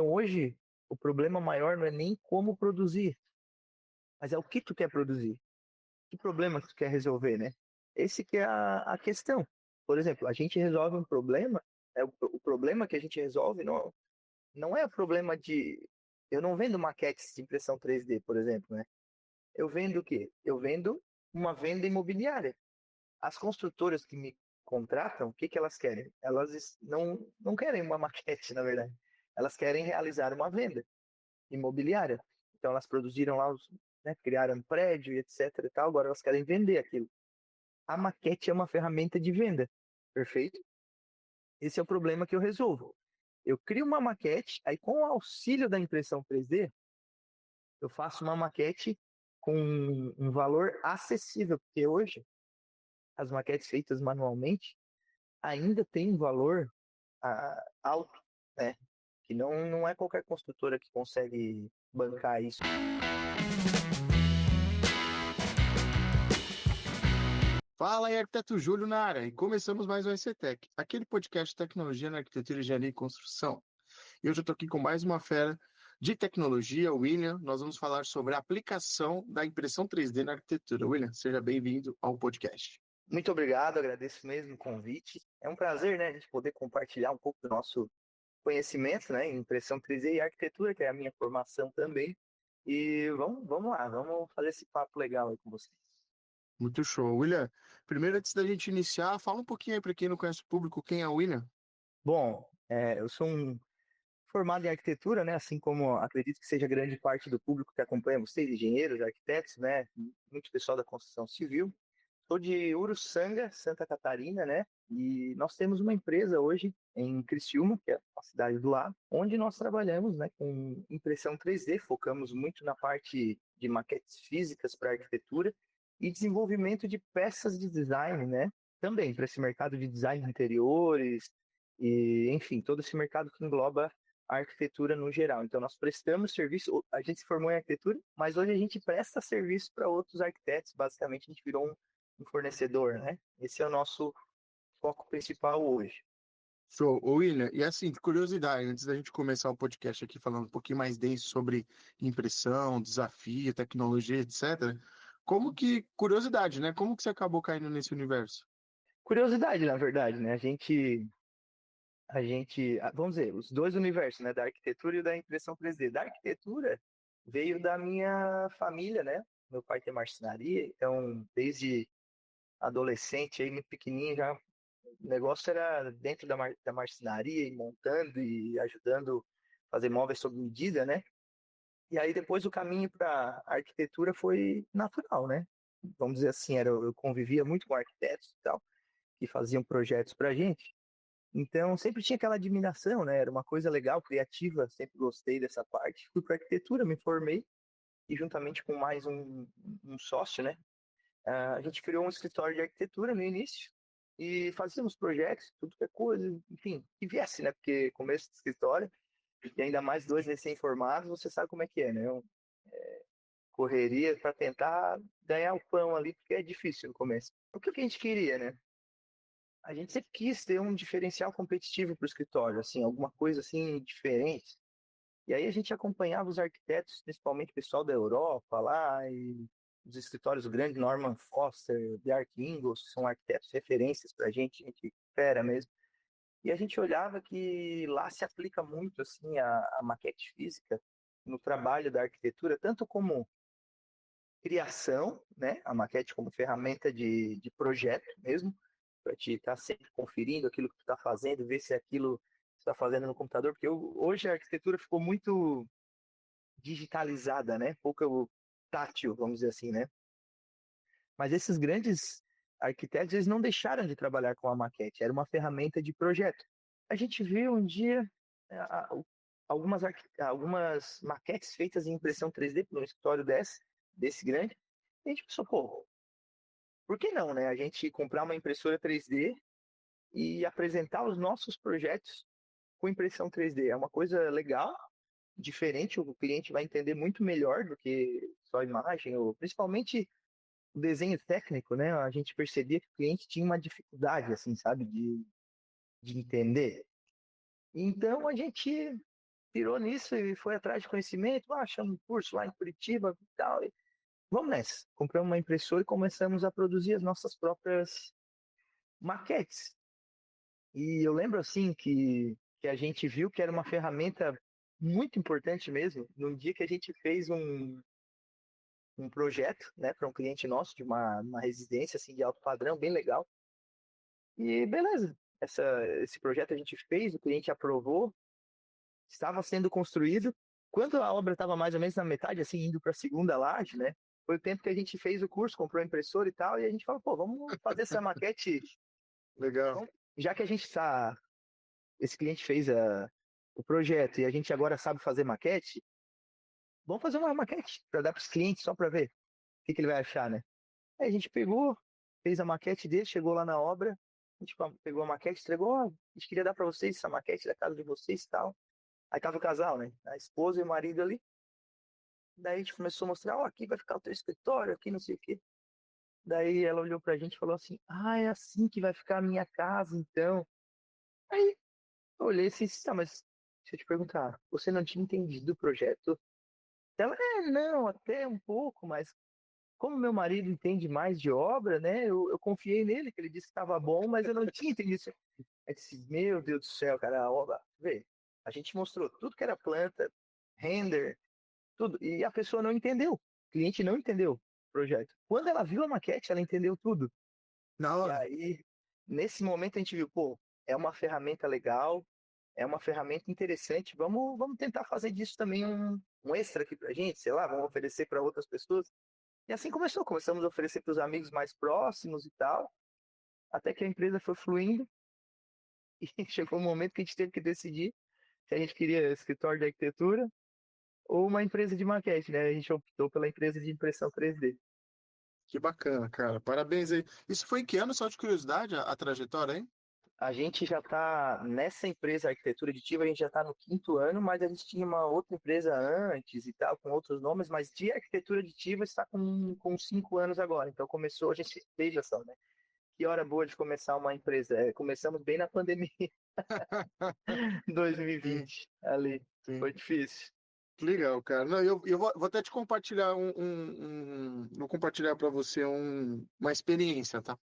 Então hoje o problema maior não é nem como produzir, mas é o que tu quer produzir. Que problema que tu quer resolver, né? Esse que é a questão. Por exemplo, a gente resolve um problema, o problema que a gente resolve não é o problema de... Eu não vendo maquetes de impressão 3D, por exemplo, né? Eu vendo o quê? Eu vendo uma venda imobiliária. As construtoras que me contratam, o que que elas querem? Elas não querem uma maquete, na verdade. Elas querem realizar uma venda imobiliária. Então elas produziram lá, né, criaram um prédio e etc e tal, agora elas querem vender aquilo. A maquete é uma ferramenta de venda, perfeito? Esse é o problema que eu resolvo. Eu crio uma maquete, aí com o auxílio da impressão 3D, eu faço uma maquete com um valor acessível, porque hoje as maquetes feitas manualmente ainda têm um valor alto, né? Que não é qualquer construtora que consegue bancar isso. Fala aí, arquiteto Júlio na área, e começamos mais um ECTech, aquele podcast de tecnologia na arquitetura, engenharia e construção. E hoje eu estou aqui com mais uma fera de tecnologia, o William. Nós vamos falar sobre a aplicação da impressão 3D na arquitetura. William, seja bem-vindo ao podcast. Muito obrigado, agradeço mesmo o convite. É um prazer, né, a gente poder compartilhar um pouco do nosso conhecimento, né, em impressão 3D e arquitetura, que é a minha formação também. E vamos lá, vamos fazer esse papo legal aí com vocês. Muito show. William, primeiro antes da gente iniciar, fala um pouquinho aí para quem não conhece o público, quem é o William? Bom, eu sou um formado em arquitetura, né, assim como acredito que seja grande parte do público que acompanha vocês, engenheiros, arquitetos, né, muito pessoal da construção civil. Sou de Uruçanga, Santa Catarina, né? E nós temos uma empresa hoje em Criciúma, que é a cidade do lado, onde nós trabalhamos, né, com impressão 3D, focamos muito na parte de maquetes físicas para arquitetura e desenvolvimento de peças de design, né? Também para esse mercado de design de interiores e, enfim, todo esse mercado que engloba a arquitetura no geral. Então, nós prestamos serviço, a gente se formou em arquitetura, mas hoje a gente presta serviço para outros arquitetos. Basicamente, a gente virou um fornecedor, né? Esse é o nosso foco principal hoje. Show. Ô, William, e assim, curiosidade, antes da gente começar o podcast aqui falando um pouquinho mais denso sobre impressão, desafio, tecnologia, etc. Curiosidade, né? Como que você acabou caindo nesse universo? Curiosidade, na verdade, né? Vamos dizer, os dois universos, né? Da arquitetura e da impressão 3D. Da arquitetura veio da minha família, né? Meu pai tem marcenaria, então desde adolescente, aí muito pequenininho, já o negócio era dentro da marcenaria e montando e ajudando a fazer móveis sob medida, né? E aí depois o caminho para a arquitetura foi natural, né? Vamos dizer assim, eu convivia muito com arquitetos e tal, que faziam projetos para a gente. Então sempre tinha aquela admiração, né? Era uma coisa legal, criativa, sempre gostei dessa parte. Fui para arquitetura, me formei e juntamente com mais um sócio, né? A gente criou um escritório de arquitetura no início e fazíamos projetos, tudo que é coisa, enfim, que viesse, né? Porque começo de escritório, e ainda mais dois recém-formados, você sabe como é que é, né? Correria para tentar ganhar o pão ali, porque é difícil no começo. O que a gente queria, né? A gente sempre quis ter um diferencial competitivo para o escritório, assim, alguma coisa assim diferente. E aí a gente acompanhava os arquitetos, principalmente o pessoal da Europa lá, e os escritórios grandes, Norman Foster, Bjarke Ingels, são arquitetos referências para a gente fera mesmo. E a gente olhava que lá se aplica muito assim a maquete física no trabalho da arquitetura, tanto como criação, né, a maquete como ferramenta de projeto mesmo, para te estar sempre conferindo aquilo que tu está fazendo, ver se aquilo está fazendo no computador, porque hoje a arquitetura ficou muito digitalizada, né? Pouco tátil, vamos dizer assim, né? Mas esses grandes arquitetos, eles não deixaram de trabalhar com a maquete, era uma ferramenta de projeto. A gente viu um dia algumas maquetes feitas em impressão 3D para um escritório desse grande, e a gente pensou, pô, por que não, né? A gente comprar uma impressora 3D e apresentar os nossos projetos com impressão 3D. É uma coisa legal, diferente, o cliente vai entender muito melhor do que só a imagem, ou principalmente o desenho técnico, né? A gente percebia que o cliente tinha uma dificuldade, assim, sabe, de entender. Então a gente pirou nisso e foi atrás de conhecimento, achamos um curso lá em Curitiba e tal, e vamos nessa. Compramos uma impressora e começamos a produzir as nossas próprias maquetes. E eu lembro assim que a gente viu que era uma ferramenta muito importante mesmo, num dia que a gente fez um projeto, né, para um cliente nosso de uma residência assim de alto padrão, bem legal. E beleza, esse projeto a gente fez, o cliente aprovou, estava sendo construído. Quando a obra estava mais ou menos na metade, assim, indo para a segunda laje, né? Foi o tempo que a gente fez o curso, comprou a impressora e tal, e a gente falou, pô, vamos fazer essa maquete. Legal. Então, já que a gente está, esse cliente fez o projeto e a gente agora sabe fazer maquete, vamos fazer uma maquete para dar para os clientes só para ver o que ele vai achar, né? Aí a gente pegou, fez a maquete dele, chegou lá na obra, a gente pegou a maquete, entregou, ó, a gente queria dar para vocês essa maquete da casa de vocês e tal. Aí tava o casal, né? A esposa e o marido ali. Daí a gente começou a mostrar, ó, aqui vai ficar o teu escritório, aqui não sei o quê. Daí ela olhou pra gente e falou assim, ah, é assim que vai ficar a minha casa, então. Aí eu olhei assim, tá, mas deixa eu te perguntar, você não tinha entendido o projeto? Ela, não, até um pouco, mas como meu marido entende mais de obra, né, eu confiei nele, que ele disse que estava bom, mas eu não tinha entendido isso. Aí disse, meu Deus do céu, cara, a obra, vê, a gente mostrou tudo que era planta, render, tudo. E a pessoa não entendeu. O cliente não entendeu o projeto. Quando ela viu a maquete, ela entendeu tudo. Na E hora. aí, nesse momento, a gente viu, pô, é uma ferramenta legal, é uma ferramenta interessante. Vamos tentar fazer disso também um extra aqui pra gente, sei lá, vamos oferecer para outras pessoas. E assim começou. Começamos a oferecer para os amigos mais próximos e tal, até que a empresa foi fluindo. E chegou um momento que a gente teve que decidir se a gente queria escritório de arquitetura ou uma empresa de maquete, né? A gente optou pela empresa de impressão 3D. Que bacana, cara. Parabéns aí. Isso foi em que ano, só de curiosidade, a trajetória, hein? A gente já está nessa empresa arquitetura aditiva, a gente já está no quinto ano, mas a gente tinha uma outra empresa antes e tal, com outros nomes, mas de arquitetura aditiva está com 5 anos agora. Então começou, a gente veja só, né? Que hora boa de começar uma empresa. Começamos bem na pandemia, Sim, 2020, ali. sim. Foi difícil. Que legal, cara. Não, eu vou até te compartilhar vou compartilhar para você uma experiência, tá?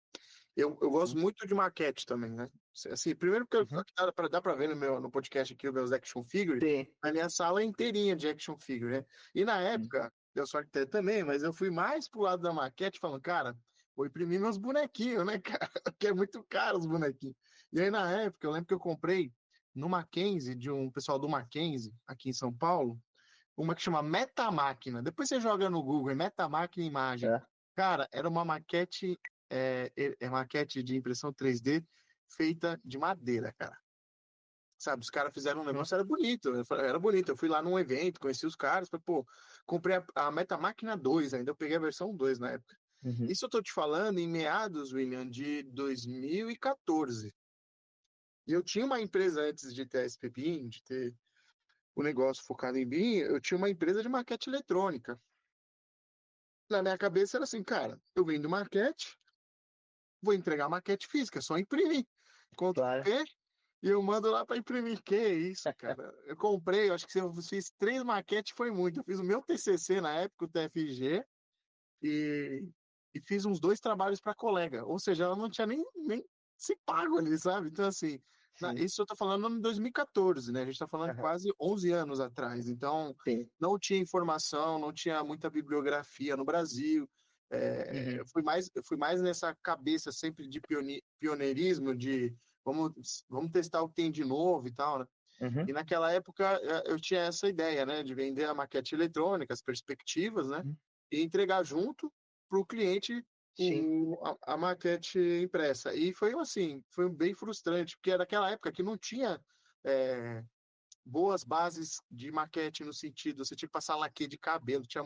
Eu gosto Uhum. muito de maquete também, né? Assim, primeiro porque Uhum. dá para ver no podcast aqui os meus action figure, Sim. a minha sala é inteirinha de action figure, né? E na Uhum. época, eu sou arquiteto também, mas eu fui mais pro lado da maquete falando, cara, vou imprimir meus bonequinhos, né, cara? Porque é muito caro os bonequinhos. E aí na época, eu lembro que eu comprei no Mackenzie, de um pessoal do Mackenzie, aqui em São Paulo, uma que chama Metamáquina. Depois você joga no Google, é Metamáquina Imagem. É. Cara, era uma maquete, maquete de impressão 3D feita de madeira, cara. Sabe, os caras fizeram um Uhum. negócio, era bonito, era bonito. Eu fui lá num evento, conheci os caras, falei, pô, comprei a Metamáquina 2 ainda, eu peguei a versão 2 na época. Uhum. Isso eu tô te falando em meados, William, de 2014. E eu tinha uma empresa antes de ter a SP BIM, de ter o negócio focado em BIM, eu tinha uma empresa de maquete eletrônica. Na minha cabeça era assim, cara, eu vendo maquete, vou entregar maquete física, é só imprimir. Claro. Ctrl+P e eu mando lá para imprimir. Que isso, cara? Eu comprei, eu acho que se eu fiz 3 maquetes foi muito. Eu fiz o meu TCC na época, o TFG, e, e fiz uns 2 trabalhos para colega. Ou seja, ela não tinha nem se pago ali, sabe? Então, assim, Sim. isso eu tô falando em 2014, né? A gente tá falando Uhum. quase 11 anos atrás. Então, Sim. não tinha informação, não tinha muita bibliografia no Brasil. Uhum. Eu fui mais nessa cabeça sempre de pioneirismo, de vamos testar o que tem de novo e tal, né? Uhum. E naquela época eu tinha essa ideia, né, de vender a maquete eletrônica, as perspectivas, né, Uhum. e entregar junto para o cliente Sim. a maquete impressa. E foi assim, foi bem frustrante, porque era aquela época que não tinha é, boas bases de maquete no sentido, você tinha que passar laque de cabelo, tinha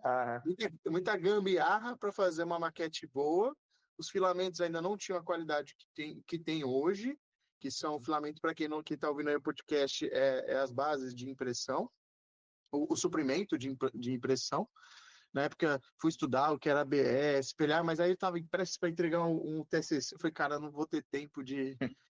Ah, muita gambiarra para fazer uma maquete boa. Os filamentos ainda não tinham a qualidade que tem hoje, que são filamentos, para quem não que está ouvindo aí o podcast, é as bases de impressão, o suprimento de impressão. Na época, fui estudar o que era ABS, espelhar, mas aí estava prestes para entregar um TCC. Eu falei, cara, não vou ter tempo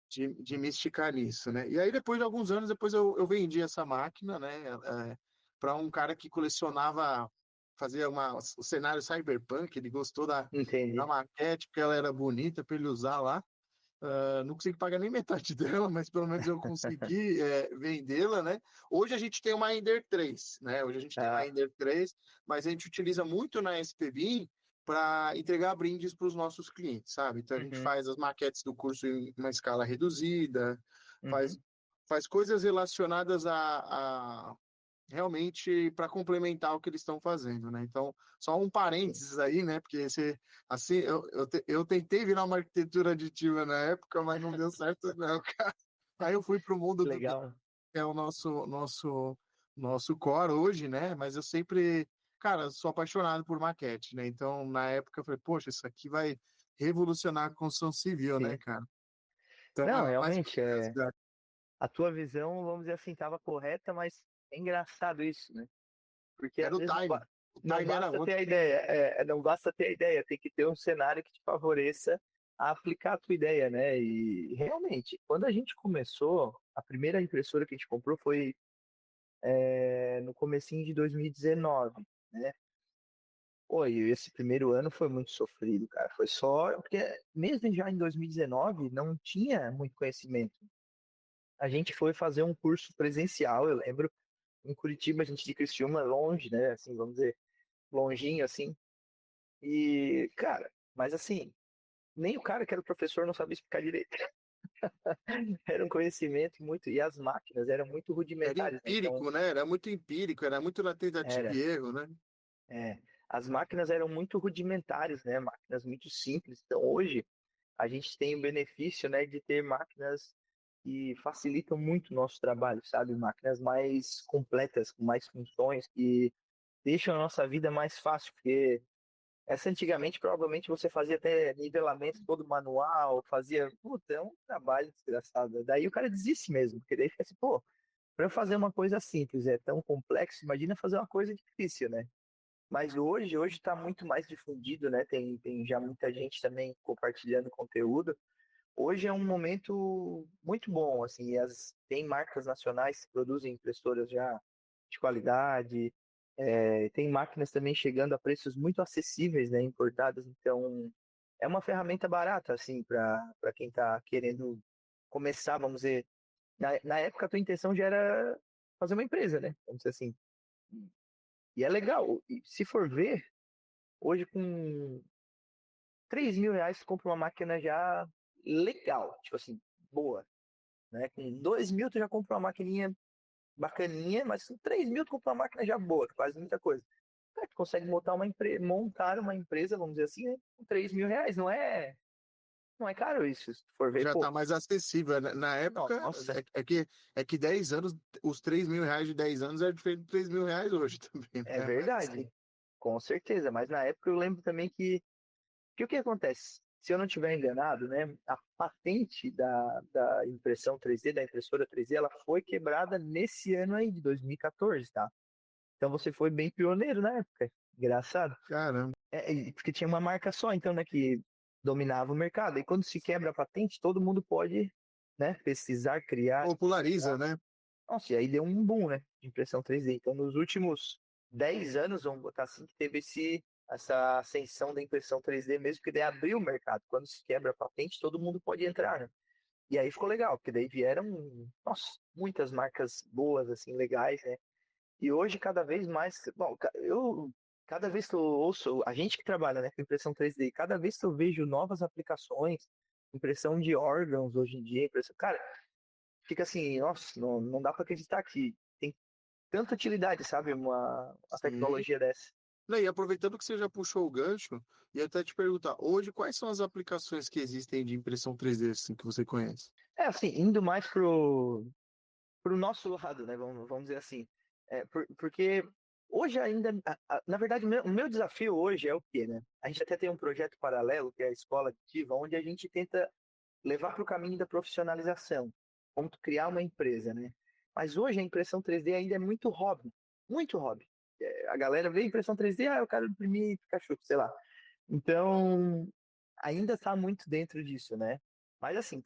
de me esticar nisso, né? E aí, depois de alguns anos, depois eu vendi essa máquina, né? Para um cara que colecionava, fazia o cenário cyberpunk, ele gostou da Entendi. maquete, porque ela era bonita para ele usar lá. Não consegui pagar nem metade dela, mas pelo menos eu consegui vendê-la, né? Hoje a gente tem uma Ender 3, né? Hoje a gente tem uma Ah, Ender 3, mas a gente utiliza muito na SPBIM para entregar brindes para os nossos clientes, sabe? Então a gente uhum, faz as maquetes do curso em uma escala reduzida, faz, uhum. faz coisas relacionadas a realmente para complementar o que eles estão fazendo, né? Então, só um Sim. parênteses aí, né? Porque assim, eu tentei virar uma arquitetura aditiva na época, mas não deu certo, não, cara. Aí eu fui para o mundo do game, Legal. que é o nosso core hoje, né? Mas eu sempre, cara, sou apaixonado por maquete, né? Então, na época, eu falei, poxa, isso aqui vai revolucionar a construção civil, né, Sim. cara? Então, Não, é mais ou realmente, menos, cara. a tua visão, vamos dizer assim, estava correta, mas é engraçado isso, né? Porque às Era o vezes time. O não time era basta ter outro. a ideia, não basta ter a ideia, tem que ter um cenário que te favoreça a aplicar a tua ideia, né? E realmente, quando a gente começou, a primeira impressora que a gente comprou foi no comecinho de 2019, né? Pô, e esse primeiro ano foi muito sofrido, cara. Foi só porque mesmo já em 2019 não tinha muito conhecimento. A gente foi fazer um curso presencial, eu lembro, em Curitiba, a gente de Criciúma, longe, né? Assim, vamos dizer, longinho, assim. E, cara, mas assim, nem o cara que era o professor não sabia explicar direito. Era um conhecimento muito. E as máquinas eram muito Era rudimentares, né? Então, empírico, né? Era muito empírico, era muito na tentativa era. e erro, né? É, as máquinas eram muito rudimentares, né? Máquinas muito simples. Então, hoje, a gente tem o benefício, né, de ter máquinas que facilitam muito o nosso trabalho, sabe? Máquinas mais completas, com mais funções, que deixam a nossa vida mais fácil, porque essa antigamente provavelmente você fazia até nivelamento todo manual, fazia, puta, é um trabalho desgraçado. Daí o cara desiste mesmo, porque daí fica assim, pô, para eu fazer uma coisa simples é tão complexo, imagina fazer uma coisa difícil, né? Mas hoje está muito mais difundido, né? Tem já muita gente também compartilhando conteúdo. Hoje é um momento muito bom, assim, tem marcas nacionais que produzem impressoras já de qualidade, tem máquinas também chegando a preços muito acessíveis, né, importadas, então é uma ferramenta barata, assim, para quem está querendo começar, vamos dizer, na época a tua intenção já era fazer uma empresa, né, vamos dizer assim, e é legal, e se for ver, hoje com R$ 3.000 tu compra uma máquina já legal, tipo assim, boa, né? Com 2.000 tu já compra uma maquininha bacaninha, mas com 3.000 tu compra uma máquina já boa, que faz muita coisa. Cara, tu consegue montar uma empresa, vamos dizer assim, né? Com R$ 3.000. Não é caro isso, se tu for ver, Já pô. está mais acessível, né? Na época, Nossa, é que 10 anos, os R$ 3.000 de 10 anos é diferente de R$ 3.000 hoje também, é né? Mas, verdade. Com certeza, mas na época eu lembro também que o que acontece? Se eu não estiver enganado, né, a patente da impressão 3D, da impressora 3D, ela foi quebrada nesse ano aí, de 2014, tá? Então você foi bem pioneiro na época. Engraçado. caramba, Porque tinha uma marca só, então, né, que dominava o mercado. E quando se quebra a patente, todo mundo pode, né, pesquisar, criar. populariza, né? Nossa, e aí deu um boom, né, de impressão 3D. Então, nos últimos 10 anos, vamos botar assim, que teve essa ascensão da impressão 3D mesmo, que daí abriu o mercado. Quando se quebra a patente, todo mundo pode entrar, né? E aí ficou legal, porque daí vieram, nossa, muitas marcas boas, assim, legais, né? E hoje, cada vez mais, bom, cada vez que eu ouço, a gente que trabalha, né, com impressão 3D, cada vez que eu vejo novas aplicações, impressão de órgãos hoje em dia, cara, fica assim, nossa, não dá para acreditar que tem tanta utilidade, sabe, uma Sim. tecnologia dessa. Não, e aproveitando que você já puxou o gancho, ia até te perguntar, hoje quais são as aplicações que existem de impressão 3D assim, que você conhece? Assim, indo mais pro nosso lado, né? Vamos dizer assim. Porque hoje ainda, na verdade, o meu desafio hoje é o quê, né? A gente até tem um projeto paralelo, que é a Escola Ativa, onde a gente tenta levar para o caminho da profissionalização, como tu criar uma empresa, né? Mas hoje a impressão 3D ainda é muito hobby, muito hobby. A galera vê impressão 3D, eu quero imprimir Pikachu, sei lá. Então, ainda está muito dentro disso, né? Mas assim,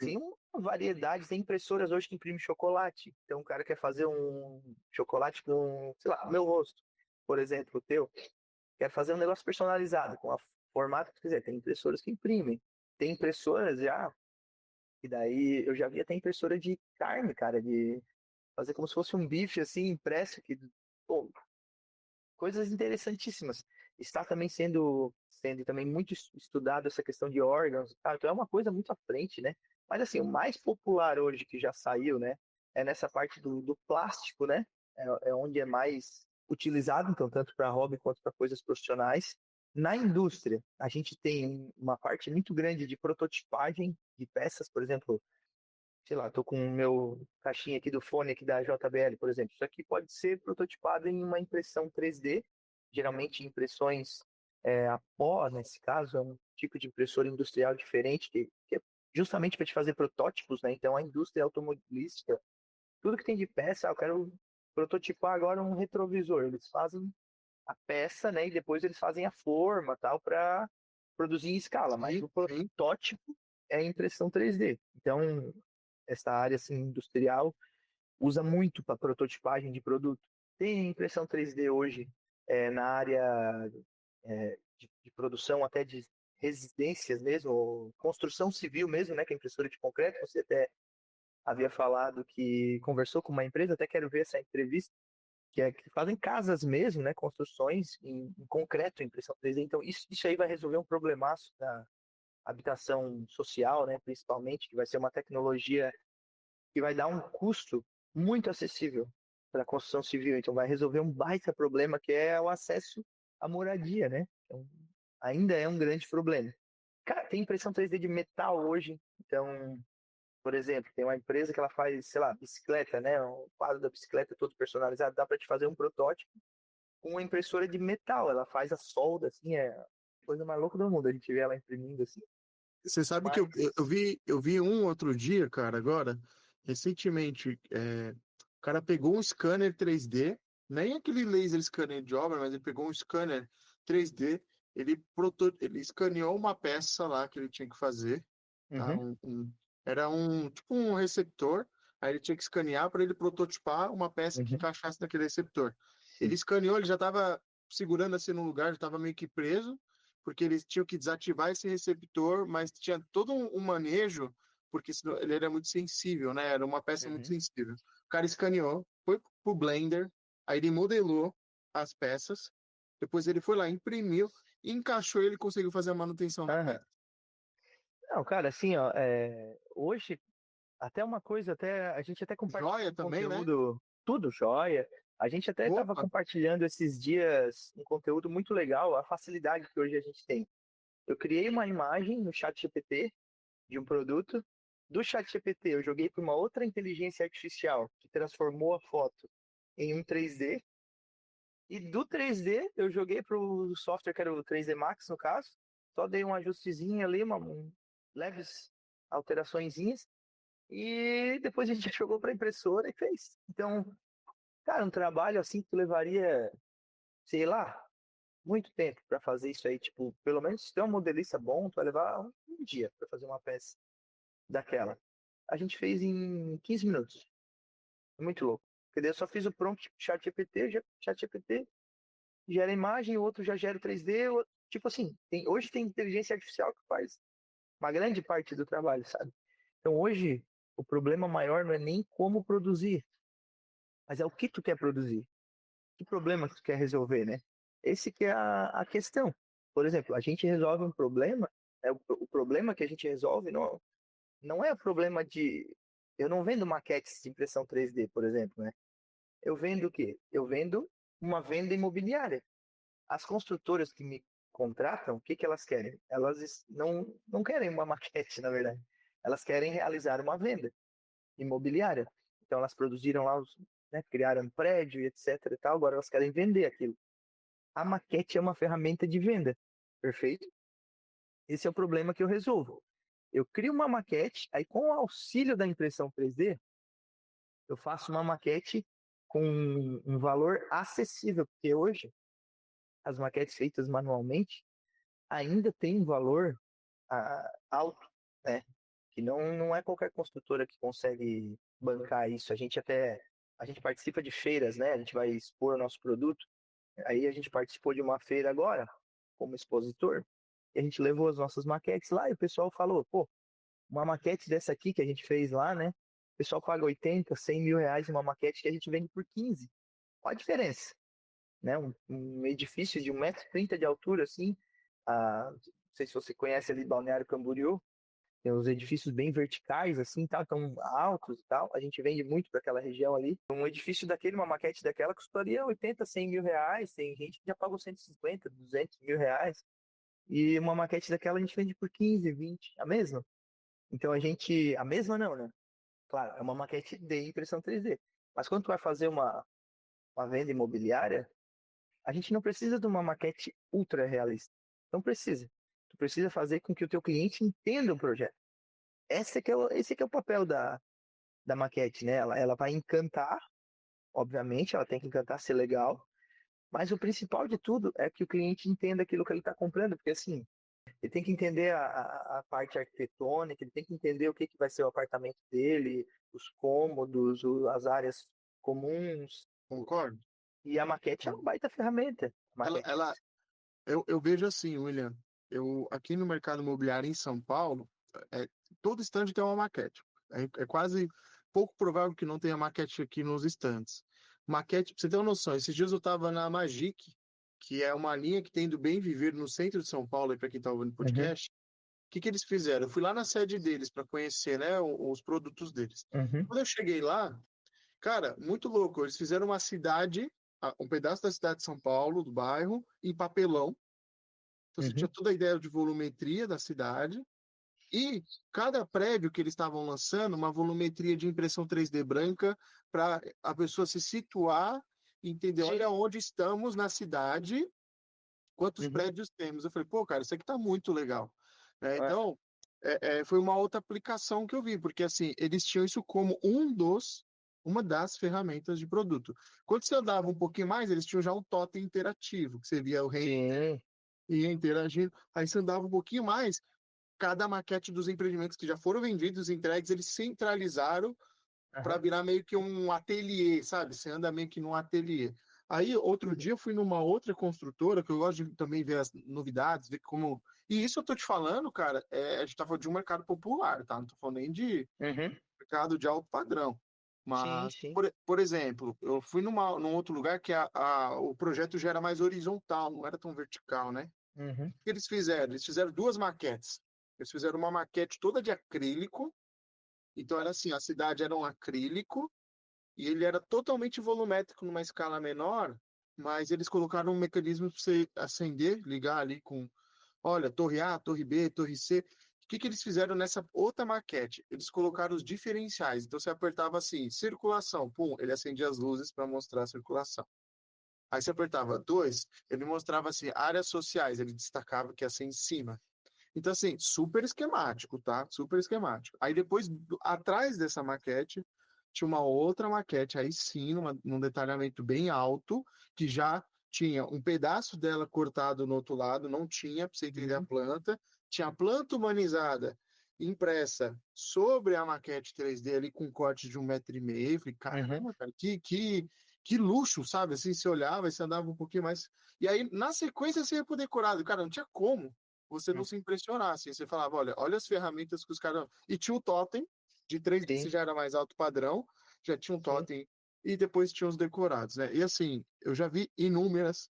variedade, tem impressoras hoje que imprimem chocolate. Então o cara quer fazer um chocolate com, sei lá, o meu rosto, por exemplo, o teu. Quer fazer um negócio personalizado, com a formato que tu quiser. Tem impressoras que imprimem. Tem impressoras já, e daí eu já vi até impressora de carne, cara, de fazer como se fosse um bife assim, impresso, que, pô, coisas interessantíssimas. Está também sendo também muito estudado essa questão de órgãos, tá? Então é uma coisa muito à frente, né? Mas assim, o mais popular hoje que já saiu, né, é nessa parte do plástico, né? É onde é mais utilizado, então, tanto para hobby quanto para coisas profissionais. Na indústria, a gente tem uma parte muito grande de prototipagem de peças, por exemplo, sei lá, tô com o meu caixinha aqui do fone aqui da JBL, por exemplo. Isso aqui pode ser prototipado em uma impressão 3D, geralmente impressões a pó, nesse caso, é um tipo de impressora industrial diferente, que é justamente para te fazer protótipos, né? Então a indústria automobilística, tudo que tem de peça, eu quero prototipar agora um retrovisor. Eles fazem a peça, né? E depois eles fazem a forma, tal, para produzir em escala. Mas Sim, o sim. protótipo é a impressão 3D. Então, essa área assim, industrial usa muito para prototipagem de produto. Tem impressão 3D hoje na área de produção até de residências mesmo, ou construção civil mesmo, né? Que é impressora de concreto. Você até havia falado que conversou com uma empresa, até quero ver essa entrevista, que fazem casas mesmo, né? Construções em concreto, impressão 3D. Então, isso aí vai resolver um problemaço da habitação social, né? Principalmente, que vai ser uma tecnologia que vai dar um custo muito acessível para a construção civil. Então, vai resolver um baita problema que é o acesso à moradia, né? Então, ainda é um grande problema. Cara, tem impressão 3D de metal hoje. Então, por exemplo, tem uma empresa que ela faz, sei lá, bicicleta, né? O quadro da bicicleta todo personalizado. Dá para te fazer um protótipo com uma impressora de metal. Ela faz a solda, assim, é a coisa mais louca do mundo. A gente vê ela imprimindo assim. Você sabe que Mas, eu vi um outro dia, cara, agora, recentemente, o cara pegou um scanner 3D, nem aquele laser scanner de obra, mas ele pegou um scanner 3D, ele escaneou uma peça lá que ele tinha que fazer, tá? uhum, Era tipo um receptor, aí ele tinha que escanear para ele prototipar uma peça que uhum, encaixasse naquele receptor. Ele sim, escaneou, ele já estava segurando assim no lugar, já estava meio que preso, porque eles tinham que desativar esse receptor, mas tinha todo um manejo, porque senão ele era muito sensível, né? Era uma peça muito uhum. sensível. O cara escaneou, foi pro Blender, aí ele modelou as peças, depois ele foi lá, imprimiu, encaixou e ele conseguiu fazer a manutenção da Aham. peça. Não, cara, assim, ó, hoje, até uma coisa, até a gente até compartilha Joia um também, né? conteúdo, tudo jóia. A gente até estava Opa, compartilhando esses dias um conteúdo muito legal, a facilidade que hoje a gente tem. Eu criei uma imagem no chat GPT de um produto. Do chat GPT, eu joguei para uma outra inteligência artificial que transformou a foto em um 3D. E do 3D, eu joguei para o software que era o 3D Max, no caso. Só dei um ajustezinho ali, leves alteraçõezinhas. E depois a gente jogou para a impressora e fez. Então, cara, um trabalho assim que tu levaria, sei lá, muito tempo para fazer isso aí. Tipo, pelo menos se tu é um modelista bom, tu vai levar um dia para fazer uma peça daquela. A gente fez em 15 minutos. Muito louco. Porque daí eu só fiz o prompt chat GPT, chat GPT gera imagem, o outro já gera 3D. Tipo assim, hoje tem inteligência artificial que faz uma grande parte do trabalho, sabe? Então hoje o problema maior não é nem como produzir, mas é o que tu quer produzir. Que problema que tu quer resolver, né? Esse que é a questão. Por exemplo, a gente resolve um problema, o problema que a gente resolve não é o problema de. Eu não vendo maquetes de impressão 3D, por exemplo, né? Eu vendo o quê? Eu vendo uma venda imobiliária. As construtoras que me contratam, o que, que elas querem? Elas não querem uma maquete, na verdade. Elas querem realizar uma venda imobiliária. Então elas produziram lá né, criaram um prédio e etc e tal, agora elas querem vender aquilo. A maquete é uma ferramenta de venda, perfeito? Esse é o problema que eu resolvo. Eu crio uma maquete, aí com o auxílio da impressão 3D, eu faço uma maquete com um valor acessível, porque hoje as maquetes feitas manualmente ainda têm um valor alto, né? que não é qualquer construtora que consegue bancar isso. A gente participa de feiras, né? A gente vai expor o nosso produto. Aí a gente participou de uma feira agora, como expositor, e a gente levou as nossas maquetes lá e o pessoal falou, pô, uma maquete dessa aqui que a gente fez lá, né? O pessoal paga 80, 100 mil reais em uma maquete que a gente vende por 15. Qual a diferença? Né? Um edifício de 1,30 m de altura, assim, não sei se você conhece ali Balneário Camboriú, tem os edifícios bem verticais, assim, tá, tão altos e tal. A gente vende muito para aquela região ali. Um edifício daquele, uma maquete daquela, custaria 80, 100 mil reais. Tem gente que já pagou 150, 200 mil reais. E uma maquete daquela a gente vende por 15, 20, a mesma. Então a gente. A mesma não, né? Claro, é uma maquete de impressão 3D. Mas quando tu vai fazer uma venda imobiliária, a gente não precisa de uma maquete ultra realista. Não precisa. Tu precisa fazer com que o teu cliente entenda o projeto. Esse que é o papel da maquete, né? Ela vai encantar, obviamente, ela tem que encantar, ser legal, mas o principal de tudo é que o cliente entenda aquilo que ele está comprando, porque assim, ele tem que entender a parte arquitetônica, ele tem que entender o que, que vai ser o apartamento dele, os cômodos, as áreas comuns, Concordo? e a maquete é uma baita ferramenta. A Ela, maquete. ela, eu vejo assim, William, aqui no mercado imobiliário em São Paulo, é, todo estande tem uma maquete. É quase pouco provável que não tenha maquete aqui nos estandes. Maquete, pra você ter uma noção, esses dias eu estava na Magic, que é uma linha que tem do Bem Viver no centro de São Paulo, para quem está ouvindo o Uhum, podcast. O que que eles fizeram? Eu fui lá na sede deles para conhecer, né, os produtos deles. uhum, Quando eu cheguei lá, cara, muito louco. Eles fizeram uma cidade, um pedaço da cidade de São Paulo, do bairro, em papelão. Então você tinha uhum, toda a ideia de volumetria da cidade. E cada prédio que eles estavam lançando, uma volumetria de impressão 3D branca, para a pessoa se situar e entender, olha onde estamos na cidade, quantos uhum. prédios temos. Eu falei, pô, cara, isso aqui tá muito legal. É, Então, foi uma outra aplicação que eu vi, porque assim, eles tinham isso como uma das ferramentas de produto. Quando você andava um pouquinho mais, eles tinham já um totem interativo, que você via o rei sim. ia interagindo. Aí você andava um pouquinho mais, cada maquete dos empreendimentos que já foram vendidos, entregues, eles centralizaram para Aham, virar meio que um ateliê, sabe? Você anda meio que num ateliê. Aí, outro dia, eu fui numa outra construtora, que eu gosto de também ver as novidades, ver como. E isso eu tô te falando, cara, a gente tá falando de um mercado popular, tá? Não tô falando nem de uhum. mercado de alto padrão. Sim, Mas, sim. por exemplo, eu fui num outro lugar que o projeto já era mais horizontal, não era tão vertical, né? Uhum, O que eles fizeram? Eles fizeram duas maquetes. Eles fizeram uma maquete toda de acrílico, então era assim, a cidade era um acrílico, e ele era totalmente volumétrico numa escala menor, mas eles colocaram um mecanismo para você acender, ligar ali com, olha, torre A, torre B, torre C. O que que eles fizeram nessa outra maquete? Eles colocaram os diferenciais. Então você apertava assim, circulação, pum, ele acendia as luzes para mostrar a circulação. Aí você apertava dois, ele mostrava assim, áreas sociais, ele destacava que ia ser em cima. Então, assim, super esquemático, tá? Super esquemático. Aí depois, atrás dessa maquete, tinha uma outra maquete, aí sim, num detalhamento bem alto, que já tinha um pedaço dela cortado no outro lado, não tinha, pra você entender a uhum, planta. Tinha a planta humanizada impressa sobre a maquete 3D ali, com corte de 1,5 m. Falei, uhum. caramba, cara, que luxo, sabe? Assim, você olhava e você andava um pouquinho mais. E aí, na sequência, você ia pro decorado. Cara, não tinha como você não Uhum. se impressionasse. Assim, você falava, olha as ferramentas que os caras. E tinha o totem de 3D, se Sim, já era mais alto padrão, já tinha um sim. totem, e depois tinha os decorados, né? E assim, eu já vi inúmeras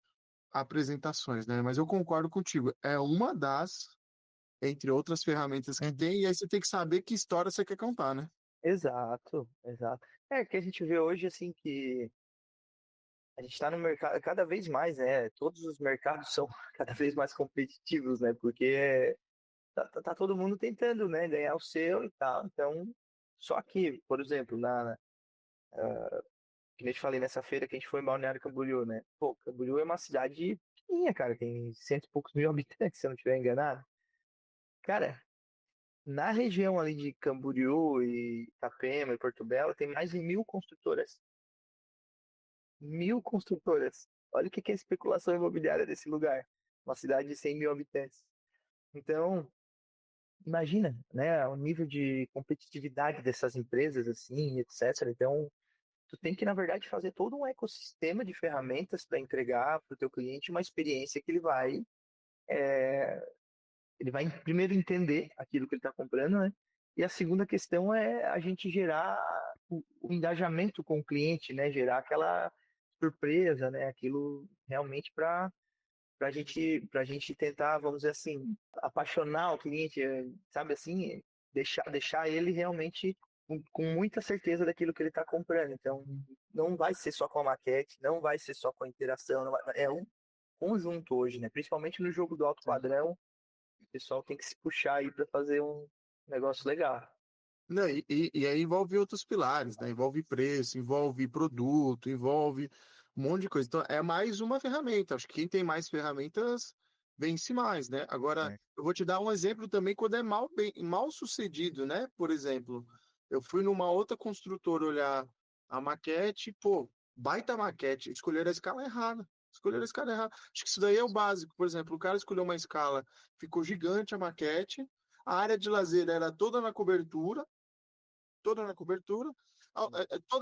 apresentações, né? Mas eu concordo contigo, é uma das, entre outras ferramentas que Uhum. tem, e aí você tem que saber que história você quer contar, né? Exato, exato. É que a gente vê hoje assim que a gente está no mercado cada vez mais, né? Todos os mercados são cada vez mais competitivos, né? Porque tá todo mundo tentando, né? Ganhar o seu e tal. Então, só que, por exemplo, que nem eu te falei nessa feira que a gente foi em Balneário Camboriú, né? Pô, Camboriú é uma cidade pequenininha, cara. Tem cento e poucos mil habitantes, se eu não estiver enganado. Cara, na região ali de Camboriú e Itapema e Porto Belo, tem mais de 1.000 construtoras. 1.000 construtoras. Olha o que é a especulação imobiliária desse lugar. Uma cidade de 100 mil habitantes. Então, imagina, né, o nível de competitividade dessas empresas, assim, etc. Então, tu tem que, na verdade, fazer todo um ecossistema de ferramentas para entregar para o teu cliente uma experiência que ele vai primeiro entender aquilo que ele está comprando, né? E a segunda questão é a gente gerar o engajamento com o cliente, né? Gerar aquela surpresa, né? Aquilo realmente para gente tentar, vamos dizer assim, apaixonar o cliente, sabe assim, deixar ele realmente com muita certeza daquilo que ele está comprando. Então, não vai ser só com a maquete, não vai ser só com a interação, é um conjunto hoje, né? Principalmente no jogo do alto padrão, o pessoal tem que se puxar aí para fazer um negócio legal. Não, e aí envolve outros pilares, né? Envolve preço, envolve produto, envolve um monte de coisa. Então, é mais uma ferramenta. Acho que quem tem mais ferramentas vence mais, né? Agora, É. eu vou te dar um exemplo também quando é mal sucedido, né? Por exemplo, eu fui numa outra construtora olhar a maquete, pô, baita maquete, escolheram a escala errada. Escolheram a escala errada. Acho que isso daí é o básico. Por exemplo, o cara escolheu uma escala, ficou gigante a maquete, a área de lazer era toda na cobertura. Toda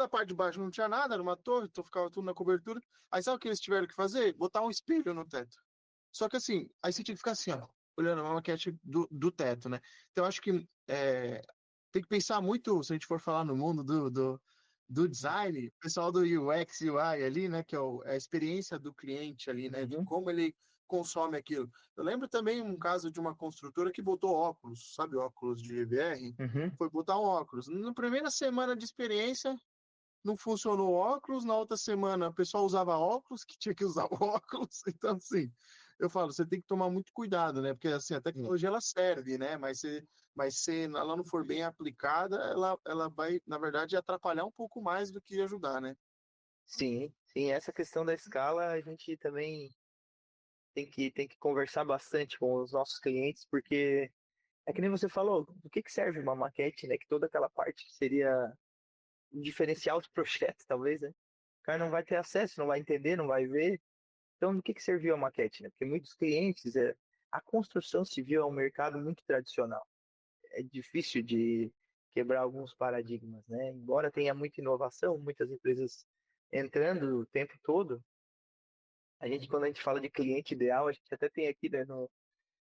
a parte de baixo não tinha nada, era uma torre, então ficava tudo na cobertura. Aí sabe o que eles tiveram que fazer? Botar um espelho no teto. Só que assim, aí você tinha que ficar assim, ó, olhando a maquete do teto, né? Então acho que tem que pensar muito, se a gente for falar no mundo do design, o pessoal do UX, UI ali, né, que é a experiência do cliente ali, né, de Uhum, como ele consome aquilo. Eu lembro também um caso de uma construtora que botou óculos, sabe, óculos de VR, uhum. foi botar um óculos. Na primeira semana de experiência, não funcionou o óculos, na outra semana o pessoal usava óculos, que tinha que usar o óculos, então assim, eu falo, você tem que tomar muito cuidado, né, porque assim, a tecnologia ela serve, né, mas se ela não for bem aplicada, ela vai, na verdade, atrapalhar um pouco mais do que ajudar, né. Sim, sim, essa questão da escala a gente também tem que conversar bastante com os nossos clientes, porque é que nem você falou, do que serve uma maquete, né? Que toda aquela parte que seria um diferencial do projeto, talvez, né? O cara não vai ter acesso, não vai entender, não vai ver. Então, do que serviu a maquete, né? Porque muitos clientes, a construção civil é um mercado muito tradicional. É difícil de quebrar alguns paradigmas, né? Embora tenha muita inovação, muitas empresas entrando o tempo todo, quando a gente fala de cliente ideal, a gente até tem aqui, né, no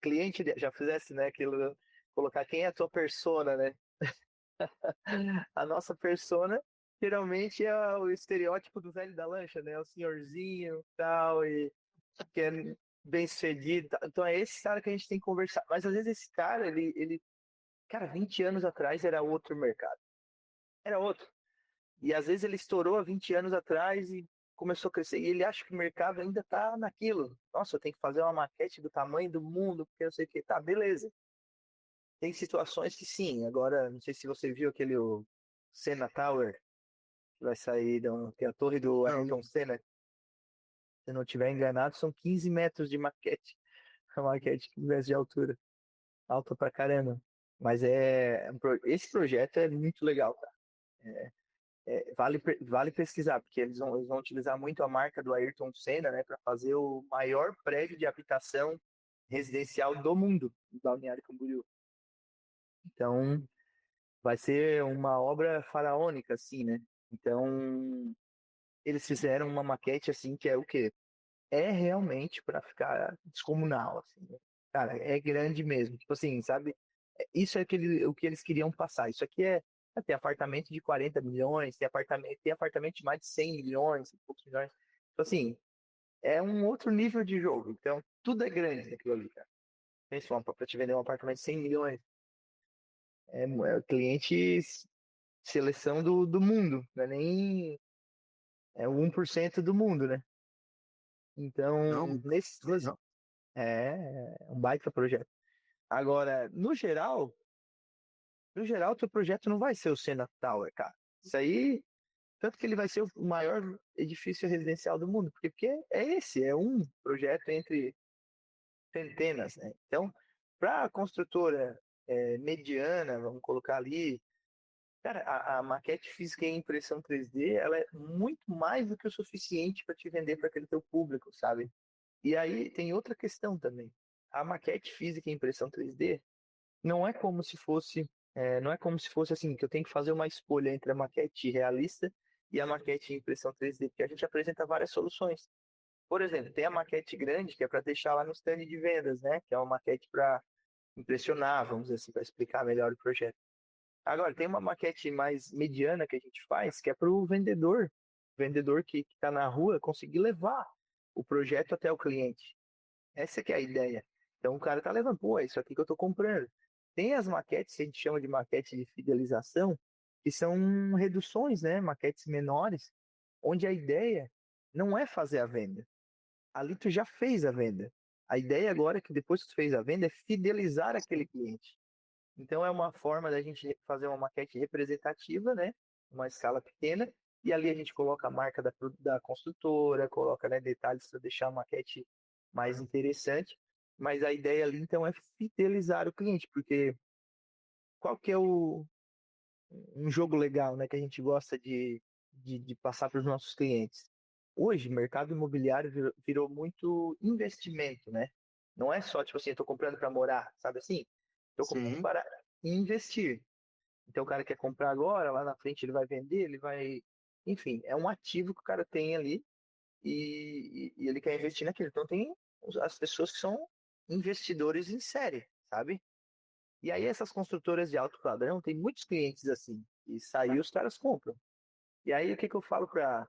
cliente, já fizesse, né, aquilo, colocar quem é a tua persona, né? A nossa persona geralmente é o estereótipo do velho da lancha, né? O senhorzinho, tal, e que é bem sucedido. Então é esse cara que a gente tem que conversar. Mas às vezes esse cara, cara, 20 anos atrás era outro mercado. Era outro. E às vezes ele estourou há 20 anos atrás e começou a crescer. E ele acha que o mercado ainda tá naquilo. Nossa, eu tenho que fazer uma maquete do tamanho do mundo, porque eu sei que. Tá, beleza. Tem situações que sim. Agora, não sei se você viu aquele o Senna Tower, que vai sair, tem a torre do Não, Ayrton Senna. Se eu não estiver enganado, são 15 metros de maquete. A maquete que de altura. Alta pra caramba. Mas esse projeto é muito legal, cara. Vale pesquisar, porque eles vão utilizar muito a marca do Ayrton Senna, né, para fazer o maior prédio de habitação residencial do mundo, do Balneário Camboriú. Então, vai ser uma obra faraônica, assim, né? Então, eles fizeram uma maquete, assim, que é o quê? É realmente para ficar descomunal, assim, né? Cara, é grande mesmo. Tipo assim, sabe? Isso é o que eles queriam passar. Isso aqui tem apartamento de 40 milhões, tem apartamento de mais de 100 milhões, poucos milhões. Então, assim, é um outro nível de jogo. Então, tudo é grande naquilo ali, cara. Pensa, para te vender um apartamento de 100 milhões, é cliente seleção do mundo, não é nem o 1% do mundo, né? não, Então, muito legal. é um baita projeto. Agora, no geral, teu projeto não vai ser o Senna Tower, cara. Isso aí, tanto que ele vai ser o maior edifício residencial do mundo, porque é um projeto entre centenas, né? Então, para a construtora mediana, vamos colocar ali, cara, a maquete física e a impressão 3D, ela é muito mais do que o suficiente para te vender para aquele teu público, sabe? E aí tem outra questão também. A maquete física e impressão 3D, não é como se fosse, não é como se fosse assim, que eu tenho que fazer uma escolha entre a maquete realista e a maquete em impressão 3D, porque a gente apresenta várias soluções. Por exemplo, tem a maquete grande, que é para deixar lá no stand de vendas, né? Que é uma maquete para impressionar, vamos dizer assim, para explicar melhor o projeto. Agora, tem uma maquete mais mediana que a gente faz, que é para o vendedor que está na rua conseguir levar o projeto até o cliente. Essa que é a ideia. Então o cara tá levando, pô, é isso aqui que eu tô comprando. Tem as maquetes que a gente chama de maquete de fidelização, que são reduções, né? Maquetes menores, onde a ideia não é fazer a venda. Ali tu já fez a venda. A ideia agora é que depois que tu fez a venda é fidelizar aquele cliente. Então é uma forma da gente fazer uma maquete representativa, né? Uma escala pequena, e ali a gente coloca a marca da construtora, coloca, né, detalhes para deixar a maquete mais interessante. Mas a ideia ali então é fidelizar o cliente, porque qual que é um jogo legal, né, que a gente gosta de passar para os nossos clientes? Hoje, o mercado imobiliário virou muito investimento, né? Não é só tipo assim, eu estou comprando para morar, sabe assim? Estou comprando Sim, para investir. Então o cara quer comprar agora, lá na frente ele vai vender, ele vai. Enfim, é um ativo que o cara tem ali e ele quer investir naquilo. Então tem as pessoas que são investidores em série, sabe? E aí essas construtoras de alto padrão, tem muitos clientes assim. E saiu, os caras compram. E aí o que, que eu falo para.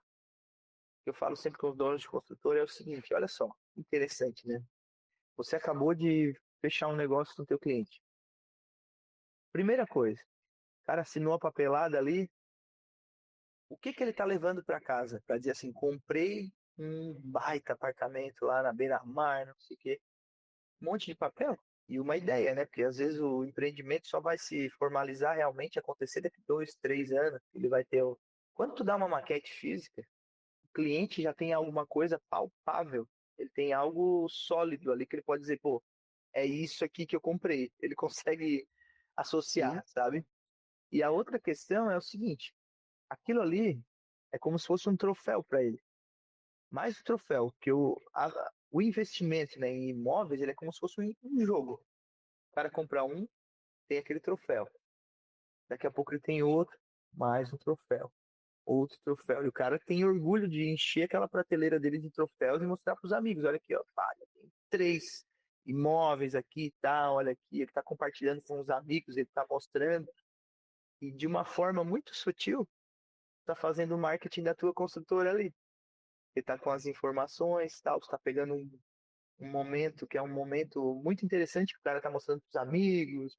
Eu falo sempre com os donos de construtora é o seguinte, olha só, interessante, né? Você acabou de fechar um negócio com o teu cliente. Primeira coisa, o cara assinou a papelada ali, o que que ele está levando para casa? Para dizer assim, comprei um baita apartamento lá na beira-mar, não sei o quê. Um monte de papel e uma ideia, né? Porque às vezes o empreendimento só vai se formalizar realmente, acontecer daqui 2, 3 anos. Ele vai ter o... Quando tu dá uma maquete física, o cliente já tem alguma coisa palpável. Ele tem algo sólido ali que ele pode dizer, pô, é isso aqui que eu comprei. Ele consegue sim, associar, sabe? E a outra questão é o seguinte, aquilo ali é como se fosse um troféu para ele. Mais o troféu, que o investimento, né, em imóveis, ele é como se fosse um jogo. O cara compra um, tem aquele troféu. Daqui a pouco ele tem outro, mais um troféu. Outro troféu. E o cara tem orgulho de encher aquela prateleira dele de troféus e mostrar para os amigos. Olha aqui, ó, pá, tem 3 imóveis aqui e tal, olha aqui. Ele está compartilhando com os amigos, ele está mostrando. E de uma forma muito sutil, está fazendo o marketing da tua construtora ali. Ele está com as informações, tal, está pegando um momento que é um momento muito interessante que o cara está mostrando para os amigos,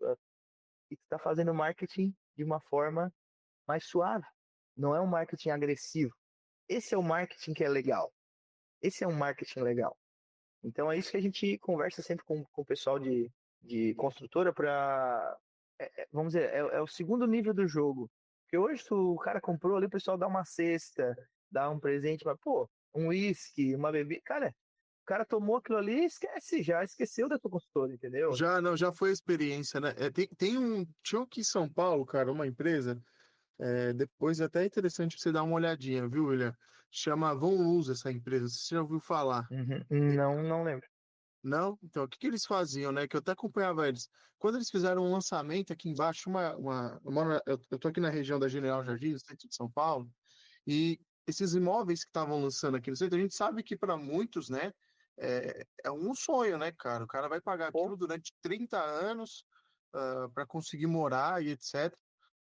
e tu está fazendo marketing de uma forma mais suave. Não é um marketing agressivo. Esse é o marketing que é legal. Esse é um marketing legal. Então é isso que a gente conversa sempre com o pessoal de construtora para, vamos dizer, é o segundo nível do jogo. Porque hoje o cara comprou ali, o pessoal dá uma cesta, dá um presente, mas pô, um uísque, uma bebida, cara, o cara tomou aquilo ali e esquece, já esqueceu da tua construtora, entendeu? já não, já foi a experiência, né? Tinha aqui em São Paulo, cara, uma empresa, depois é até interessante você dar uma olhadinha, viu, William? Chama Von Luz essa empresa, você já ouviu falar? Uhum. Não, não lembro. Não? Então, o que que eles faziam, né? Que eu até acompanhava eles. Quando eles fizeram um lançamento aqui embaixo, eu tô aqui na região da General Jardim, no centro de São Paulo, e esses imóveis que estavam lançando aqui no centro, a gente sabe que para muitos, né, é um sonho, né, cara? O cara vai pagar Pô, aquilo durante 30 anos para conseguir morar e etc.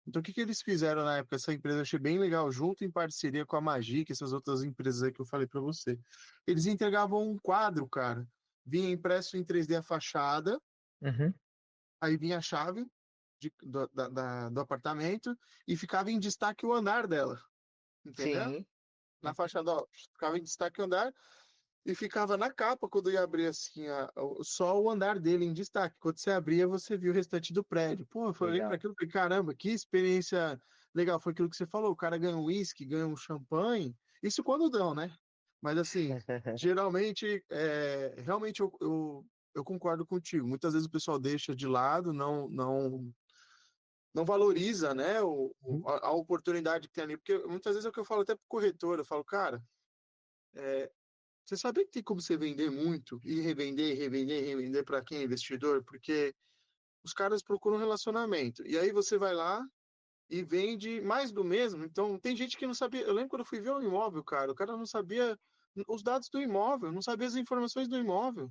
Então, o que que eles fizeram na época? Essa empresa eu achei bem legal, junto em parceria com a Magic, essas outras empresas aí que eu falei para você. Eles entregavam um quadro, cara. Vinha impresso em 3D a fachada, uhum. aí vinha a chave do apartamento e ficava em destaque o andar dela, entendeu? Sim. Na fachada, ó, ficava em destaque o andar e ficava na capa quando ia abrir assim, só o andar dele em destaque. Quando você abria, você via o restante do prédio. Pô, eu falei para Legal. aquilo, falei, caramba, que experiência legal. Foi aquilo que você falou, o cara ganha um uísque, ganha um champanhe. Isso quando dão, né? Mas assim, geralmente, realmente eu concordo contigo. Muitas vezes o pessoal deixa de lado, não valoriza, né, a oportunidade que tem ali. Porque muitas vezes é o que eu falo até pro corretor, eu falo, cara, você sabia que tem como você vender muito e revender para quem é investidor? Porque os caras procuram relacionamento. E aí você vai lá e vende mais do mesmo. Então, tem gente que não sabia. Eu lembro quando eu fui ver um imóvel, cara, o cara não sabia os dados do imóvel, não sabia as informações do imóvel.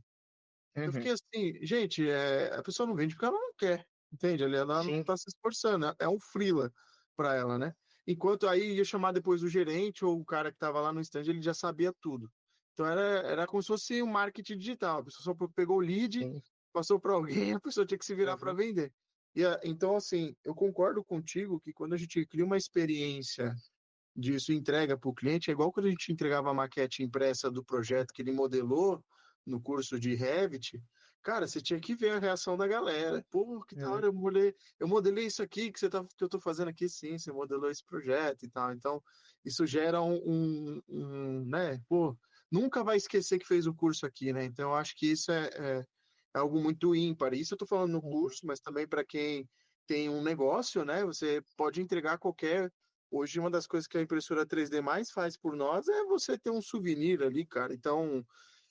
Eu Uhum. fiquei assim, gente, a pessoa não vende porque ela não quer, entende? Ela não Sim, está se esforçando, é um freela para ela, né? Enquanto aí ia chamar depois o gerente ou o cara que estava lá no stand, ele já sabia tudo. Então era como se fosse um marketing digital. A pessoa só pegou o lead, sim. passou para alguém, a pessoa tinha que se virar para Uhum. vender. Então, assim, eu concordo contigo que quando a gente cria uma experiência disso, entrega para o cliente, é igual quando a gente entregava a maquete impressa do projeto que ele modelou no curso de Revit, cara, você tinha que ver a reação da galera. Pô, que da Uhum. hora, eu modelei isso aqui que eu tô fazendo aqui, sim, você modelou esse projeto e tal. Então, isso gera né, pô, nunca vai esquecer que fez o curso aqui, né? Então, eu acho que isso é algo muito ímpar. Isso eu tô falando no Uhum. curso, mas também para quem tem um negócio, né? Você pode entregar qualquer. Hoje, uma das coisas que a impressora 3D mais faz por nós é você ter um souvenir ali, cara. Então,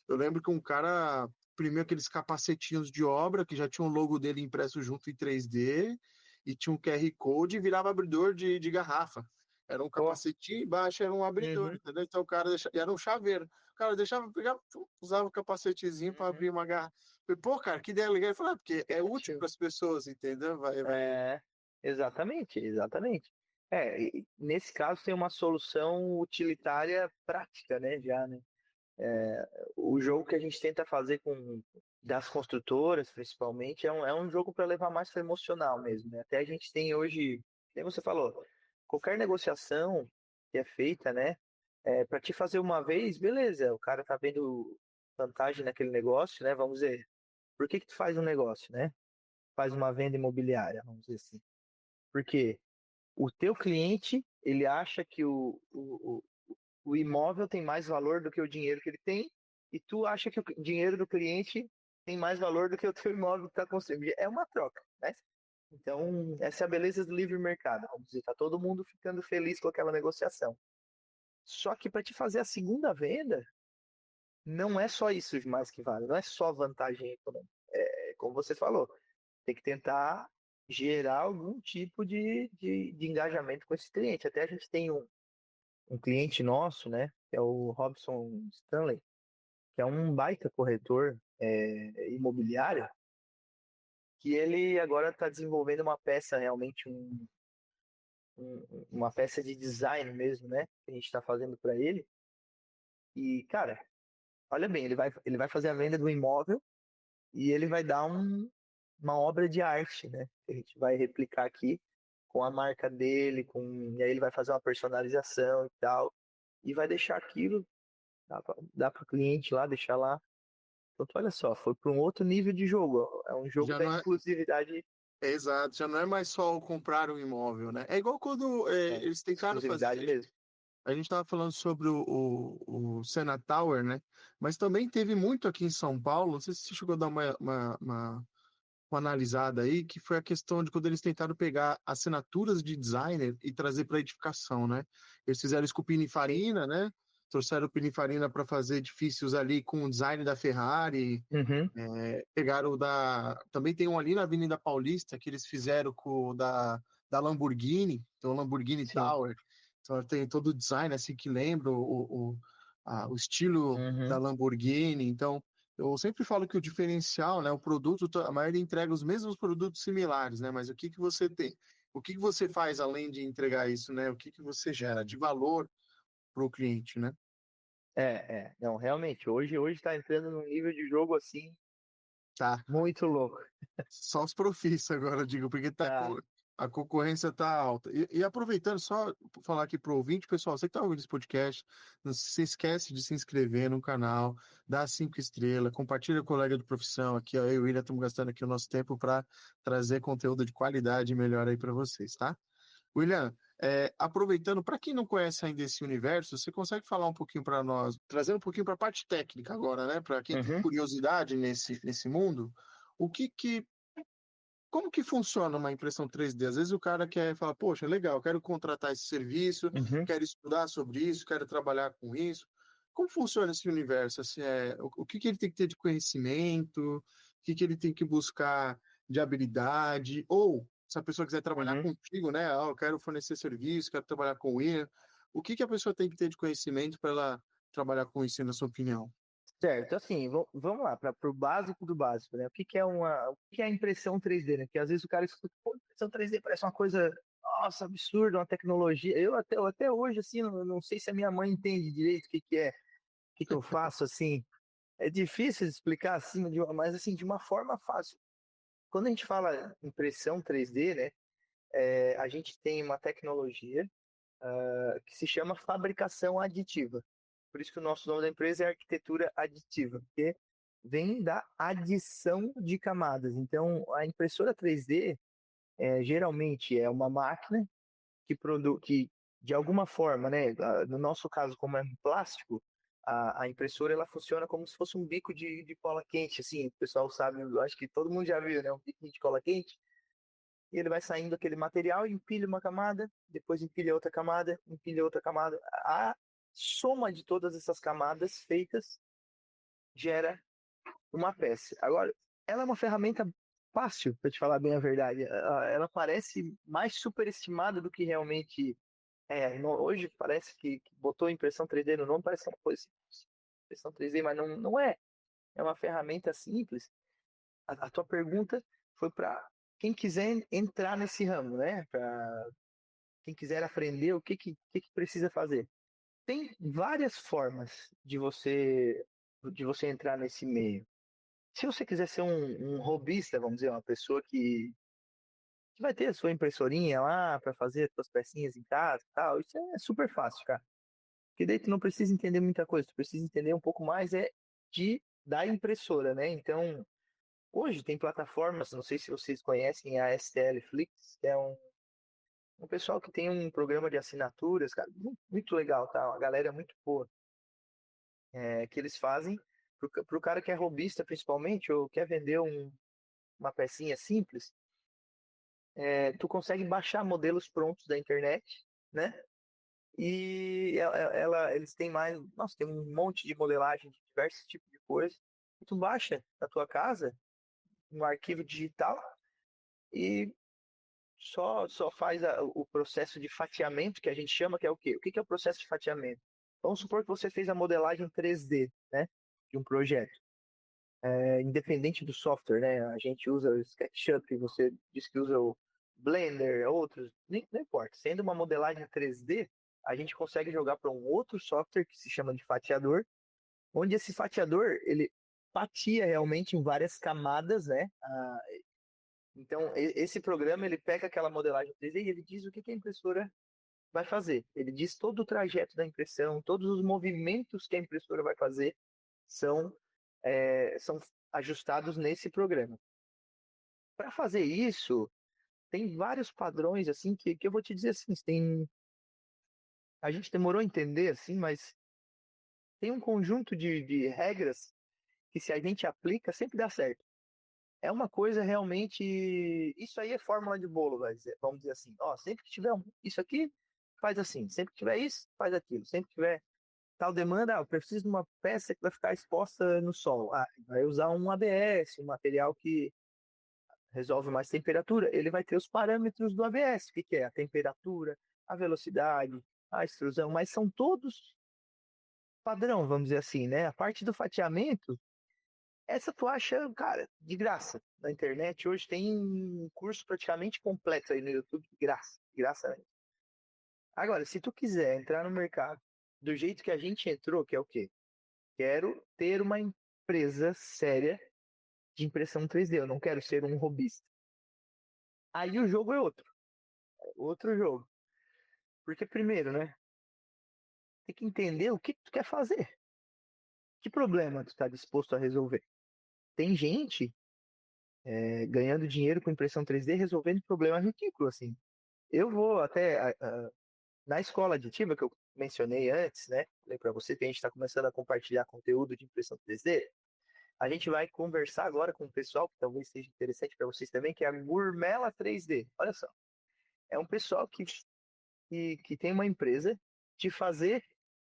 eu lembro que um cara imprimiu aqueles capacetinhos de obra que já tinha o logo dele impresso junto em 3D e tinha um QR Code e virava abridor de garrafa. Era um Ó. capacetinho, embaixo era um abridor, Uhum. entendeu? Então o cara e era um chaveiro. O cara deixava pegar, usava o capacetezinho para Uhum. abrir uma garrafa. Falei, pô, cara, que ideia legal. Ele falou, porque é útil Show. para as pessoas, entendeu? Vai. É, exatamente, exatamente. Nesse caso tem uma solução utilitária prática, né, já, né? O jogo que a gente tenta fazer com das construtoras, principalmente, é um jogo para levar mais para emocional mesmo, né? Até a gente tem hoje, como você falou, qualquer negociação que é feita, né, para te fazer uma vez, beleza, o cara tá vendo vantagem naquele negócio, né? Vamos dizer, por que que tu faz um negócio, né? Faz uma venda imobiliária, vamos dizer assim. Porque o teu cliente, ele acha que o imóvel tem mais valor do que o dinheiro que ele tem, e tu acha que o dinheiro do cliente tem mais valor do que o teu imóvel que está construindo. É uma troca, né? Então, essa é a beleza do livre mercado. Vamos dizer, tá todo mundo ficando feliz com aquela negociação. Só que para te fazer a segunda venda, não é só isso mais que vale, não é só vantagem econômica. É como você falou, tem que tentar gerar algum tipo de engajamento com esse cliente. Até a gente tem um cliente nosso, né, que é o Robson Stanley, que é um baita corretor imobiliário, que ele agora está desenvolvendo uma peça, realmente uma peça de design mesmo, né, que a gente está fazendo para ele. E, cara, olha bem, ele vai fazer a venda do imóvel e ele vai dar uma obra de arte, né, que a gente vai replicar aqui com a marca dele, e aí ele vai fazer uma personalização e tal, e vai deixar aquilo, dá para o cliente lá, deixar lá. Então, olha só, foi para um outro nível de jogo. Ó. É um jogo Já da não é, exclusividade, exato, já não é mais só o comprar um imóvel, né? É igual quando eles tentaram fazer. exclusividade mesmo. A gente estava falando sobre o Sena Tower, né? Mas também teve muito aqui em São Paulo, não sei se você chegou a dar uma analisada aí, que foi a questão de quando eles tentaram pegar assinaturas de designer e trazer para edificação, né? Eles fizeram isso com Sim. Pininfarina, né? Trouxeram o Pininfarina para fazer edifícios ali com o design da Ferrari, Uhum. pegaram o da. Também tem um ali na Avenida Paulista que eles fizeram com o da Lamborghini, então o Lamborghini Sim. Tower. Então tem todo o design assim que lembra o estilo da Uhum. Lamborghini. Então eu sempre falo que o diferencial, né, o produto, a maioria entrega os mesmos produtos similares, né? Mas o que que você tem? O que que você faz além de entregar isso, né? O que que você gera de valor para o cliente, né? Não, realmente, hoje está entrando num nível de jogo assim, Tá. muito louco. Só os profissa agora, eu digo, porque Tá. a concorrência tá alta. E aproveitando, só falar aqui pro ouvinte, pessoal, você que tá ouvindo esse podcast, não se esquece de se inscrever no canal, dar 5 estrelas, compartilha com o colega de profissão aqui, ó, eu e o William estamos gastando aqui o nosso tempo para trazer conteúdo de qualidade melhor aí para vocês, tá? William, aproveitando, para quem não conhece ainda esse universo, você consegue falar um pouquinho para nós, trazendo um pouquinho para a parte técnica agora, né? Para quem tem Uhum. curiosidade nesse mundo, o que como que funciona uma impressão 3D? Às vezes o cara quer falar, poxa, legal, quero contratar esse serviço, Uhum. quero estudar sobre isso, quero trabalhar com isso. Como funciona esse universo? Assim, o que que ele tem que ter de conhecimento? O que que ele tem que buscar de habilidade, ou se a pessoa quiser trabalhar Uhum. contigo, né? Ah, eu quero fornecer serviço, quero trabalhar com o William. O que que a pessoa tem que ter de conhecimento para ela trabalhar com isso, na sua opinião? Certo, assim, vamos lá, para o básico do básico, né? O que é a impressão 3D, né? Porque às vezes o cara escuta, pô, impressão 3D parece uma coisa, nossa, absurda, uma tecnologia. Eu até hoje, assim, não sei se a minha mãe entende direito o que eu faço, assim. É difícil de explicar assim, mas assim, de uma forma fácil. Quando a gente fala impressão 3D, né? A gente tem uma tecnologia que se chama fabricação aditiva. Por isso que o nosso nome da empresa é arquitetura aditiva, porque vem da adição de camadas. Então, a impressora 3D geralmente é uma máquina que de alguma forma, né, no nosso caso, como é um plástico, a impressora ela funciona como se fosse um bico de cola quente, assim, o pessoal sabe, eu acho que todo mundo já viu, né, um bico de cola quente, e ele vai saindo aquele material, empilha uma camada, depois empilha outra camada. A soma de todas essas camadas feitas gera uma peça. Agora, ela é uma ferramenta fácil, para te falar bem a verdade. Ela parece mais superestimada do que realmente hoje parece que botou impressão 3D no nome, parece uma coisa assim, impressão 3D, mas não é. É uma ferramenta simples. A tua pergunta foi para quem quiser entrar nesse ramo, né? Para quem quiser aprender o que precisa fazer. Tem várias formas de você entrar nesse meio. Se você quiser ser um hobbyista, vamos dizer, uma pessoa que vai ter a sua impressorinha lá para fazer as suas pecinhas em casa e tal, isso é super fácil, cara. Porque daí tu não precisa entender muita coisa, tu precisa entender um pouco mais da impressora, né? Então, hoje tem plataformas, não sei se vocês conhecem a STL Flix, que é um pessoal que tem um programa de assinaturas, cara, muito, muito legal, tá? Uma galera muito boa, que eles fazem pro cara que é robista, principalmente, ou quer vender uma pecinha simples, tu consegue baixar modelos prontos da internet, né? E eles têm mais, nossa, tem um monte de modelagem de diversos tipos de coisas. E tu baixa na tua casa um arquivo digital e só faz o processo de fatiamento, que a gente chama, que é o quê? O que é o processo de fatiamento? Vamos supor que você fez a modelagem 3D, né, de um projeto. Independente do software, né? A gente usa o SketchUp, você diz que usa o Blender, outros, não importa. Sendo uma modelagem 3D, a gente consegue jogar para um outro software que se chama de fatiador, onde esse fatiador ele fatia realmente em várias camadas, né? Então esse programa ele pega aquela modelagem 3D e ele diz o que a impressora vai fazer. Ele diz todo o trajeto da impressão, todos os movimentos que a impressora vai fazer são são ajustados nesse programa. Para fazer isso, tem vários padrões assim que eu vou te dizer assim, a gente demorou a entender assim, mas tem um conjunto de regras que se a gente aplica sempre dá certo. É uma coisa realmente, isso aí é fórmula de bolo, vamos dizer assim. Ó, sempre que tiver isso aqui, faz assim. Sempre que tiver isso, faz aquilo. Sempre que tiver tal demanda, eu preciso de uma peça que vai ficar exposta no sol. Vai usar um ABS, um material que resolve mais temperatura, ele vai ter os parâmetros do ABS, que é a temperatura, a velocidade, a extrusão, mas são todos padrão, vamos dizer assim, né? A parte do fatiamento, essa tu acha, cara, de graça. Na internet hoje tem um curso praticamente completo aí no YouTube, de graça mesmo. Agora, se tu quiser entrar no mercado do jeito que a gente entrou, que é o quê? Quero ter uma empresa séria de impressão 3D, eu não quero ser um robista. Aí o jogo é outro jogo. Porque primeiro, né? Tem que entender o que tu quer fazer. Que problema tu está disposto a resolver? Tem gente ganhando dinheiro com impressão 3D resolvendo problemas ridículos, assim. Eu vou até na escola aditiva que eu mencionei antes, né? Falei para você que a gente está começando a compartilhar conteúdo de impressão 3D. A gente vai conversar agora com o pessoal que talvez seja interessante para vocês também, que é a Gourmela 3D. Olha só, é um pessoal que tem uma empresa de fazer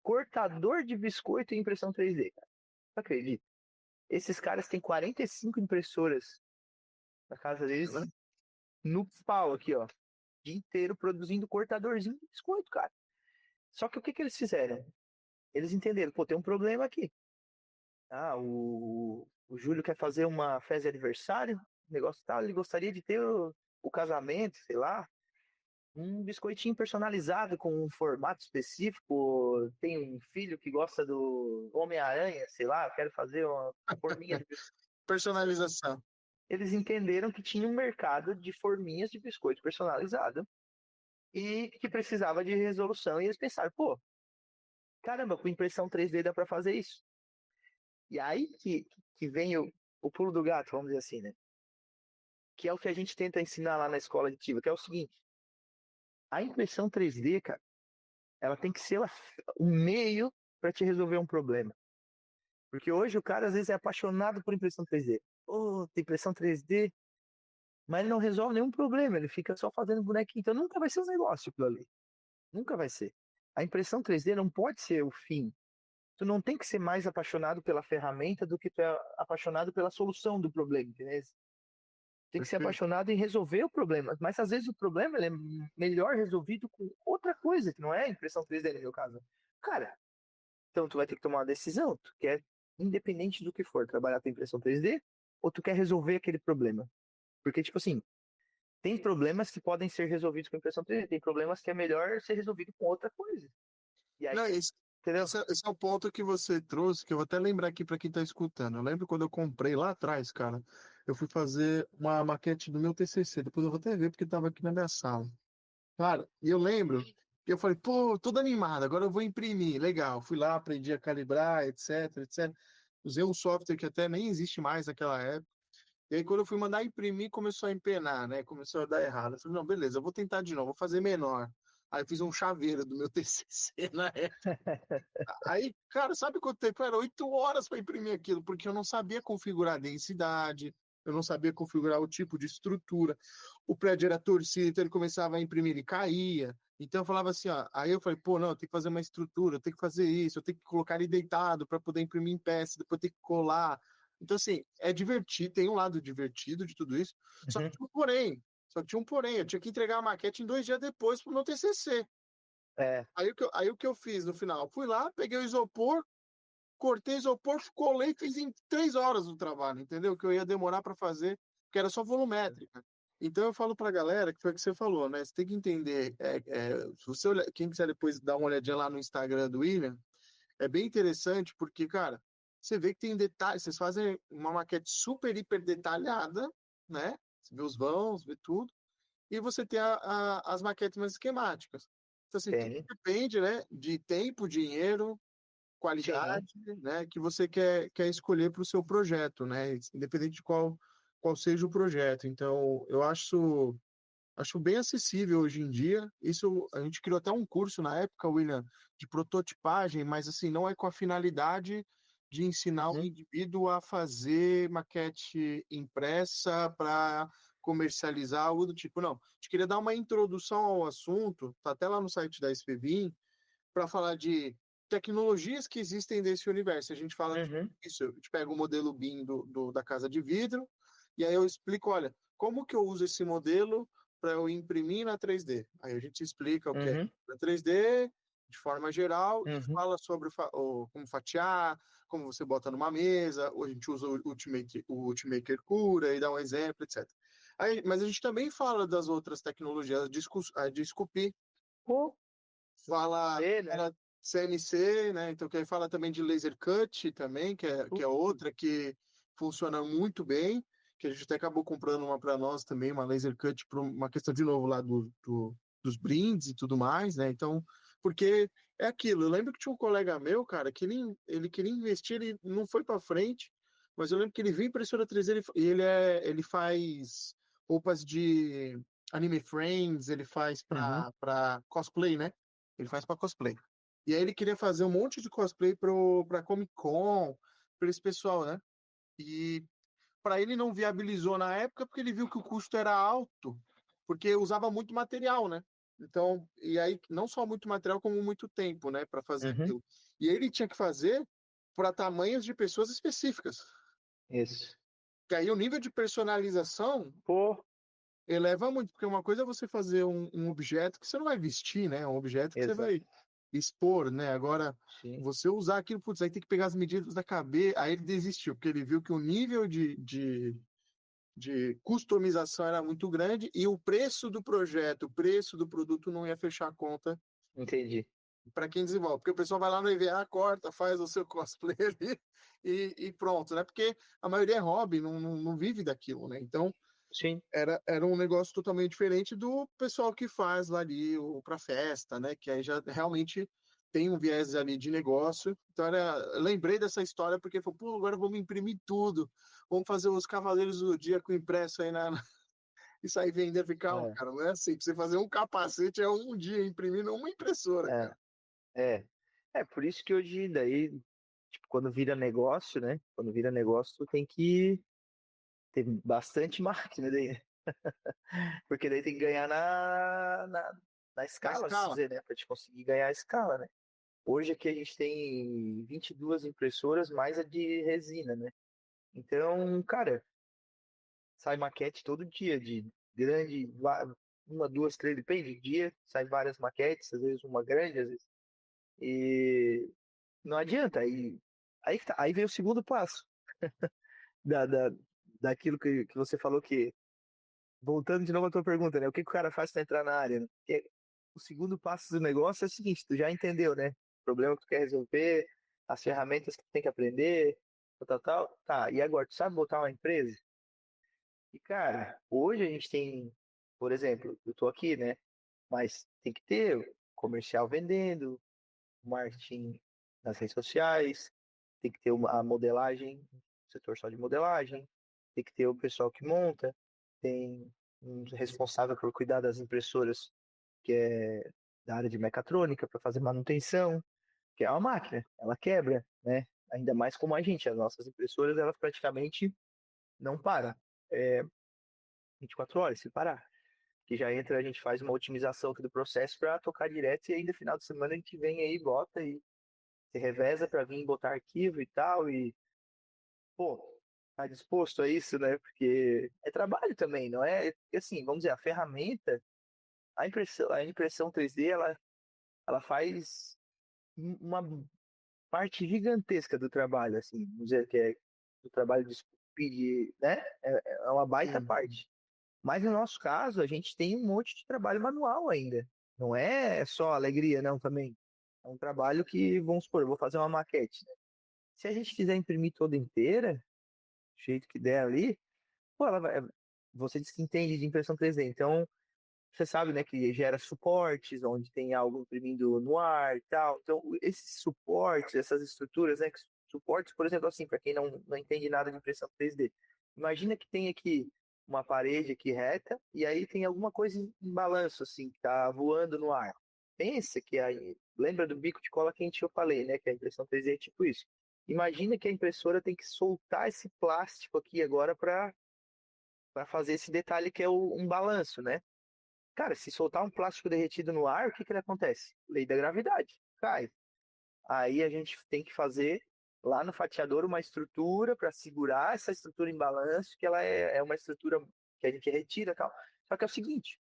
cortador de biscoito em impressão 3D. Cara. Você acredita? Esses caras têm 45 impressoras Na casa deles, no pau aqui, ó. O dia inteiro produzindo cortadorzinho de biscoito, cara. Só que o que que eles fizeram? Eles entenderam, pô, tem um problema aqui. Ah, o Júlio quer fazer uma festa de aniversário, negócio tal, ele gostaria de ter o casamento, sei lá, um biscoitinho personalizado com um formato específico. Tem um filho que gosta do Homem-Aranha, sei lá, eu quero fazer uma forminha de biscoito. Personalização. Eles entenderam que tinha um mercado de forminhas de biscoito personalizado e que precisava de resolução. E eles pensaram, pô, caramba, com impressão 3D dá para fazer isso. E aí que vem o pulo do gato, vamos dizer assim, né? Que é o que a gente tenta ensinar lá na escola aditiva, que é o seguinte: a impressão 3D, cara, ela tem que ser o meio para te resolver um problema. Porque hoje o cara às vezes é apaixonado por impressão 3D. Pô, tem impressão 3D, mas ele não resolve nenhum problema, ele fica só fazendo bonequinho. Então nunca vai ser um negócio aquilo ali. Nunca vai ser. A impressão 3D não pode ser o fim. Tu não tem que ser mais apaixonado pela ferramenta do que tu é apaixonado pela solução do problema, entendeu? Tem que ser Perfeito. apaixonado em resolver o problema. Mas às vezes o problema ele é melhor resolvido com outra coisa, que não é a impressão 3D no meu caso. Cara, então tu vai ter que tomar uma decisão. Tu quer, independente do que for, trabalhar com impressão 3D ou tu quer resolver aquele problema? Porque, tipo assim, tem problemas que podem ser resolvidos com impressão 3D, tem problemas que é melhor ser resolvido com outra coisa. E aí, Não, esse, entendeu? esse é o ponto que você trouxe, que eu vou até lembrar aqui para quem está escutando. Eu lembro quando eu comprei lá atrás, cara, eu fui fazer uma maquete do meu TCC. Depois eu vou até ver porque estava aqui na minha sala. Cara, e eu lembro que eu falei, pô, todo animado, agora eu vou imprimir. Legal, fui lá, aprendi a calibrar, etc, etc. Usei um software que até nem existe mais naquela época. E aí, quando eu fui mandar imprimir, começou a empenar, né? Começou a dar errado. Eu falei, não, beleza, eu vou tentar de novo, vou fazer menor. Aí eu fiz um chaveiro do meu TCC na época. Aí, cara, sabe quanto tempo? Era 8 horas para imprimir aquilo, porque eu não sabia configurar a densidade, eu não sabia configurar o tipo de estrutura. O prédio era torcido, então ele começava a imprimir e caía. Então eu falava assim, ó. Aí eu falei, pô, não, eu tenho que fazer uma estrutura, eu tenho que fazer isso, eu tenho que colocar ele deitado para poder imprimir em peça, depois eu tenho que colar. Então, assim, é divertido, tem um lado divertido de tudo isso. Só que Uhum. tinha um porém. Só que tinha um porém. Eu tinha que entregar a maquete em 2 dias depois para o meu TCC. É, Aí o que eu fiz no final? Fui lá, peguei o isopor, cortei o isopor, colei e fiz em 3 horas o trabalho, entendeu? Que eu ia demorar para fazer, porque era só volumétrica. Então eu falo para a galera, que foi o que você falou, né? Você tem que entender. Se você quem quiser depois dar uma olhadinha lá no Instagram do William, é bem interessante, porque, cara, você vê que tem detalhes, vocês fazem uma maquete super, hiper detalhada, né? Você vê os vãos, vê tudo, e você tem as maquetes mais esquemáticas. Então, assim, tudo tem. depende, né, de tempo, dinheiro, Sim. qualidade, né, que você quer escolher para o seu projeto, né, independente de qual seja o projeto. Então, eu acho bem acessível hoje em dia. Isso a gente criou até um curso na época, William, de prototipagem, mas assim, não é com a finalidade de ensinar o Uhum. indivíduo a fazer maquete impressa para comercializar, algo do tipo. Não, a gente queria dar uma introdução ao assunto, tá até lá no site da SPVIM, para falar de tecnologias que existem desse universo. A gente fala Uhum. isso, a gente pega o modelo BIM da casa de vidro, e aí eu explico, olha, como que eu uso esse modelo para eu imprimir na 3D. Aí a gente explica o que é Uhum. na 3D, de forma geral, e Uhum. fala sobre como fatiar, como você bota numa mesa, ou a gente usa o Ultimaker Cura e dá um exemplo, etc. Aí, mas a gente também fala das outras tecnologias, de esculpir, Pô, fala vê, né? era CNC, né? Então que aí fala também de laser cut também, que é outra que funciona muito bem, que a gente até acabou comprando uma para nós também, uma laser cut por uma questão de novo lá dos brindes e tudo mais, né? Então, porque é aquilo. Eu lembro que tinha um colega meu, cara, que ele queria investir, ele não foi para frente, mas eu lembro que ele viu impressora 3D e ele faz roupas de anime frames, ele faz Uhum. para cosplay, né? Ele faz para cosplay. E aí ele queria fazer um monte de cosplay pra Comic Con, pra esse pessoal, né? E para ele não viabilizou na época porque ele viu que o custo era alto, porque usava muito material, né? Então, e aí não só muito material, como muito tempo, né, para fazer Uhum. aquilo. E ele tinha que fazer para tamanhos de pessoas específicas. Isso. Que aí o nível de personalização Pô, eleva muito, porque uma coisa é você fazer um objeto que você não vai vestir, né? Um objeto que você exato, vai expor, né? Agora, sim, você usar aquilo, putz, aí tem que pegar as medidas da cabeça. Aí ele desistiu, porque ele viu que o nível de customização era muito grande e o preço do projeto, o preço do produto não ia fechar a conta entendi. para quem desenvolve. Porque o pessoal vai lá no EVA, corta, faz o seu cosplay ali e pronto, né? Porque a maioria é hobby, não vive daquilo, né? Então, Sim, era um negócio totalmente diferente do pessoal que faz lá ali para festa, né? Que aí já realmente tem um viés ali de negócio. Então, lembrei dessa história porque falei, pô, agora vamos imprimir tudo. Vamos fazer os Cavaleiros do Zodíaco impresso aí e sair vendendo. Falei, calma, é, cara, não é assim. Pra você fazer um capacete é um dia imprimindo uma impressora, é, cara. é. É por isso que hoje, daí, tipo, quando vira negócio, né? Quando vira negócio, tu tem que ter bastante máquina daí, né? Porque daí tem que ganhar na Na escala, se escala. dizer, né? Pra te conseguir ganhar a escala, né? Hoje aqui a gente tem 22 impressoras, mais a de resina, né? Então, cara, sai maquete todo dia, de grande, uma, duas, três, depende do dia, sai várias maquetes, às vezes uma grande, às vezes. E não adianta, aí vem o segundo passo da, da, daquilo que você falou que, voltando de novo à tua pergunta, né? O que que o cara faz para entrar na área, né? Porque o segundo passo do negócio é o seguinte, tu já entendeu, né? O problema que tu quer resolver, as ferramentas que tu tem que aprender, tal, tal, tal. Tá, e agora, tu sabe botar uma empresa? E, cara, hoje a gente tem, por exemplo, eu tô aqui, né? Mas tem que ter o comercial vendendo, marketing nas redes sociais, tem que ter a modelagem, setor só de modelagem, tem que ter o pessoal que monta, tem um responsável por cuidar das impressoras, que é da área de mecatrônica, para fazer manutenção, que é uma máquina, ela quebra, né? Ainda mais como a gente, as nossas impressoras, elas praticamente não param. É 24 horas, se parar. Que já entra, a gente faz uma otimização aqui do processo para tocar direto e ainda final de semana a gente vem aí, bota e se reveza para vir botar arquivo e tal. E, pô, tá disposto a isso, né? Porque é trabalho também, não é? Assim, vamos dizer, a ferramenta, a impressão 3D, ela faz uma parte gigantesca do trabalho, assim, vamos dizer que é do trabalho de esculpir, né? É uma baita Sim. parte. Mas no nosso caso, a gente tem um monte de trabalho manual ainda. Não é só alegria, não, também. É um trabalho que, vamos supor, eu vou fazer uma maquete, né? Se a gente quiser imprimir toda inteira, do jeito que der ali, pô, ela vai. Você disse que entende de impressão 3D, então você sabe, né, que gera suportes, onde tem algo imprimindo no ar e tal. Então, esses suportes, essas estruturas, né, suportes, por exemplo, assim, para quem não entende nada de impressão 3D, imagina que tem aqui uma parede aqui reta e aí tem alguma coisa em balanço, assim, que está voando no ar. Pensa que aí, lembra do bico de cola quente que eu falei, né, que a impressão 3D é tipo isso. Imagina que a impressora tem que soltar esse plástico aqui agora para fazer esse detalhe que é um balanço, né? Cara, se soltar um plástico derretido no ar, o que que ele acontece? Lei da gravidade, cai. Aí a gente tem que fazer lá no fatiador uma estrutura para segurar essa estrutura em balanço, que ela é uma estrutura que a gente retira e tal. Só que é o seguinte,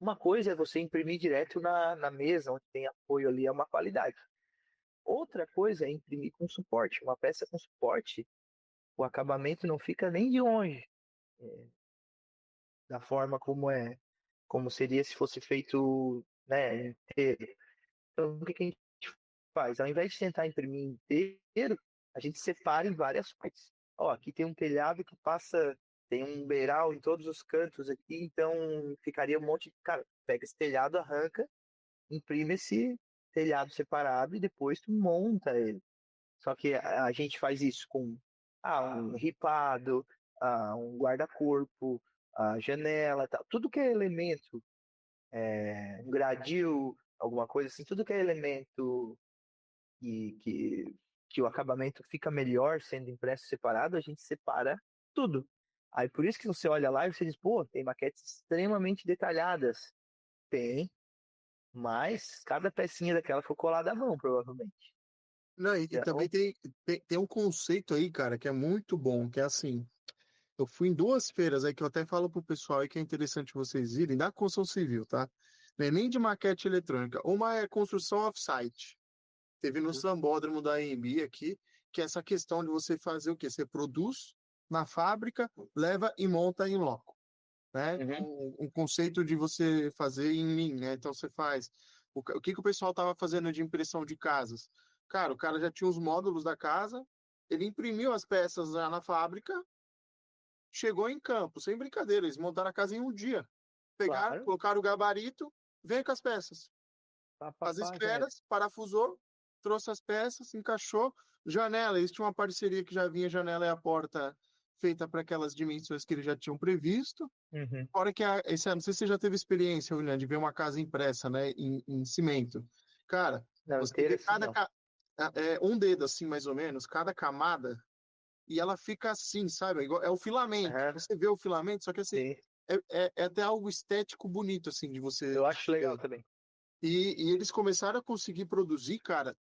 uma coisa é você imprimir direto na mesa, onde tem apoio ali, é uma qualidade. Outra coisa é imprimir com suporte. Uma peça com suporte, o acabamento não fica nem de longe da forma como seria se fosse feito, né, inteiro. Então, o que que a gente faz? Ao invés de tentar imprimir inteiro, a gente separa em várias partes. Ó, aqui tem um telhado que passa, tem um beiral em todos os cantos aqui, então ficaria um monte de. Cara, pega esse telhado, arranca, imprime esse telhado separado e depois tu monta ele. Só que a gente faz isso com um ripado, um guarda-corpo, a janela, tal. Tudo que é elemento, um gradil, alguma coisa assim, tudo que é elemento que, que, que o acabamento fica melhor sendo impresso separado, a gente separa tudo. Aí por isso que você olha lá e você diz, pô, tem maquetes extremamente detalhadas. Tem, mas cada pecinha daquela foi colada à mão, provavelmente. Não, e também Então, tem um conceito aí, cara, que é muito bom, que é assim, eu fui em duas feiras aí que eu até falo pro pessoal aí que é interessante vocês irem, da construção civil, tá? Não é nem de maquete eletrônica. Uma é construção off-site. Teve no Sambódromo da AMB aqui, que é essa questão de você fazer o quê? Você produz na fábrica, leva e monta em loco, né? uhum, Um conceito de você fazer em linha, né? Então você faz. O que que o pessoal estava fazendo de impressão de casas? Cara, o cara já tinha os módulos da casa, ele imprimiu as peças lá na fábrica, chegou em campo, sem brincadeira, eles montaram a casa em um dia. Pegaram, claro, colocaram o gabarito, vem com as peças. pá, pá, As pá, já era. esferas, parafusou, trouxe as peças, encaixou. Janela, eles tinham uma parceria que já vinha janela e a porta feita para aquelas dimensões que eles já tinham previsto. Uhum. Fora que, esse, não sei se você já teve experiência, William, de ver uma casa impressa, né, em cimento. Cara, Não, você inteira vê assim, não. um dedo assim, mais ou menos, cada camada, e ela fica assim, sabe? É o filamento. Aham, Você vê o filamento, só que assim, sim. é até algo estético bonito, assim, de você Eu acho legal ver. também. E eles começaram a conseguir produzir, cara,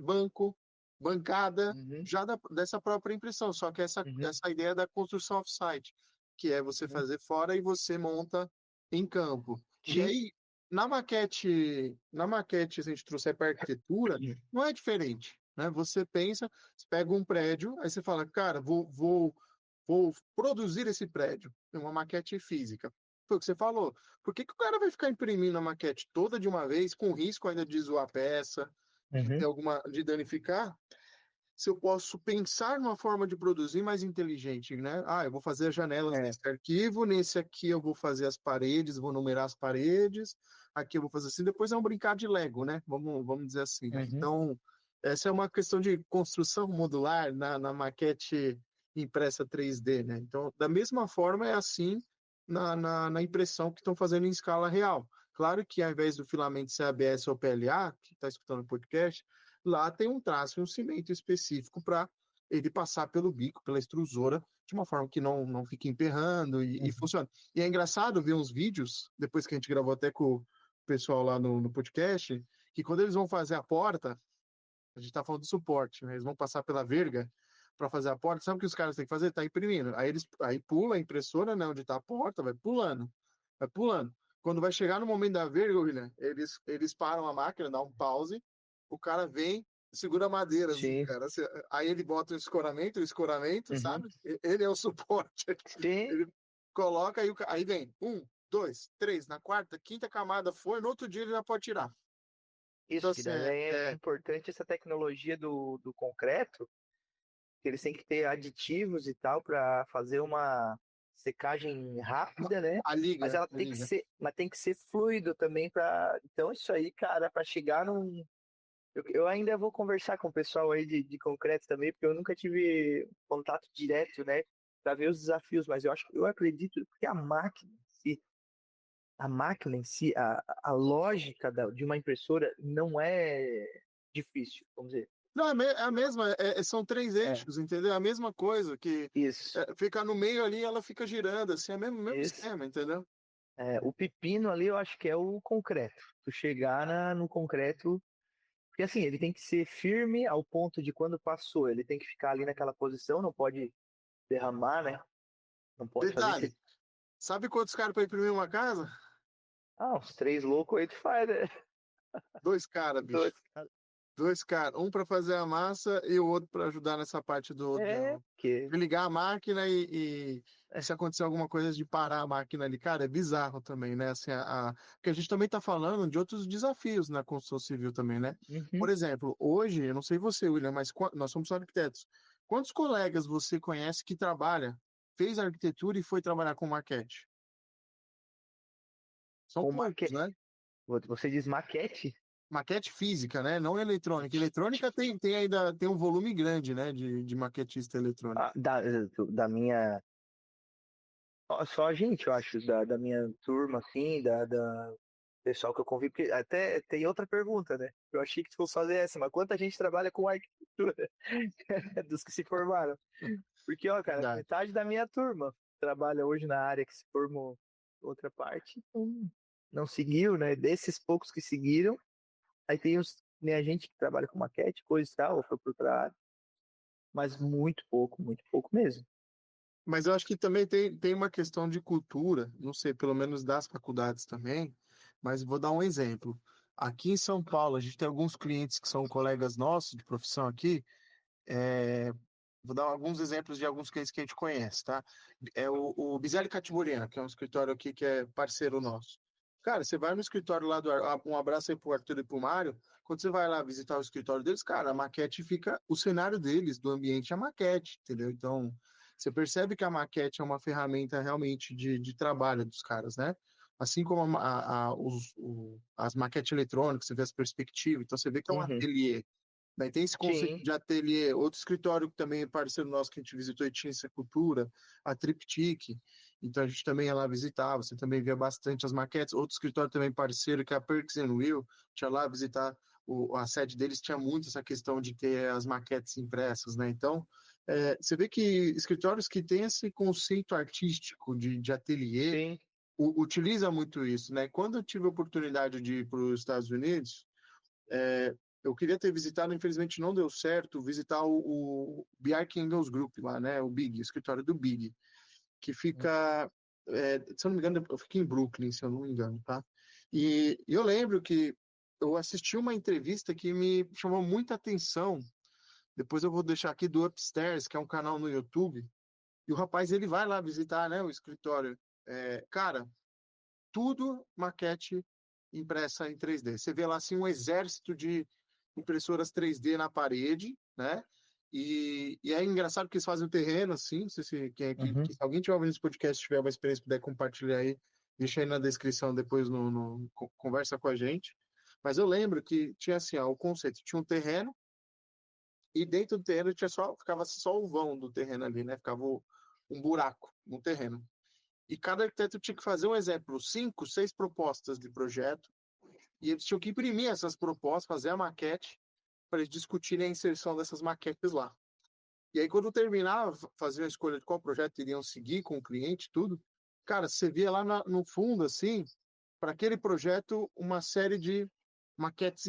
banco, bancada, Uhum, já dessa própria impressão. Só que uhum, essa ideia da construção off-site, que é você uhum. fazer fora e você monta em campo. E Sim. aí, na maquete, se a gente trouxer para arquitetura, não é diferente, né? Você pensa, você pega um prédio, aí você fala, cara, vou produzir esse prédio. É uma maquete física. Foi o que você falou. Por que que o cara vai ficar imprimindo a maquete toda de uma vez, com risco ainda de zoar a peça, de ter Uhum. de danificar? Se eu posso pensar numa forma de produzir mais inteligente, né? Ah, eu vou fazer as janelas É. nesse arquivo, nesse aqui eu vou fazer as paredes, vou numerar as paredes, aqui eu vou fazer assim, depois é um brincar de Lego, né? Vamos dizer assim, né? Uhum. Então, essa é uma questão de construção modular na maquete impressa 3D, né? Então, da mesma forma, é assim na impressão que estão fazendo em escala real. Claro que ao invés do filamento ser ABS ou PLA, que está escutando o podcast, lá tem um traço e um cimento específico para ele passar pelo bico, pela extrusora, de uma forma que não fique emperrando e Uhum. funcione. E é engraçado ver uns vídeos, depois que a gente gravou até com o pessoal lá no podcast, que quando eles vão fazer a porta, a gente está falando do suporte, né? Eles vão passar pela verga para fazer a porta, sabe o que os caras têm que fazer? Tá imprimindo. Aí pula a impressora, né, onde está a porta, vai pulando, vai pulando. Quando vai chegar no momento da verga, William, eles param a máquina, dá um pause, o cara vem, segura a madeira, assim, Sim. cara. Aí ele bota o escoramento, Uhum. sabe? Ele é o suporte. Sim. Ele coloca, aí vem, dois, três, na quarta, quinta camada foi, no outro dia ele já pode tirar. Então, Isso, que assim, daí é importante essa tecnologia do concreto, que eles têm que ter aditivos e tal para fazer uma secagem rápida, né? Mas ela a tem que liga. ser, mas tem que ser fluido também para. Então isso aí, cara, para chegar num. Eu ainda vou conversar com o pessoal aí de concreto também, porque eu nunca tive contato direto, né? Para ver os desafios, mas eu acredito que a máquina em si, a lógica de uma impressora não é difícil, vamos dizer. Não, é a mesma, são três É, eixos, entendeu? É a mesma coisa, que isso. fica no meio ali, ela fica girando, assim, é o mesmo Isso. esquema, entendeu? É, o pepino ali eu acho que é o concreto. Tu chegar no concreto, porque assim, ele tem que ser firme ao ponto de quando passou, ele tem que ficar ali naquela posição, não pode derramar, né? Não pode fazer Detalhe, esse. sabe quantos caras para imprimir uma casa? Ah, uns três loucos aí tu faz, né? Dois caras, Dois. bicho. Dois caras, um para fazer a massa e o outro para ajudar nessa parte É, porque. de ligar a máquina e se acontecer alguma coisa de parar a máquina ali. Cara, é bizarro também, né? Assim, porque a gente também está falando de outros desafios na construção civil também, né? Por Uhum. exemplo, hoje, eu não sei você, William, mas nós somos arquitetos. Quantos colegas você conhece que trabalha, fez arquitetura e foi trabalhar com maquete? São Com poucos, maquete. né? Você diz maquete? Maquete física, né? Não eletrônica. Eletrônica tem um volume grande, né? De maquetista eletrônico. Ah, da minha. Só a gente, eu acho, da minha turma, assim, da pessoal que eu convivo. Porque até tem outra pergunta, né? Eu achei que tu fosse fazer essa, mas quanta gente trabalha com arquitetura dos que se formaram? Porque, ó, cara, Verdade. metade da minha turma trabalha hoje na área que se formou, outra parte não seguiu, né? Desses poucos que seguiram, aí tem nem a gente que trabalha com maquete, coisa e tal, ou foi para outra área, mas muito pouco mesmo. Mas eu acho que também tem uma questão de cultura, não sei, pelo menos das faculdades também, mas vou dar um exemplo. Aqui em São Paulo, a gente tem alguns clientes que são colegas nossos de profissão aqui. é, Vou dar alguns exemplos de alguns clientes que a gente conhece, tá? É o Biselli Catiboriana, que é um escritório aqui que é parceiro nosso. Cara, você vai no escritório lá um abraço aí pro Arthur e pro Mário. Quando você vai lá visitar o escritório deles, cara, a maquete fica, o cenário deles, do ambiente é a maquete, entendeu? Então, você percebe que a maquete é uma ferramenta realmente de trabalho dos caras, né? Assim como as maquetes eletrônicas, você vê as perspectivas, então você vê que é um Uhum. ateliê. Daí tem esse conceito Sim. de ateliê. Outro escritório que também é parceiro nosso que a gente visitou e tinha essa cultura, a Triptych. Então a gente também ia lá visitar, você também via bastante as maquetes. Outro escritório também parceiro, que é a Perks and Will, tinha lá visitar a sede deles, tinha muito essa questão de ter as maquetes impressas, né? Então, você vê que escritórios que têm esse conceito artístico de ateliê Sim. utiliza muito isso, né? Quando eu tive a oportunidade de ir para os Estados Unidos, é, eu queria ter visitado, infelizmente não deu certo, visitar o Bjarke Ingels Group lá, né? O Big, o escritório do Big, que fica, se eu não me engano, eu fiquei em Brooklyn, se eu não me engano, tá? E eu lembro que eu assisti uma entrevista que me chamou muita atenção. Depois eu vou deixar aqui do Upstairs, que é um canal no YouTube. E o rapaz, ele vai lá visitar, né, o escritório. Cara, tudo maquete impressa em 3D. Você vê lá assim um exército de impressoras 3D na parede, né? E é engraçado que eles fazem o terreno assim. Não sei se, Uhum. se alguém tiver ouvindo esse podcast, tiver uma experiência, puder compartilhar aí, deixa aí na descrição depois conversa com a gente. Mas eu lembro que tinha assim, ó, o conceito, tinha um terreno e dentro do terreno ficava só o vão do terreno ali, né? Ficava um buraco no terreno. E cada arquiteto tinha que fazer um exemplo, 5, 6 propostas de projeto, e eles tinham que imprimir essas propostas, fazer a maquete, para eles discutirem a inserção dessas maquetes lá. E aí, quando terminava, fazer a escolha de qual projeto iriam seguir com o cliente, tudo, cara, você via lá no fundo, assim, para aquele projeto, uma série de maquetes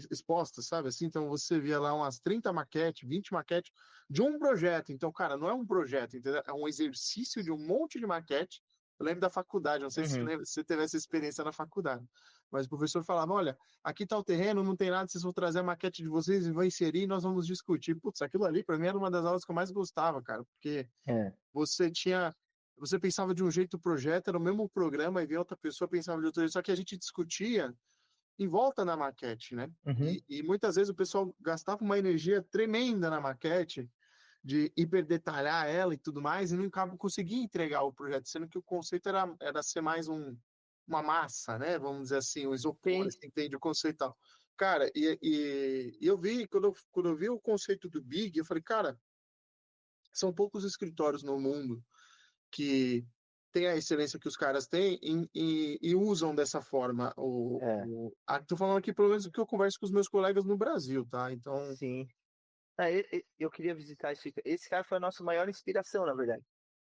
expostas, sabe? Assim, então você via lá umas 30 maquetes, 20 maquetes de um projeto. Então, cara, não é um projeto, entendeu? É um exercício de um monte de maquete. Eu lembro da faculdade, não sei se você, Uhum. lembra, se você teve essa experiência na faculdade, mas o professor falava: olha, aqui está o terreno, não tem nada, vocês vão trazer a maquete de vocês e vão inserir e nós vamos discutir. Putz, aquilo ali para mim era uma das aulas que eu mais gostava, cara, porque É. você tinha. Você pensava de um jeito o projeto, era o mesmo programa, e vem outra pessoa pensava de outro jeito, só que a gente discutia em volta da maquete, né? Uhum. E muitas vezes o pessoal gastava uma energia tremenda na maquete, de hiperdetalhar ela e tudo mais, e não conseguia entregar o projeto, sendo que o conceito era ser mais uma massa, né? Vamos dizer assim, um isopor, Sim. assim, entende o conceito e tal. Cara, e eu vi, quando eu vi o conceito do Big, eu falei, cara, são poucos escritórios no mundo que têm a excelência que os caras têm e usam dessa forma. É. Tô falando aqui, pelo menos, o que eu converso com os meus colegas no Brasil, tá? Então, Sim. Ah, eu queria visitar esse cara foi a nossa maior inspiração, na verdade.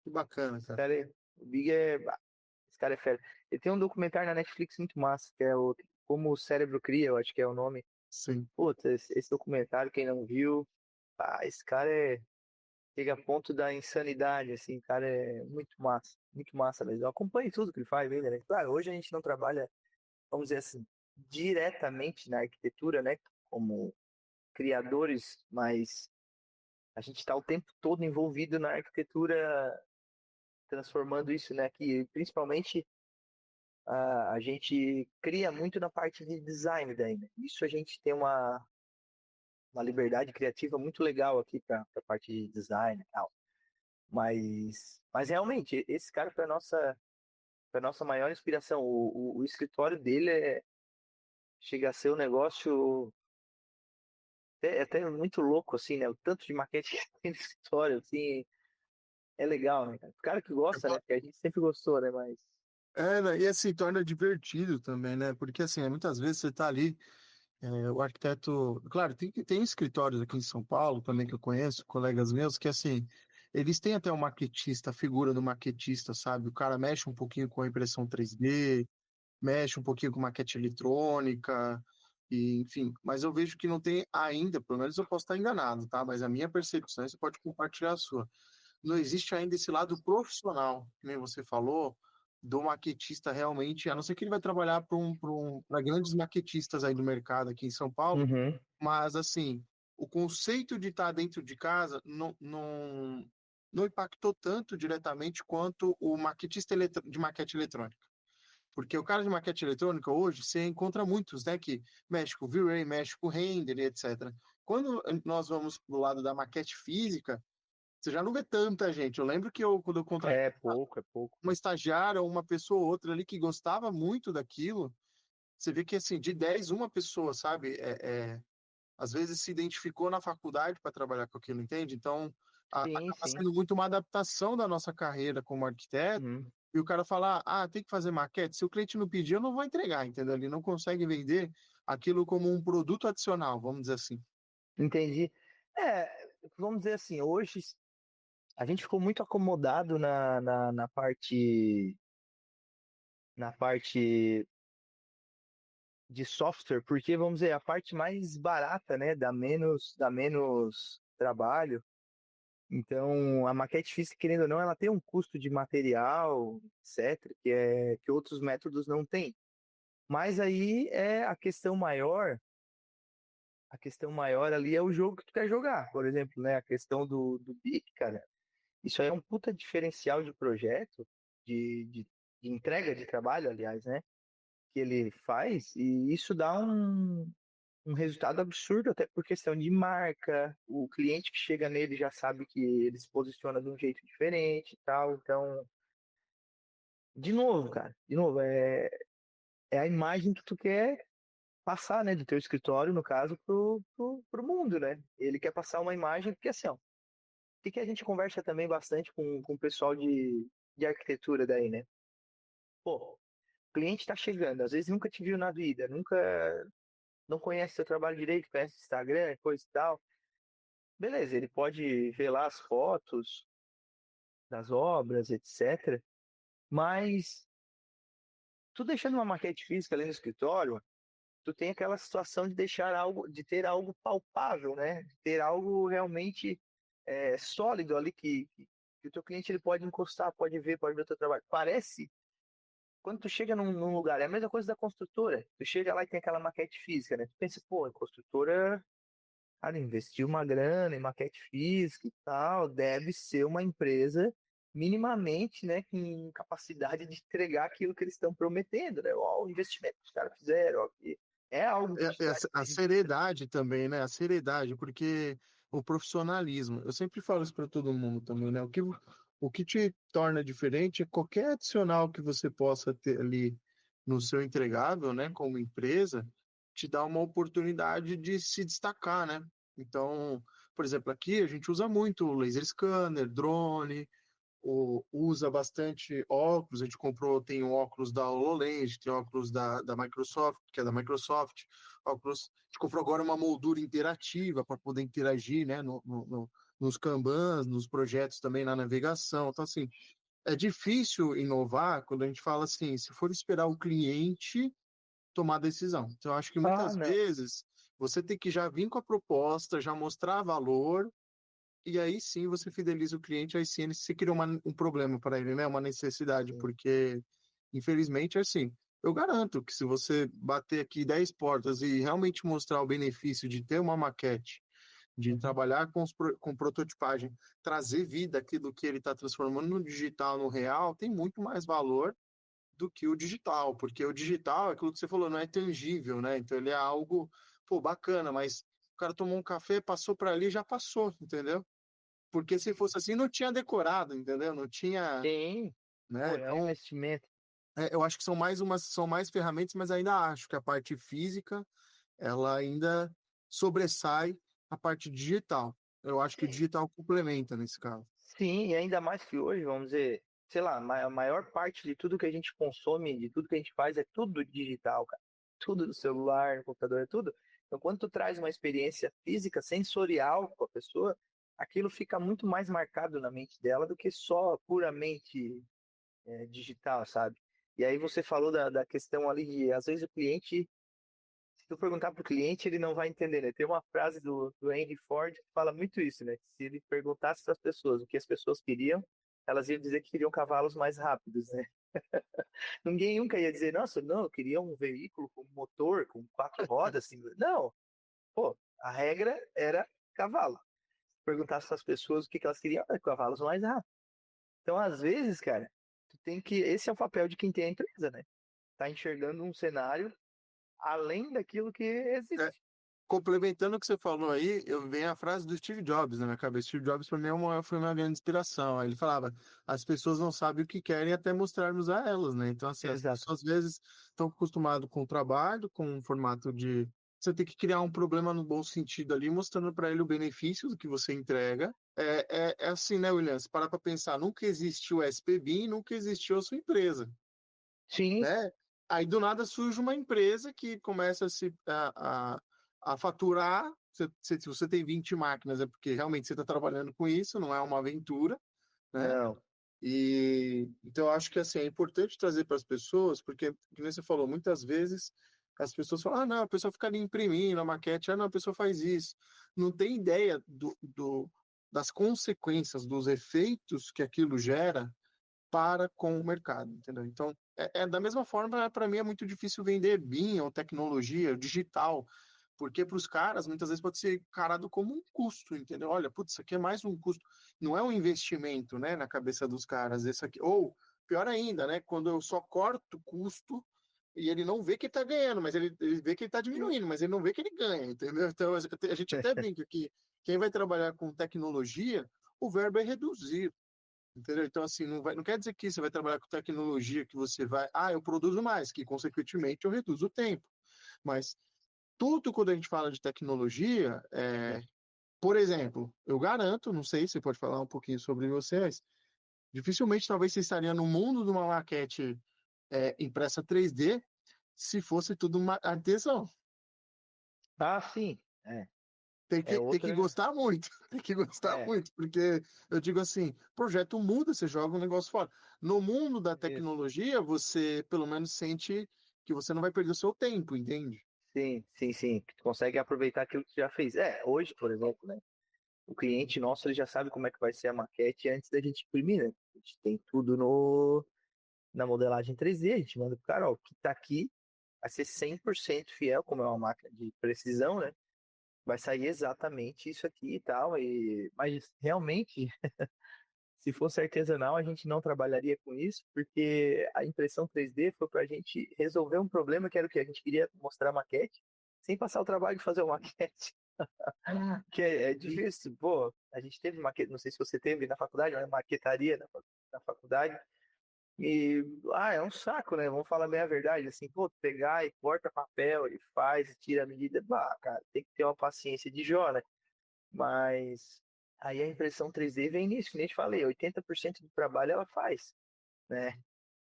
que bacana, Esse cara. cara o Big é, esse cara é fera. Ele tem um documentário na Netflix muito massa, que é o Como o Cérebro Cria, eu acho que é o nome. Sim. Putz, esse documentário, quem não viu, esse cara chega a ponto da insanidade, assim, cara é muito massa mesmo. Eu acompanho tudo que ele faz, ele, né? Claro, hoje a gente não trabalha, vamos dizer assim, diretamente na arquitetura, né? Como criadores, mas a gente está o tempo todo envolvido na arquitetura, transformando isso, né? Que principalmente a gente cria muito na parte de design daí, né? Isso a gente tem uma liberdade criativa muito legal aqui para a parte de design e tal. Mas realmente, esse cara foi a nossa maior inspiração. O escritório dele chega a ser um negócio até muito louco, assim, né? O tanto de maquete que tem no escritório, assim, é legal, né, cara? O cara que gosta, né? Porque a gente sempre gostou, né? Mas. Né, e assim, torna divertido também, né? Porque assim, muitas vezes você tá ali, o arquiteto. Claro, tem escritórios aqui em São Paulo também que eu conheço, colegas meus, que assim, eles têm até o maquetista, a figura do maquetista, sabe? O cara mexe um pouquinho com a impressão 3D, mexe um pouquinho com maquete eletrônica. E, enfim, mas eu vejo que não tem ainda, pelo menos eu posso estar enganado, tá? Mas a minha percepção, você pode compartilhar a sua. Não existe ainda esse lado profissional, que nem você falou, do maquetista realmente, a não ser que ele vai trabalhar para grandes maquetistas aí do mercado aqui em São Paulo, Uhum. mas assim, o conceito de estar dentro de casa não impactou tanto diretamente quanto o maquetista de maquete eletrônica. Porque o cara de maquete eletrônica hoje, você encontra muitos, né, que mexe com V-Ray, mexe com render e etc. Quando nós vamos pro lado da maquete física, você já não vê tanta gente. Eu lembro que quando eu contratei É pouco, é pouco. uma estagiária ou uma pessoa ou outra ali que gostava muito daquilo, você vê que, assim, de 10 uma pessoa, sabe? Às vezes se identificou na faculdade para trabalhar com aquilo, entende? Então, Sim, acaba sim. sendo muito uma adaptação da nossa carreira como arquiteto, Uhum. e o cara falar, tem que fazer maquete, se o cliente não pedir, eu não vou entregar, entendeu? Ele não consegue vender aquilo como um produto adicional, vamos dizer assim. Entendi. É, vamos dizer assim, hoje a gente ficou muito acomodado na parte de software, porque vamos dizer, a parte mais barata, né, dá menos trabalho. Então, a maquete física, querendo ou não, ela tem um custo de material, etc, que outros métodos não têm. Mas aí é a questão maior ali é o jogo que tu quer jogar. Por exemplo, né, a questão do BIM, cara, isso aí é um puta diferencial de projeto, de entrega de trabalho, aliás, né? Que ele faz, e isso dá um resultado absurdo, até por questão de marca. O cliente que chega nele já sabe que ele se posiciona de um jeito diferente e tal. Então, de novo, cara, de novo, é a imagem que tu quer passar, né, do teu escritório, no caso, pro mundo, né? Ele quer passar uma imagem, porque assim, ó, o que a gente conversa também bastante com o pessoal de arquitetura daí, né? Pô, o cliente está chegando, às vezes nunca te viu na vida, nunca não conhece seu trabalho direito, conhece o Instagram, coisa e tal. Beleza, ele pode ver lá as fotos das obras, etc. Mas tu deixando uma maquete física ali no escritório, tu tem aquela situação de deixar algo, de ter algo palpável, né? De ter algo realmente sólido ali que o teu cliente ele pode encostar, pode ver o teu trabalho. Parece quando tu chega num lugar, é a mesma coisa da construtora. Tu chega lá e tem aquela maquete física, né? Tu pensa, pô, a construtora, cara, investiu uma grana em maquete física e tal, deve ser uma empresa minimamente, né, com capacidade de entregar aquilo que eles estão prometendo, né? Ó, o investimento que os caras fizeram, ó, que é algo que te traz A credibilidade. seriedade também, né? A seriedade, porque o profissionalismo, eu sempre falo isso para todo mundo também, né? O que te torna diferente é qualquer adicional que você possa ter ali no seu entregável, né? Como empresa, te dá uma oportunidade de se destacar, né? Então, por exemplo, aqui a gente usa muito laser scanner, drone, usa bastante óculos. A gente comprou, tem um óculos da HoloLens, tem óculos da Microsoft, que é da Microsoft. Óculos, a gente comprou agora uma moldura interativa para poder interagir, né, nos Kanbans, nos projetos também na navegação. Então, assim, é difícil inovar quando a gente fala assim, se for esperar o cliente tomar a decisão. Então, eu acho que Ah, muitas não. vezes você tem que já vir com a proposta, já mostrar valor, e aí sim você fideliza o cliente, aí sim você cria um problema para ele, né? Uma necessidade, Sim. porque infelizmente é assim. Eu garanto que se você bater aqui 10 portas e realmente mostrar o benefício de ter uma maquete, de trabalhar com prototipagem, trazer vida aquilo que ele está transformando no digital, no real, tem muito mais valor do que o digital, porque o digital, é aquilo que você falou, não é tangível, né? Então ele é algo, pô, bacana, mas o cara tomou um café, passou para ali, já passou, entendeu? Porque se fosse assim, não tinha decorado, entendeu? Não tinha, Tem, né? pô, é um Então, investimento. eu acho que são mais ferramentas, mas ainda acho que a parte física, ela ainda sobressai a parte digital. Eu acho que o Sim, digital complementa nesse caso. sim, e ainda mais que hoje, vamos dizer, sei lá, a maior parte de tudo que a gente consome, de tudo que a gente faz, é tudo digital, cara. Tudo no celular, no computador, é tudo. Então, quando tu traz uma experiência física, sensorial com a pessoa, aquilo fica muito mais marcado na mente dela do que só puramente digital, sabe? E aí você falou da questão ali de, às vezes, o cliente Se tu perguntar pro cliente, ele não vai entender, né? Tem uma frase do Henry Ford que fala muito isso, né? Se ele perguntasse para as pessoas o que as pessoas queriam, elas iam dizer que queriam cavalos mais rápidos, né? Ninguém nunca ia dizer, nossa, não, eu queria um veículo com motor, com 4 rodas, assim. Não, pô, a regra era cavalo. Perguntasse para as pessoas o que elas queriam, cavalos mais rápidos. Então, às vezes, cara, tu tem que. Esse é o papel de quem tem a empresa, né? Tá enxergando um cenário além daquilo que É, existe. complementando o que você falou aí, eu venho a frase do Steve Jobs na minha cabeça. Steve Jobs para mim foi uma grande inspiração. Aí ele falava: as pessoas não sabem o que querem até mostrarmos a elas, né? Então, assim, as Exato. pessoas às vezes estão acostumadas com o trabalho, com um formato de você tem que criar um problema no bom sentido ali, mostrando para ele o benefício do que você entrega. É assim, né, William? Se parar para pensar, nunca existiu a SPBIM, nunca existiu a sua empresa, Sim, né? Aí do nada surge uma empresa que começa a faturar. Se você tem 20 máquinas, é porque realmente você está trabalhando com isso, não é uma aventura, né? não. E então eu acho que assim, é importante trazer para as pessoas, porque, como você falou, muitas vezes as pessoas falam, ah, não, a pessoa fica ali imprimindo a maquete, ah, não, a pessoa faz isso. Não tem ideia das consequências, dos efeitos que aquilo gera para com o mercado, entendeu? Então, da mesma forma, para mim é muito difícil vender BIM ou tecnologia digital, porque para os caras muitas vezes pode ser encarado como um custo, entendeu? Olha, putz, isso aqui é mais um custo, não é um investimento, né, na cabeça dos caras, isso aqui, ou pior ainda, né, quando eu só corto custo e ele não vê que está ganhando, mas ele vê que ele está diminuindo, mas ele não vê que ele ganha, entendeu? Então a gente até brinca que quem vai trabalhar com tecnologia, o verbo é reduzir. Entendeu? Então, assim, não quer dizer que você vai trabalhar com tecnologia que você vai, eu produzo mais, que consequentemente eu reduzo o tempo. Mas tudo quando a gente fala de tecnologia, por exemplo, eu garanto, não sei se você pode falar um pouquinho sobre vocês, dificilmente talvez você estaria no mundo de uma maquete impressa 3D se fosse tudo uma artesão. Ah, sim. É, Tem é tem que outra. gostar muito, tem que gostar É, muito, porque eu digo assim, projeto muda, você joga um negócio fora. No mundo da isso. tecnologia, você pelo menos sente que você não vai perder o seu tempo, entende? Sim, sim, sim. Tu consegue aproveitar aquilo que tu já fez. É, hoje, por exemplo, né? O cliente nosso ele já sabe como é que vai ser a maquete antes da gente imprimir, né? A gente tem tudo no, na modelagem 3D, a gente manda pro cara, ó, o que tá aqui vai ser 100% fiel, como é uma máquina de precisão, né? Vai sair exatamente isso aqui e tal. Mas realmente, se fosse artesanal, a gente não trabalharia com isso, porque a impressão 3D foi para a gente resolver um problema que era o que? A gente queria mostrar a maquete sem passar o trabalho de fazer uma maquete. Que é difícil. Pô, a gente teve maquete, não sei se você teve na faculdade, mas maquetaria na faculdade. E, é um saco, né? Vamos falar bem a verdade, assim, pô, pegar e corta papel e faz, e tira a medida, cara, tem que ter uma paciência de Jó, né? Mas aí a impressão 3D vem nisso, que nem te falei, 80% do trabalho ela faz, né?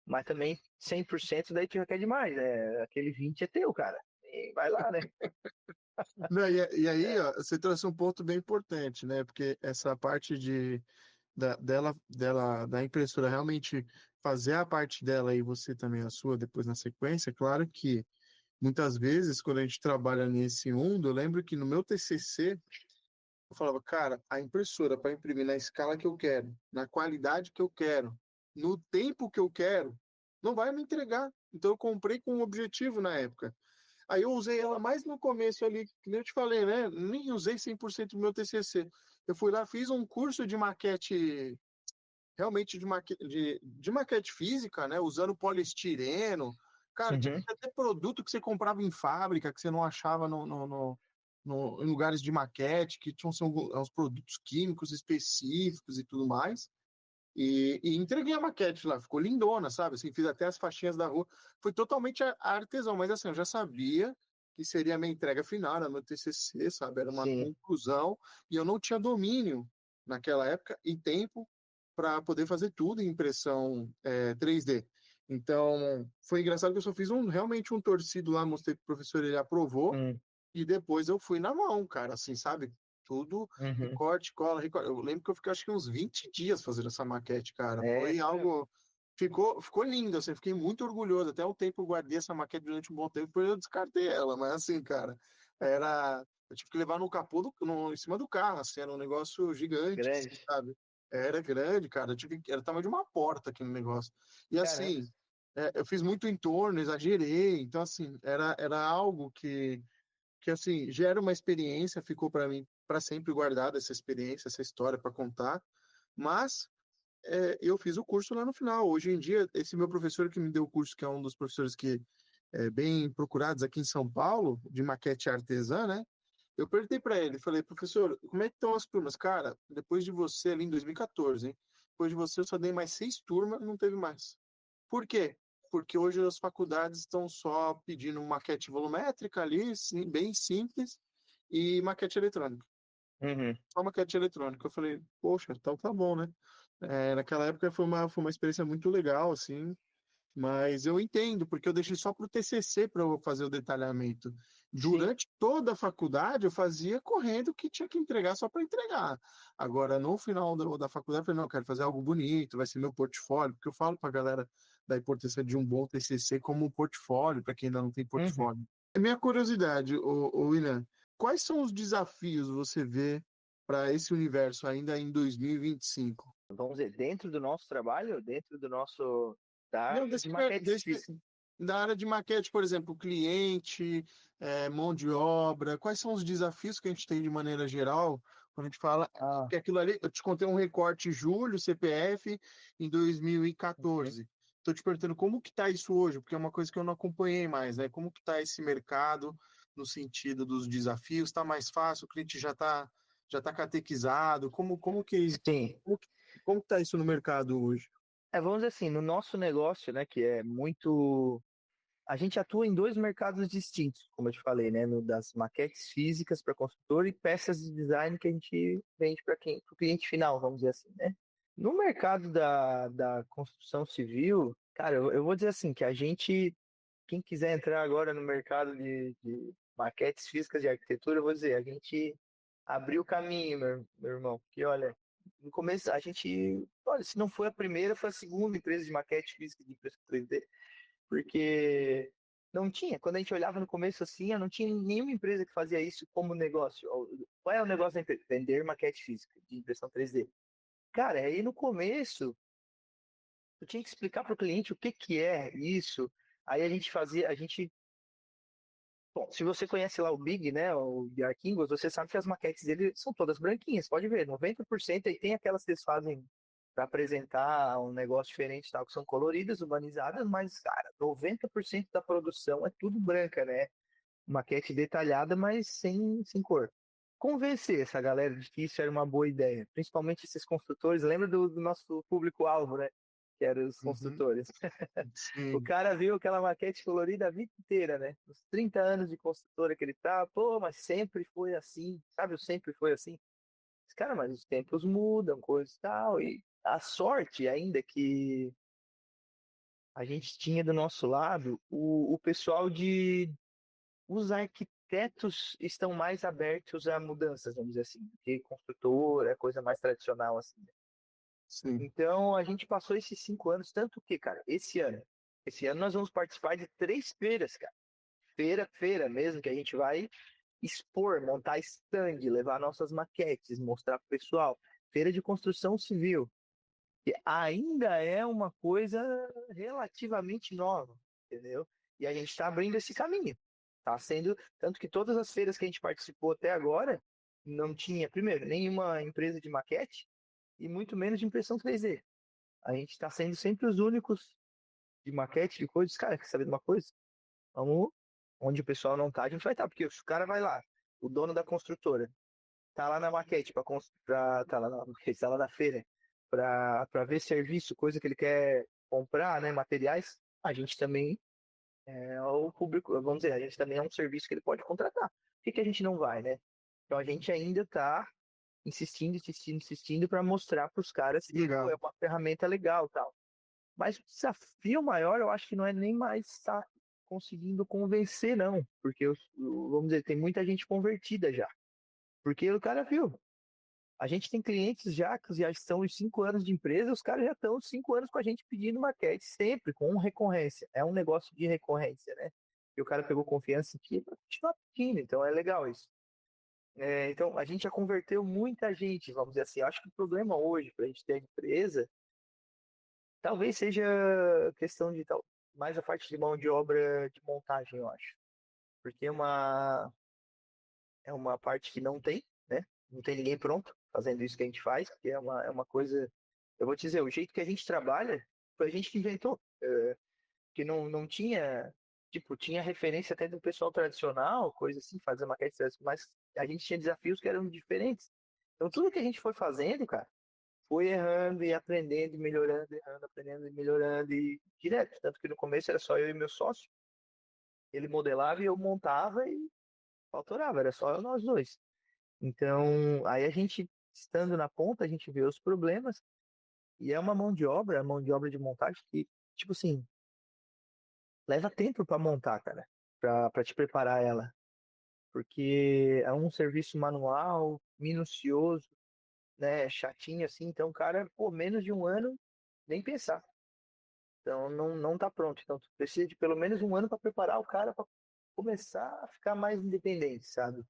Mas também 100% daí tu já quer demais, né? Aquele 20 é teu, cara. E vai lá, né? Não, e aí, ó, você trouxe um ponto bem importante, né? Porque essa parte da impressora realmente fazer a parte dela e você também a sua depois na sequência, claro que muitas vezes, quando a gente trabalha nesse mundo, eu lembro que no meu TCC, eu falava, cara, a impressora para imprimir na escala que eu quero, na qualidade que eu quero, no tempo que eu quero, não vai me entregar. Então eu comprei com um objetivo na época. Aí eu usei ela mais no começo ali, que nem eu te falei, né? Nem usei 100% do meu TCC. Eu fui lá, fiz um curso de maquete, realmente de maquete física, né? Usando poliestireno. Cara, tinha Uhum. até produto que você comprava em fábrica, que você não achava em lugares de maquete, que tinham uns produtos químicos específicos e tudo mais. E entreguei a maquete lá, ficou lindona, sabe? Assim, fiz até as faixinhas da rua. Foi totalmente artesão, mas assim, eu já sabia que seria a minha entrega final, era meu TCC, sabe? Era uma Sim, conclusão, e eu não tinha domínio naquela época e tempo para poder fazer tudo em impressão 3D. Então, foi engraçado que eu só fiz realmente um torcido lá, mostrei pro professor, ele aprovou, hum, e depois eu fui na mão, cara, assim, sabe? Tudo uhum. recorte, cola, recorte. Eu lembro que eu fiquei acho que uns 20 dias fazendo essa maquete, cara. É, Foi algo ficou lindo, assim, fiquei muito orgulhoso. Até um tempo eu guardei essa maquete durante um bom tempo, depois eu descartei ela, mas assim, cara, eu tive que levar no capô em cima do carro, assim, era um negócio gigante, assim, Grande. sabe? Era grande, cara, era tamanho de uma porta aquele negócio. E Caramba. assim, eu fiz muito entorno, exagerei, então assim, era algo que assim, gera uma experiência, ficou para mim para sempre guardada essa experiência, essa história para contar, mas eu fiz o curso lá no final. Hoje em dia, esse meu professor que me deu o curso, que é um dos professores que bem procurados aqui em São Paulo, de maquete artesã, né? Eu perguntei para ele, falei, professor, como é que estão as turmas? Cara, depois de você ali em 2014, hein? Depois de você eu só dei mais 6 turmas, não teve mais. Por quê? Porque hoje as faculdades estão só pedindo maquete volumétrica ali, sim, bem simples, e maquete eletrônica. Uhum. Só maquete eletrônica. Eu falei, poxa, então tá bom, né? Naquela época foi uma experiência muito legal, assim, mas eu entendo, porque eu deixei só para o TCC para eu fazer o detalhamento. Sim. Durante toda a faculdade, eu fazia correndo o que tinha que entregar só para entregar. Agora, no final da faculdade, eu falei, não, eu quero fazer algo bonito, vai ser meu portfólio, porque eu falo para a galera da importância de um bom TCC como um portfólio, para quem ainda não tem Uhum. portfólio. A minha curiosidade, William, quais são os desafios você vê para esse universo ainda em 2025? Vamos dizer, dentro do nosso trabalho, dentro do nosso da Não, área de maquetes físicas. da área de maquete, por exemplo, cliente, mão de obra, quais são os desafios que a gente tem de maneira geral, quando a gente fala Ah, que aquilo ali, eu te contei um recorte julho, CPF, em uhum. 2014. Estou te perguntando como que está isso hoje, porque é uma coisa que eu não acompanhei mais, né? Como que está esse mercado no sentido dos desafios? Está mais fácil? O cliente já tá catequizado? Sim. Como que, como que tá isso no mercado hoje? Vamos dizer assim, no nosso negócio, né, que é muito. A gente atua em dois mercados distintos, como eu te falei, né? No das maquetes físicas para construtor e peças de design que a gente vende para quem, para o cliente final, vamos dizer assim, né? No mercado da construção civil, cara, eu vou dizer assim, que a gente, quem quiser entrar agora no mercado de maquetes físicas de arquitetura, eu vou dizer, a gente abriu o caminho, meu irmão, porque olha, no começo a gente, olha, se não foi a primeira, foi a segunda empresa de maquete física de impressão 3D, porque não tinha. Quando a gente olhava no começo assim, não tinha nenhuma empresa que fazia isso como negócio. Qual é o negócio da empresa? Vender maquete física de impressão 3D. Cara, aí no começo, eu tinha que explicar para o cliente o que que é isso. Aí a gente fazia, bom, se você conhece lá o Big, né, o Bjork Ingels, você sabe que as maquetes dele são todas branquinhas, pode ver, 90% aí tem aquelas que eles fazem para apresentar um negócio diferente, tal, que são coloridas, urbanizadas, mas, cara, 90% da produção é tudo branca, né? Maquete detalhada, mas sem cor. Convencer essa galera de que isso era uma boa ideia, principalmente esses construtores, lembra do nosso público-alvo, né? Que eram os Uhum, construtores. O sim. cara viu aquela maquete colorida a vida inteira, né? Os 30 anos de construtora que ele tá, pô, mas sempre foi assim, sabe? Sempre foi assim. Cara, mas os tempos mudam, coisas e tal. E a sorte ainda que a gente tinha do nosso lado, o pessoal de. Os arquitetos estão mais abertos a mudanças, vamos dizer assim, do que construtor, é coisa mais tradicional, assim. Sim. Então a gente passou esses 5 anos, tanto que, cara, esse ano nós vamos participar de 3 feiras, cara. Feira mesmo, que a gente vai expor, montar stand, levar nossas maquetes, mostrar pro pessoal. Feira de construção civil, que ainda é uma coisa relativamente nova, entendeu? E a gente está abrindo esse caminho. Tá sendo, tanto que todas as feiras que a gente participou até agora, não tinha, primeiro, nenhuma empresa de maquete e muito menos de impressão 3D. A gente está sendo sempre os únicos de maquete, de coisas. Cara, quer saber de uma coisa? Vamos, onde o pessoal não tá, a gente vai estar, porque se o cara vai lá, o dono da construtora, tá lá na maquete, tá lá na, tá lá na feira, para ver serviço, coisa que ele quer comprar, né, materiais, a gente também é o público, vamos dizer, a gente também é um serviço que ele pode contratar. Por que que a gente não vai, né? Então a gente ainda está insistindo para mostrar para os caras que pô, Legal. é uma ferramenta legal, tal. Mas o desafio maior, eu acho que não é nem mais estar conseguindo convencer, não, porque vamos dizer, tem muita gente convertida já, porque o cara viu. A gente tem clientes já que já estão em 5 anos de empresa, os caras já estão 5 anos com a gente pedindo maquete, sempre com recorrência. É um negócio de recorrência, né? E o cara pegou confiança aqui para continuar pedindo, então é legal isso. Então, a gente já converteu muita gente, vamos dizer assim. Eu acho que o problema hoje, para a gente ter a empresa, talvez seja questão de mais a parte de mão de obra de montagem, eu acho. Porque é uma parte que não tem, né? Não tem ninguém pronto fazendo isso que a gente faz, porque é uma coisa. Eu vou te dizer, o jeito que a gente trabalha foi a gente que inventou. Que não tinha. Tipo, tinha referência até do pessoal tradicional, coisa assim, fazer maquete tradicional, mas a gente tinha desafios que eram diferentes. Então, tudo que a gente foi fazendo, cara, foi errando e aprendendo e melhorando, errando, aprendendo e melhorando e direto. Tanto que no começo era só eu e meu sócio. Ele modelava e eu montava e autorava, era só nós dois. Então, aí a gente, estando na ponta, a gente vê os problemas e é uma mão de obra de montagem que, tipo assim, leva tempo para montar, cara, para te preparar ela, porque é um serviço manual, minucioso, né, chatinho assim, então, cara, pô, menos de um ano, nem pensar. Então, não tá pronto. Então, tu precisa de pelo menos um ano para preparar o cara para começar a ficar mais independente, sabe?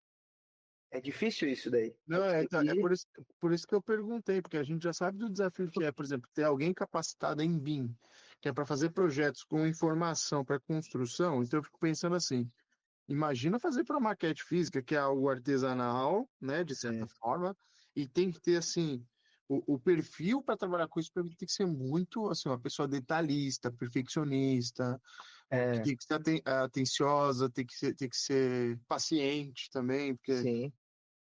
É difícil isso daí. Não, então, é E por isso que eu perguntei, porque a gente já sabe do desafio que é, por exemplo, ter alguém capacitado em BIM, que é para fazer projetos com informação para construção. Então eu fico pensando assim, imagina fazer para maquete física, que é algo artesanal, né, de certa é, forma, e tem que ter assim o perfil para trabalhar com isso, para mim tem que ser muito assim, uma pessoa detalhista, perfeccionista, que é, tem que ser atenciosa, tem que ser paciente também, sim,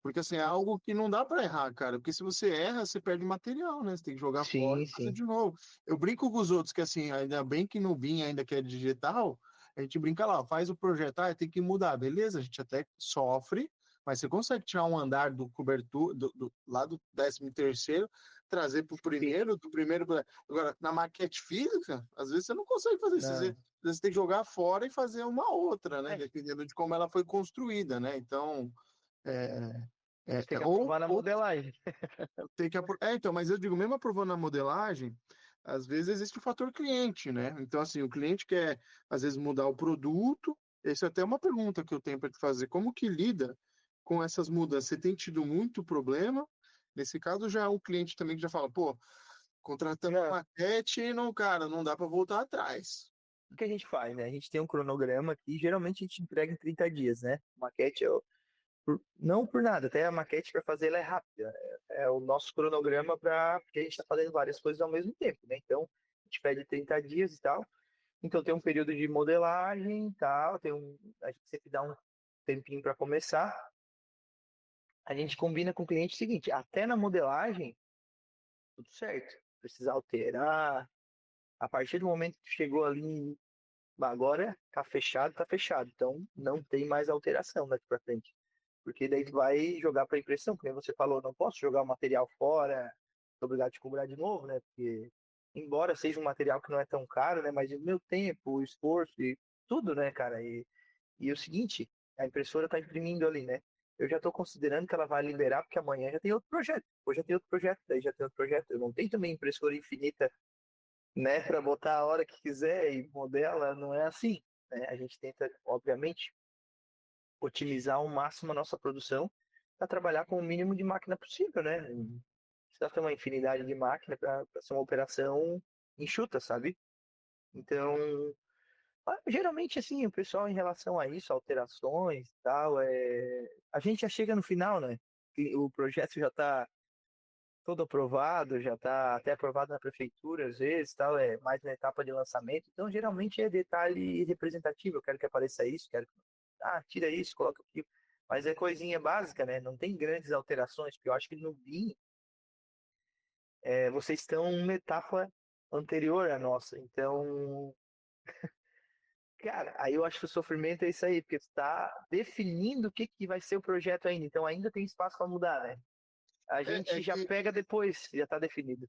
porque assim, é algo que não dá para errar, cara. Porque se você erra, você perde material, né? Você tem que jogar fora sim, e fazer sim. de novo. Eu brinco com os outros que assim, ainda bem que no BIM ainda que é digital, a gente brinca lá, faz o projeto, tem que mudar, beleza? A gente até sofre, mas você consegue tirar um andar do cobertor, lá do 13º, trazer para o primeiro, do primeiro. Agora, na maquete física, às vezes você não consegue fazer isso. Às Não. vezes você tem que jogar fora e fazer uma outra, né? É, Dependendo de como ela foi construída, né? Então. É, a gente tem que ou, aprovar na ou modelagem. tem que então, mas eu digo, mesmo aprovando a modelagem, às vezes existe o fator cliente, né? Então, assim, o cliente quer, às vezes, mudar o produto. Essa é até uma pergunta que eu tenho para te fazer. Como que lida com essas mudanças? Você tem tido muito problema? Nesse caso, já é um cliente também que já fala, pô, contratamos Não, uma maquete e não, cara, não dá para voltar atrás. o que a gente faz, né? A gente tem um cronograma que geralmente a gente entrega em 30 dias, né? Maquete não por nada, até a maquete para fazer ela é rápida. É o nosso cronograma porque a gente está fazendo várias coisas ao mesmo tempo, né? Então, a gente pede 30 dias e tal. Então, tem um período de modelagem e tal, a gente sempre dá um tempinho para começar. A gente combina com o cliente o seguinte, até na modelagem, tudo certo. Precisa alterar. A partir do momento que chegou ali, agora tá fechado, tá fechado. Então, não tem mais alteração daqui para frente. Porque daí tu vai jogar para impressão, como você falou, não posso jogar o material fora, sou obrigado a te cobrar de novo, né? Porque, embora seja um material que não é tão caro, né? Mas o meu tempo, o esforço e tudo, né, cara? E o seguinte, a impressora está imprimindo ali, né? Eu já estou considerando que ela vai liberar, porque amanhã já tem outro projeto. Hoje já tem outro projeto, daí já tem outro projeto. Eu não tenho também impressora infinita, né, para botar a hora que quiser e modela, não é assim, né? A gente tenta, obviamente, otimizar ao máximo a nossa produção para trabalhar com o mínimo de máquina possível, né? Não precisa ter uma infinidade de máquina para ser uma operação enxuta, sabe? Então, geralmente, assim, o pessoal em relação a isso, alterações e tal, a gente já chega no final, né? O projeto já está todo aprovado, já está até aprovado na prefeitura, às vezes, tal, é mais na etapa de lançamento. Então, geralmente é detalhe representativo. Eu quero que apareça isso, quero que... tira isso, coloca aquilo. Mas é coisinha básica, né? Não tem grandes alterações, porque eu acho que no BIM, vocês estão numa etapa anterior à nossa. Então, cara, aí eu acho que o sofrimento é isso aí, porque tu tá definindo o que que vai ser o projeto ainda. Então ainda tem espaço para mudar, né? A É gente já que, pega depois, já tá definido.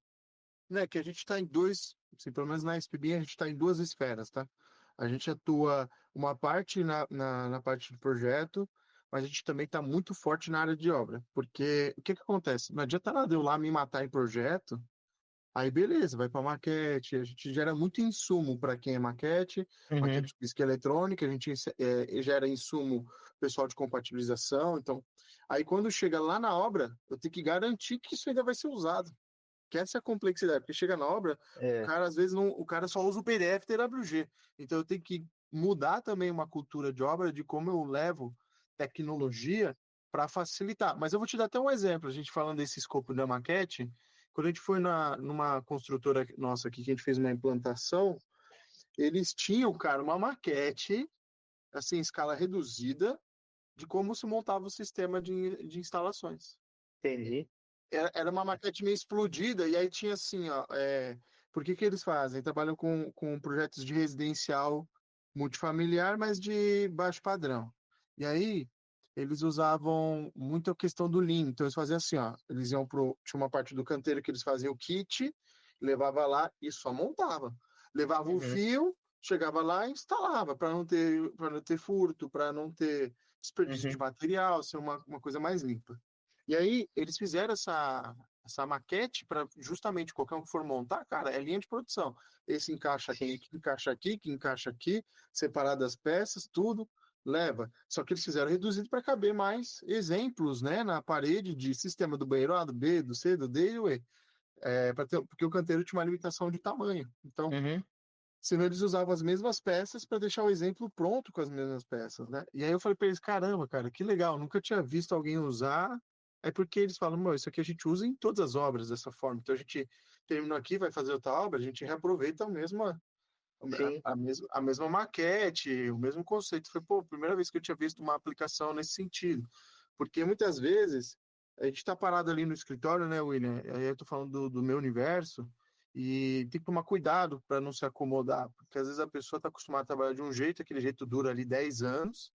né, que a gente está em dois, assim, pelo menos na SPB, a gente está em duas esferas, tá? A gente atua uma parte na parte do projeto, mas a gente também está muito forte na área de obra. Porque o que que acontece? Não adianta nada eu lá me matar em projeto, aí beleza, vai para maquete, a gente gera muito insumo para quem é maquete, Uhum. maquete de física eletrônica, a gente gera insumo pessoal de compatibilização, então, aí quando chega lá na obra, eu tenho que garantir que isso ainda vai ser usado. Que essa é a complexidade, porque chega na obra, o É, cara às vezes não, o cara só usa o PDF TWG. Então eu tenho que mudar também uma cultura de obra de como eu levo tecnologia para facilitar. Mas eu vou te dar até um exemplo, a gente falando desse escopo da maquete, quando a gente foi numa construtora nossa aqui, que a gente fez uma implantação, eles tinham, cara, uma maquete, assim, em escala reduzida, de como se montava o sistema de instalações. entendi. Era uma maquete meio explodida, e aí tinha assim, ó, por que que eles fazem? Trabalham com projetos de residencial multifamiliar, mas de baixo padrão. E aí, eles usavam muito a questão do Lean, então eles faziam assim, ó, eles iam tinha uma parte do canteiro que eles faziam o kit, levava lá e só montava. Levava o Uhum. fio, chegava lá e instalava, para não ter furto, para não ter desperdício de Uhum. material, ser uma coisa mais limpa. E aí, eles fizeram essa maquete para justamente qualquer um que for montar, cara, é linha de produção. Esse encaixa aqui, Sim. que encaixa aqui, que encaixa aqui, separado as peças, tudo leva. Só que eles fizeram reduzido para caber mais exemplos, né, na parede de sistema do banheiro A, do B, do C, do D e do E. Porque o canteiro tinha uma limitação de tamanho. Então, Uhum. senão eles usavam as mesmas peças para deixar o exemplo pronto com as mesmas peças, né? E aí eu falei para eles, caramba, cara, que legal, nunca tinha visto alguém usar. É porque eles falam, meu, isso aqui a gente usa em todas as obras dessa forma. Então a gente terminou aqui, vai fazer outra obra, a gente reaproveita Sim. a mesma maquete, o mesmo conceito. Foi, pô, primeira vez que eu tinha visto uma aplicação nesse sentido. Porque muitas vezes a gente está parado ali no escritório, né, William? Aí eu tô falando do meu universo, e tem que tomar cuidado para não se acomodar, porque às vezes a pessoa está acostumada a trabalhar de um jeito, aquele jeito dura ali 10 anos.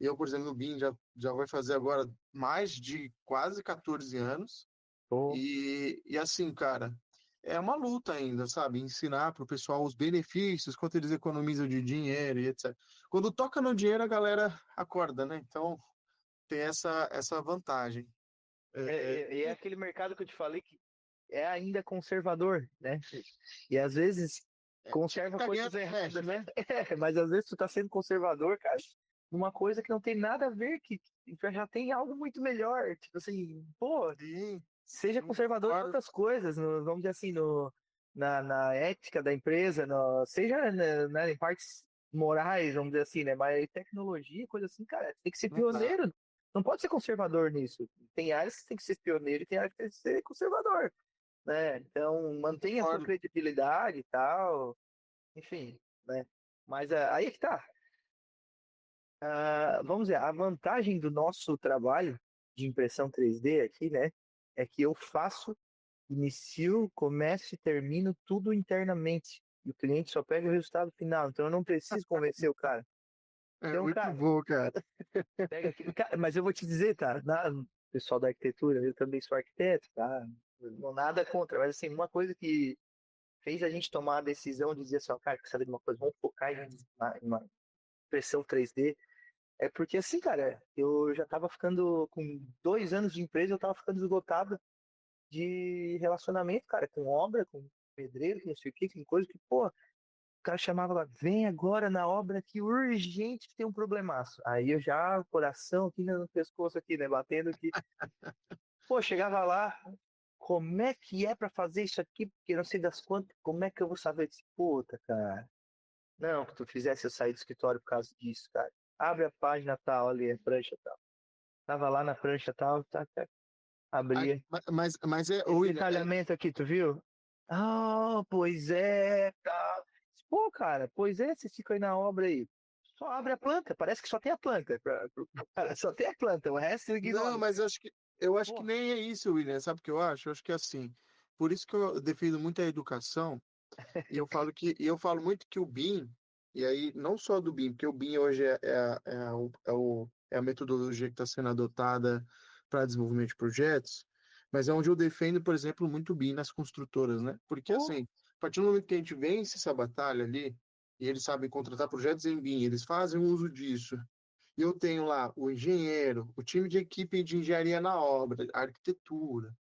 Eu, por exemplo, no BIM já vai fazer agora mais de quase 14 anos. Tô. E assim, cara, é uma luta ainda, sabe? Ensinar para o pessoal os benefícios, quanto eles economizam de dinheiro e etc. Quando toca no dinheiro, a galera acorda, né? Então tem essa vantagem. É, É aquele mercado que eu te falei que é ainda conservador, né? E às vezes conserva carinha coisas erradas, né? Mas às vezes tu tá sendo conservador, cara, numa coisa que não tem nada a ver, que já tem algo muito melhor. Tipo assim, pô, sim, seja conservador em concordo. outras coisas, vamos dizer assim, na ética da empresa, seja em partes morais, vamos dizer assim, né? Mas tecnologia, coisa assim, cara, tem que ser Não dá. pioneiro. Não pode ser conservador nisso. Tem áreas que tem que ser pioneiro e tem áreas que tem que ser conservador, né? Então, mantenha a tua Concordo. credibilidade e tal, enfim, né? Mas aí é que tá. Vamos dizer, a vantagem do nosso trabalho de impressão 3D aqui, né? É que eu faço, inicio, começo e termino tudo internamente. E o cliente só pega o resultado final. Então eu não preciso convencer o cara. É Então, muito cara, bom, cara. pega aqui. Cara, mas eu vou te dizer, tá? Pessoal da arquitetura, eu também sou arquiteto, tá? Não nada contra, mas assim, uma coisa que fez a gente tomar a decisão de dizer assim, ó, cara, quer saber de uma coisa? Vamos focar em uma impressão 3D. É porque assim, cara, eu já tava ficando com 2 anos de empresa, eu tava ficando esgotado de relacionamento, cara, com obra, com pedreiro, com não sei o que, com coisa que, pô, o cara chamava lá, vem agora na obra que urgente que tem um problemaço. Aí eu já, coração aqui no pescoço aqui, né, batendo aqui. Pô, chegava lá, como é que é pra fazer isso aqui? Porque não sei das quantas, como é que eu vou saber disso? Puta, cara. Não, que tu fizesse eu sair do escritório por causa disso, cara. Abre a página tal ali, a prancha tal. Tava lá na prancha tal, tá, tá, abria. Mas Esse William, detalhamento aqui, tu viu? Ah, pois é, tá. Pô, cara, pois é, vocês ficam aí na obra aí. Só abre a planta, parece que só tem a planta. Cara, só tem a planta, o resto eu não, ignoro. mas eu acho que Pô, nem é isso, William. Sabe o que eu acho? Eu acho que é assim. Por isso que eu defendo muito a educação. E eu falo muito que o BIM, e aí não só do BIM, porque o BIM hoje é a metodologia que está sendo adotada para desenvolvimento de projetos, mas é onde eu defendo, por exemplo, muito o BIM nas construtoras, né? Porque pô, assim, a partir do momento que a gente vence essa batalha ali, e eles sabem contratar projetos em BIM, eles fazem uso disso, eu tenho lá o engenheiro, o time de equipe de engenharia na obra, arquitetura.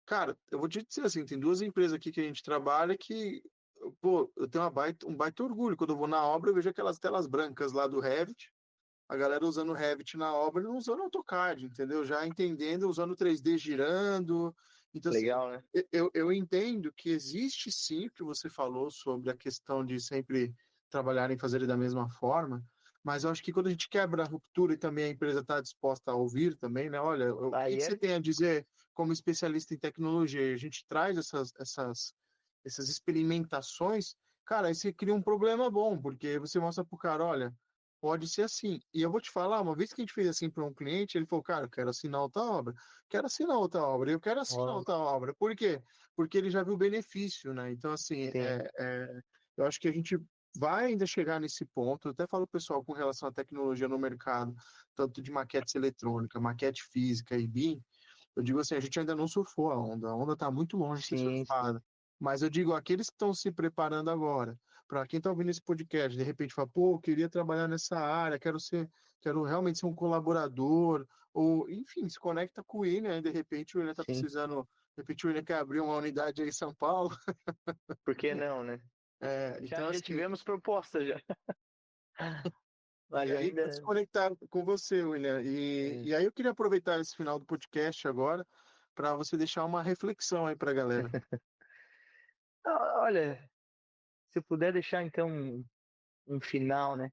Cara, eu vou te dizer assim, tem duas empresas aqui que a gente trabalha que, pô, eu tenho um baita orgulho. Quando eu vou na obra, eu vejo aquelas telas brancas lá do Revit, a galera usando o Revit na obra e não usando AutoCAD, entendeu? Já entendendo, usando o 3D girando. Então, assim, Legal, né? eu entendo que existe sim o que você falou sobre a questão de sempre trabalhar em fazer da mesma forma, mas eu acho que quando a gente quebra a ruptura e também a empresa está disposta a ouvir também, né? Olha, o que Aí que você é, tem a dizer como especialista em tecnologia? E a gente traz essas experimentações, cara, aí você cria um problema bom, porque você mostra pro cara, olha, pode ser assim. E eu vou te falar, uma vez que a gente fez assim para um cliente, ele falou, cara, eu quero assinar outra obra, quero assinar outra obra, eu quero assinar ó, outra obra. Por quê? Porque ele já viu o benefício, né? Então, assim, sim, eu acho que a gente vai ainda chegar nesse ponto. Eu até falo, pessoal, com relação à tecnologia no mercado, tanto de maquetes eletrônica, maquete física e BIM, eu digo assim, a gente ainda não surfou a onda está muito longe de ser sim, sim, surfada. Mas eu digo, aqueles que estão se preparando agora, para quem está ouvindo esse podcast, de repente fala, pô, eu queria trabalhar nessa área, quero realmente ser um colaborador, ou, enfim, se conecta com o William, aí de repente o William está sim. precisando, de repente o William quer abrir uma unidade aí em São Paulo. Por que não, né? Então, Já assim, tivemos propostas já, e mas aí quero se ainda. conectar com você, William. É. E aí eu queria aproveitar esse final do podcast agora para você deixar uma reflexão aí para a galera. Olha, se eu puder deixar então um final, né?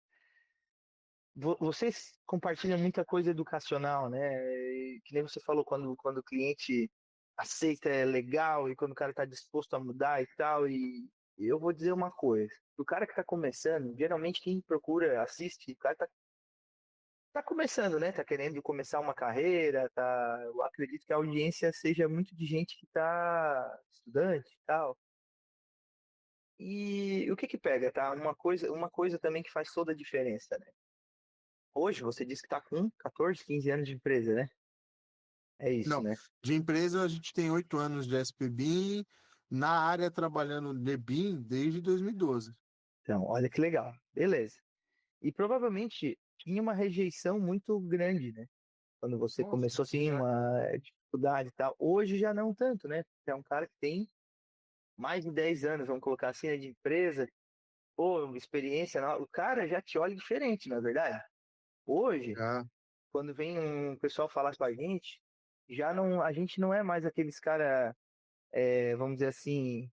Vocês compartilham muita coisa educacional, né? E que nem você falou, quando o cliente aceita é legal e quando o cara está disposto a mudar e tal. E eu vou dizer uma coisa: o cara que está começando, geralmente quem procura, assiste, o cara tá começando, né? Tá querendo começar uma carreira, tá. Eu acredito que a audiência seja muito de gente que tá estudante e tal. E o que que pega, tá? Uma coisa também que faz toda a diferença, né? Hoje você disse que tá com 14, 15 anos de empresa, né? É isso, Não, né? de empresa a gente tem 8 anos de SPBIM, na área trabalhando de BIM desde 2012. Então, olha que legal. Beleza. E provavelmente tinha uma rejeição muito grande, né? Quando você Nossa, começou assim, já. uma dificuldade e tal. Hoje já não tanto, né? Porque é um cara que tem mais de 10 anos, vamos colocar assim, né, de empresa, pô, experiência, o cara já te olha diferente, na é verdade. Hoje, Já. quando vem um pessoal falar com a gente, já não, a gente não é mais aqueles cara, vamos dizer assim,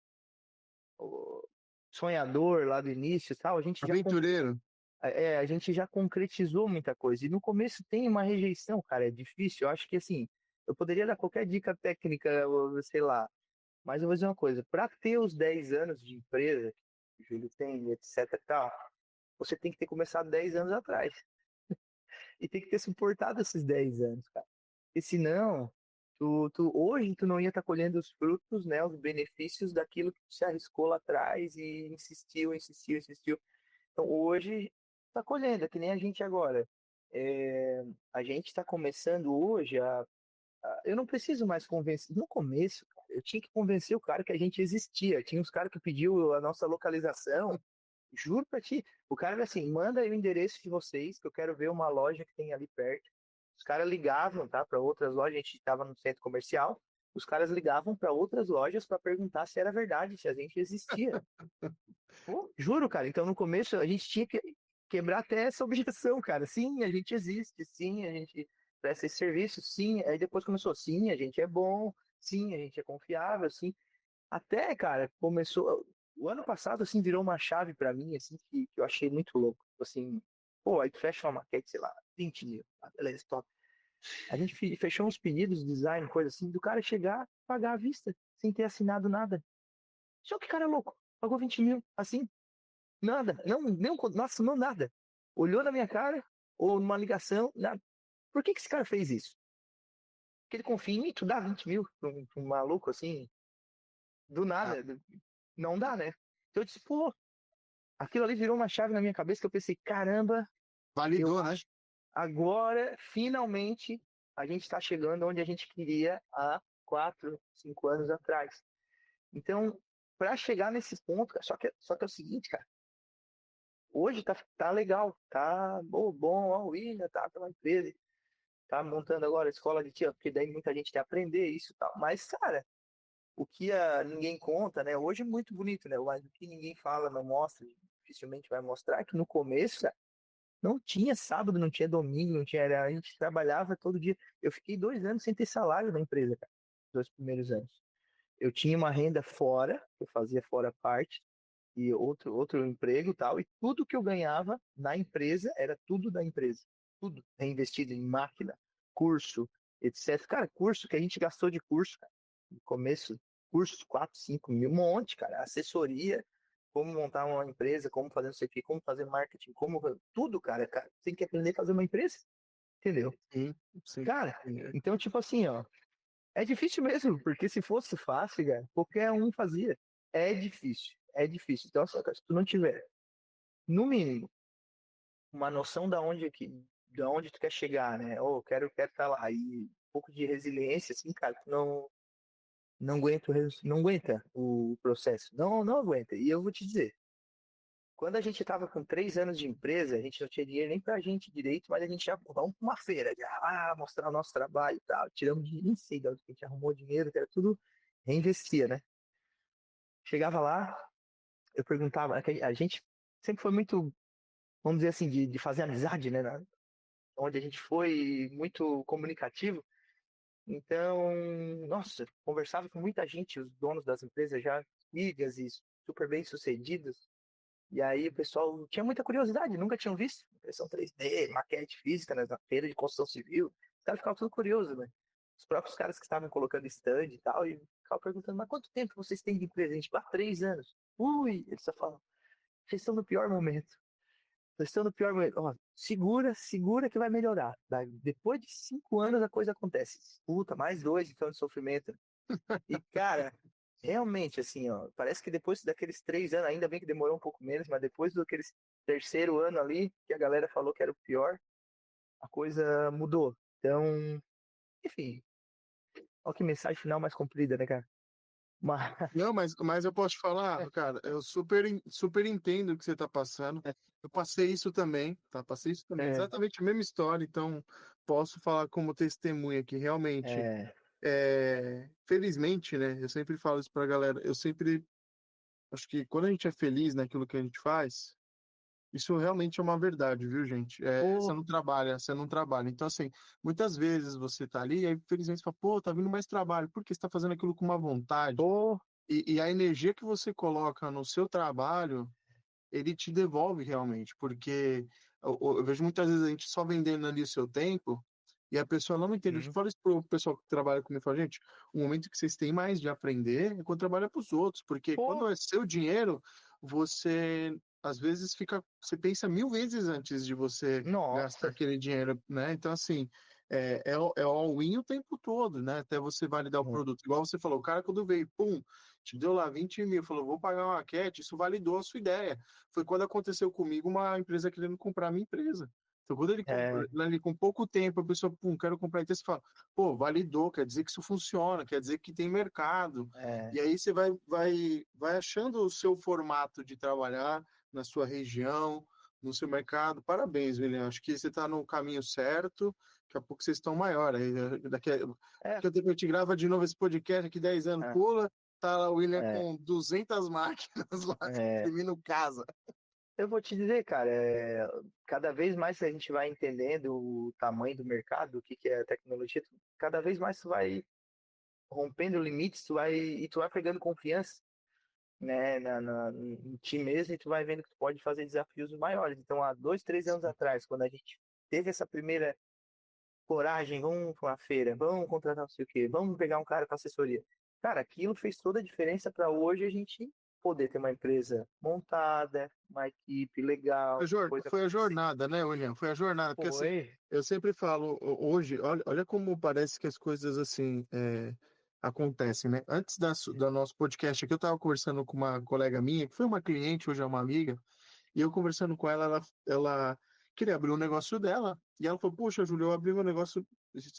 o sonhador lá do início, e tal. Aventureiro. A gente já concretizou muita coisa. E no começo tem uma rejeição, cara, é difícil. Eu acho que assim, eu poderia dar qualquer dica técnica, ou sei lá, mas eu vou dizer uma coisa, para ter os 10 anos de empresa que o Júlio tem, etc e tal, você tem que ter começado 10 anos atrás. E tem que ter suportado esses 10 anos, cara. Porque senão, hoje tu não ia estar colhendo os frutos, né, os benefícios daquilo que tu se arriscou lá atrás e insistiu, insistiu, insistiu. Então hoje está colhendo, é que nem a gente agora. É, a gente está começando hoje eu não preciso mais convencer. No começo, cara, eu tinha que convencer o cara que a gente existia. Tinha uns caras que pediu a nossa localização. Juro pra ti. O cara era assim, manda aí o endereço de vocês, que eu quero ver uma loja que tem ali perto. Os caras ligavam, tá, para outras lojas. A gente estava no centro comercial. Os caras ligavam para outras lojas para perguntar se era verdade, se a gente existia. Pô, juro, cara. Então, no começo, a gente tinha que quebrar até essa objeção, cara. Sim, a gente existe. Sim, a gente presta esse serviço. Sim. Aí depois começou. Sim, a gente é bom. Sim, a gente é confiável. Sim. Até, cara, começou. O ano passado, assim, virou uma chave pra mim, assim, que eu achei muito louco. Assim, pô, aí tu fecha uma maquete, sei lá, 20 mil. Ah, beleza, top. A gente fechou uns pedidos, design, coisa assim, do cara chegar, pagar à vista, sem ter assinado nada. Só que cara é louco. Pagou 20 mil, assim, nada. Não, nem, nossa, não nada. Olhou na minha cara, ou numa ligação, nada. Por que que esse cara fez isso? Porque ele confia em mim, tu dá 20 mil pra um maluco, assim, do Ah, nada. Não dá, né? Então eu disse, pô, aquilo ali virou uma chave na minha cabeça que eu pensei, caramba, eu validou, né? acho agora, finalmente, a gente está chegando onde a gente queria há 4, 5 anos atrás. Então, para chegar nesse ponto, só que é o seguinte, cara, Hoje tá legal, tá bom, ó, o William tá uma empresa, tá montando agora a escola de tiro, porque daí muita gente quer aprender isso e tal. Mas, cara, o que ninguém conta, né? Hoje é muito bonito, né? Mas o que ninguém fala, não mostra, dificilmente vai mostrar, é que no começo, cara, não tinha sábado, não tinha domingo, não tinha. A gente trabalhava todo dia. Eu fiquei 2 anos sem ter salário na empresa, cara, os 2 primeiros anos. Eu tinha uma renda fora, eu fazia fora parte, e outro emprego e tal, e tudo que eu ganhava na empresa era tudo da empresa. Tudo reinvestido em máquina, curso, etc. Cara, curso que a gente gastou de curso, cara, no começo, cursos 4, 5 mil, um monte, cara, assessoria, como montar uma empresa, como fazer não sei o quê, como fazer marketing, como tudo, cara, tem que aprender a fazer uma empresa, entendeu? Sim, sim. Cara, então, tipo assim, ó, é difícil mesmo, porque se fosse fácil, cara, qualquer um fazia. É difícil, é difícil. Então, assim, cara, se tu não tiver, no mínimo, uma noção da onde tu quer chegar, né? Ou quero estar lá. E um pouco de resiliência, assim, cara, tu não aguenta, não aguenta o processo. Não aguenta. E eu vou te dizer, quando a gente estava com 3 anos de empresa, a gente não tinha dinheiro nem pra gente direito, mas a gente já vamos pra uma feira, já, mostrar o nosso trabalho e tal. Tiramos de nem sei de onde que a gente arrumou dinheiro, que era tudo reinvestia, né? Chegava lá, eu perguntava, a gente sempre foi muito, vamos dizer assim, de fazer amizade, né? Onde a gente foi muito comunicativo. Então, nossa, conversava com muita gente, os donos das empresas já amigas e super bem sucedidos. E aí o pessoal tinha muita curiosidade, nunca tinham visto impressão 3D, maquete física, né, na feira de construção civil. Os caras ficavam tudo curiosos, né? Os próprios caras que estavam colocando stand e tal, e ficavam perguntando, mas quanto tempo vocês têm de empresa? A gente, 3 anos. Ui, eles só falam, vocês estão no pior momento. Vocês estão no pior momento. Ó, segura que vai melhorar. Depois de 5 anos a coisa acontece. Puta, mais 2 então de sofrimento. E, cara, realmente, assim, ó, parece que depois daqueles 3 anos, ainda bem que demorou um pouco menos, mas depois daqueles terceiro ano ali, que a galera falou que era o pior, a coisa mudou. Então, enfim, olha que mensagem final mais comprida, né, cara? Mas, Não, mas eu posso te falar, cara, eu super entendo o que você tá passando. Eu passei isso também, tá? Passei isso também, é, exatamente a mesma história, então posso falar como testemunha que realmente, é, felizmente, né? Eu sempre falo isso pra galera, eu sempre acho que quando a gente é feliz naquilo que a gente faz, isso realmente é uma verdade, viu, gente? pô, Você não trabalha. Então, assim, muitas vezes você tá ali e aí, felizmente, você fala, pô, tá vindo mais trabalho, porque você tá fazendo aquilo com uma vontade. pô, E a energia que você coloca no seu trabalho, ele te devolve realmente, porque eu vejo muitas vezes a gente só vendendo ali o seu tempo e a pessoa não entende. Eu hum, falo isso pro pessoal que trabalha comigo, eu falo, gente, o momento que vocês têm mais de aprender é quando trabalha para os outros, porque pô, quando é seu dinheiro, você às vezes você pensa 1000 vezes antes de você gastar nossa, aquele dinheiro, né? Então, assim, é all-in o tempo todo, né? Até você validar o hum, produto. Igual você falou, o cara quando veio, pum, te deu lá 20 mil, falou, vou pagar uma maquete, isso validou a sua ideia. Foi quando aconteceu comigo uma empresa querendo comprar a minha empresa. Então, quando ele é, compra, ali, com pouco tempo, a pessoa, pum, quero comprar, então você fala, pô, validou, quer dizer que isso funciona, quer dizer que tem mercado. é, E aí você vai achando o seu formato de trabalhar na sua região, no seu mercado. Parabéns, William. Acho que você está no caminho certo. Daqui a pouco vocês estão maior. Aí, é, daqui a tempo a gente grava de novo esse podcast aqui, 10 anos, é, pula, tá lá o William é, com 200 máquinas lá, é. imprimindo casa. Eu vou te dizer, cara, cada vez mais a gente vai entendendo o tamanho do mercado, o que que é a tecnologia, cada vez mais tu vai rompendo limites, tu vai pegando confiança, né, em ti mesmo e tu vai vendo que tu pode fazer desafios maiores. Então, há 2, 3 anos atrás, quando a gente teve essa primeira coragem, vamos para uma feira, vamos contratar não sei o quê, vamos pegar um cara com assessoria. Cara, aquilo fez toda a diferença para hoje a gente poder ter uma empresa montada, uma equipe legal, coisa Foi a acontecer. jornada, né, William? Foi a jornada, porque assim, Foi. eu sempre falo, hoje, olha como parece que as coisas assim acontecem, né? Antes do nosso podcast aqui, eu estava conversando com uma colega minha, que foi uma cliente, hoje é uma amiga, e eu conversando com ela, ela queria abrir um negócio dela, e ela falou, poxa, Júlio, eu abri meu negócio,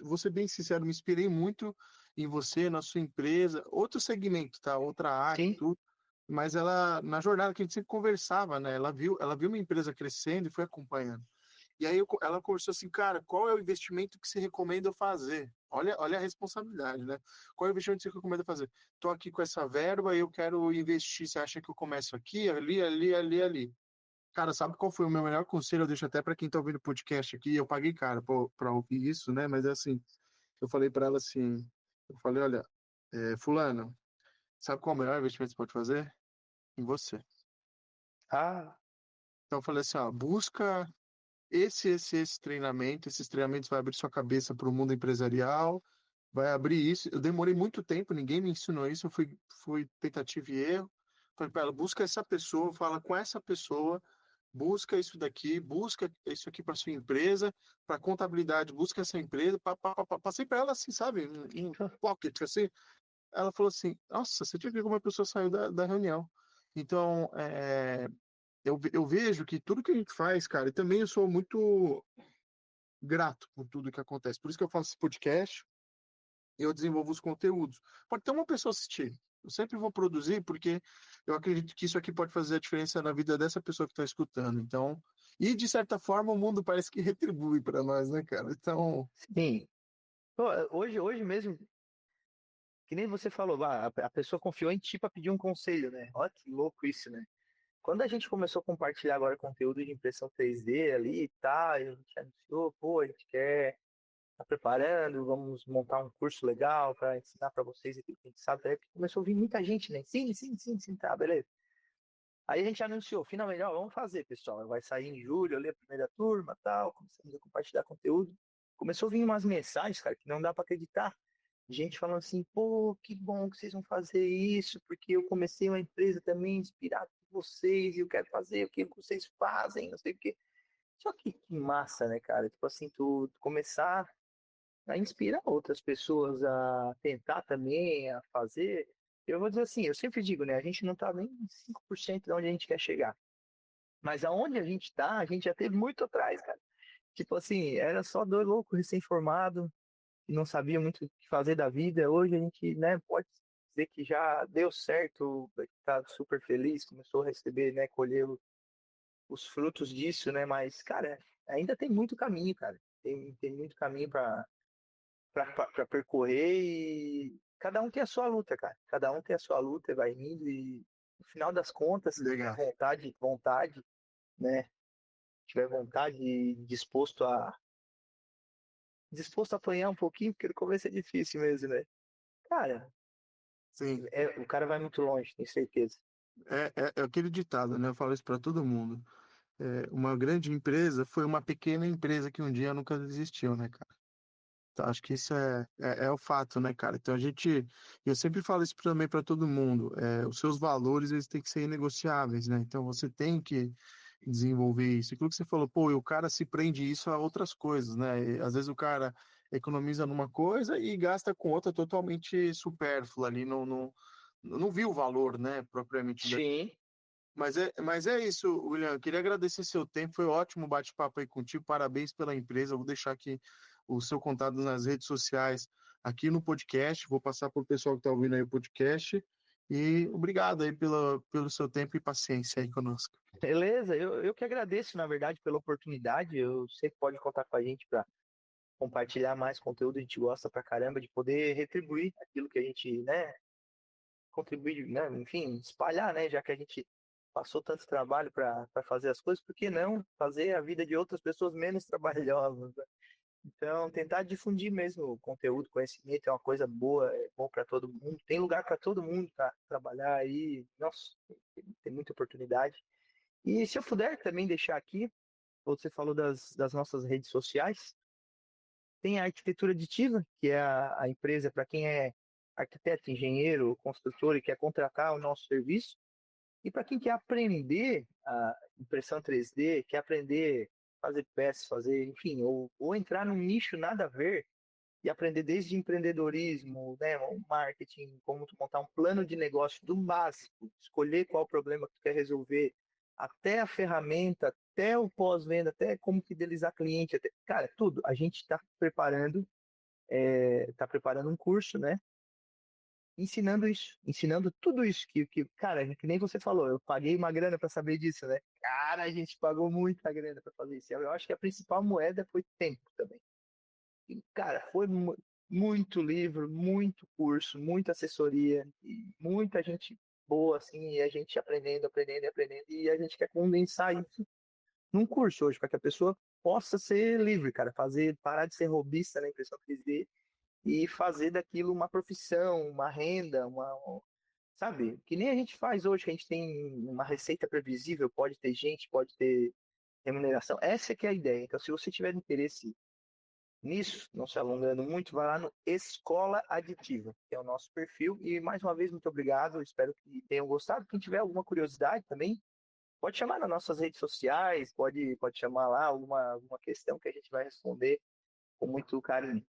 vou ser bem sincero, me inspirei muito em você, na sua empresa, outro segmento, tá? Outra área, Sim. tudo. mas ela, na jornada que a gente sempre conversava, né? Ela viu uma empresa crescendo e foi acompanhando. E aí ela conversou assim, cara, qual é o investimento que você recomenda eu fazer? Olha a responsabilidade, né? Qual é o investimento que você recomenda fazer? Tô aqui com essa verba e eu quero investir. Você acha que eu começo aqui, ali, ali, ali, ali? Cara, sabe qual foi o meu melhor conselho? Eu deixo até para quem tá ouvindo o podcast aqui. Eu paguei caro para ouvir isso, né? Mas é assim, eu falei para ela assim, eu falei, olha, fulano, sabe qual é o melhor investimento que você pode fazer? Em você. Ah, Então eu falei assim, ó, busca esse treinamento, esses treinamentos vai abrir sua cabeça para o mundo empresarial, vai abrir isso. Eu demorei muito tempo, ninguém me ensinou isso, fui tentativa e erro. Falei para ela, busca essa pessoa, fala com essa pessoa, busca isso daqui, busca isso aqui para sua empresa, para contabilidade, busca essa empresa. Passei para ela assim, sabe, em pocket, assim. Ela falou assim, nossa, você tinha que ver como a pessoa saiu da reunião. Então, eu vejo que tudo que a gente faz, cara, e também eu sou muito grato por tudo que acontece. Por isso que eu faço esse podcast, eu desenvolvo os conteúdos. Pode ter uma pessoa assistir. Eu sempre vou produzir porque eu acredito que isso aqui pode fazer a diferença na vida dessa pessoa que está escutando. Então, e de certa forma o mundo parece que retribui para nós, né, cara? Então, sim. Pô, hoje mesmo, que nem você falou, a pessoa confiou em ti para pedir um conselho, né? Olha que louco isso, né? Quando a gente começou a compartilhar agora conteúdo de impressão 3D ali e tal, a gente anunciou, pô, a gente quer tá preparando, vamos montar um curso legal para ensinar para vocês aquilo que a gente sabe. Aí começou a vir muita gente, né? Sim, sim, sim, sim, tá, beleza. Aí a gente anunciou, finalmente, ó, vamos fazer, pessoal. Vai sair em julho, ali a primeira turma, tal, começamos a compartilhar conteúdo. Começou a vir umas mensagens, cara, que não dá para acreditar. Gente falando assim, pô, que bom que vocês vão fazer isso, porque eu comecei uma empresa também inspirada por vocês, e eu quero fazer aquilo que vocês fazem, não sei o quê. Só que massa, né, cara? Tipo assim, tu começar a inspirar outras pessoas a tentar também, a fazer. Eu vou dizer assim, eu sempre digo, né? A gente não tá nem 5% de onde a gente quer chegar. Mas aonde a gente tá, a gente já teve muito atrás, cara. Tipo assim, era só dois loucos recém-formados, que não sabia muito o que fazer da vida. Hoje a gente, né, pode dizer que já deu certo, tá super feliz, começou a receber, né, colher os frutos disso, né? Mas, cara, ainda tem muito caminho, cara. Tem muito caminho para percorrer e cada um tem a sua luta, cara. Cada um tem a sua luta, vai indo e no final das contas, se tiver legal. vontade, né? Tiver vontade e disposto a apanhar um pouquinho, porque no começo é difícil mesmo, né? Cara, Sim. o cara vai muito longe, tenho certeza. É aquele ditado, né? Eu falo isso para todo mundo. Uma grande empresa foi uma pequena empresa que um dia nunca existiu, né, cara? Então, acho que isso é o fato, né, cara? Então eu sempre falo isso também para todo mundo. Os seus valores eles têm que ser inegociáveis, né? Então você tem que desenvolver isso. Aquilo que você falou, pô, e o cara se prende isso a outras coisas, né? E, às vezes o cara economiza numa coisa e gasta com outra totalmente supérflua ali, não viu o valor, né, propriamente. Sim. Mas é isso, William. Eu queria agradecer seu tempo. Foi ótimo o bate-papo aí contigo. Parabéns pela empresa. Eu vou deixar aqui o seu contato nas redes sociais, aqui no podcast. Vou passar para o pessoal que está ouvindo aí o podcast. E obrigado aí pelo seu tempo e paciência aí conosco. Beleza, eu que agradeço, na verdade, pela oportunidade. Eu sei que pode contar com a gente para compartilhar mais conteúdo. A gente gosta pra caramba de poder retribuir aquilo que a gente, né, contribuir, né, enfim, espalhar, né, já que a gente passou tanto trabalho para fazer as coisas, por que não fazer a vida de outras pessoas menos trabalhosas, né? Então, tentar difundir mesmo o conteúdo, conhecimento é uma coisa boa, é bom para todo mundo. Tem lugar para todo mundo para trabalhar aí. Nossa, tem muita oportunidade. E se eu puder também deixar aqui, você falou das nossas redes sociais, tem a arquitetura aditiva, que é a empresa para quem é arquiteto, engenheiro, construtor e quer contratar o nosso serviço. E para quem quer aprender a impressão 3D, quer aprender a fazer peças, fazer, enfim, ou entrar num nicho nada a ver e aprender desde empreendedorismo, né, marketing, como tu montar um plano de negócio do básico, escolher qual problema que tu quer resolver, até a ferramenta, até o pós-venda, até como fidelizar cliente, até, cara, tudo. A gente está preparando um curso, né? ensinando isso, ensinando tudo isso cara, que nem você falou, eu paguei uma grana para saber disso, né? Cara, a gente pagou muita grana para fazer isso. Eu acho que a principal moeda foi tempo também. E, cara, foi muito livro, muito curso, muita assessoria e muita gente boa, assim, e a gente aprendendo, aprendendo, aprendendo, e a gente quer condensar isso num curso hoje, para que a pessoa possa ser livre, cara, parar de ser robista na impressão 3D e fazer daquilo uma profissão, uma renda, sabe? Que nem a gente faz hoje, que a gente tem uma receita previsível, pode ter gente, pode ter remuneração. Essa que é a ideia. Então, se você tiver interesse nisso, não se alongando muito, vai lá no Escola Aditiva, que é o nosso perfil. E mais uma vez, muito obrigado. Espero que tenham gostado. Quem tiver alguma curiosidade também, pode chamar nas nossas redes sociais, pode chamar lá alguma questão que a gente vai responder com muito carinho.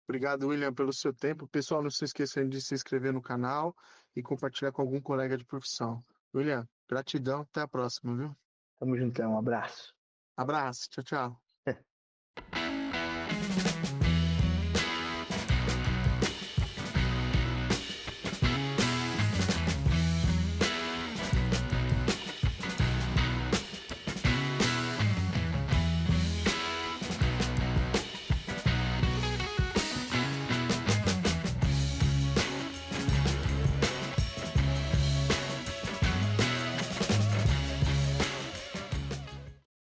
Obrigado, William, pelo seu tempo. Pessoal, não se esqueçam de se inscrever no canal e compartilhar com algum colega de profissão. William, gratidão. Até a próxima, viu? Tamo juntão, um abraço. Abraço. Tchau, tchau.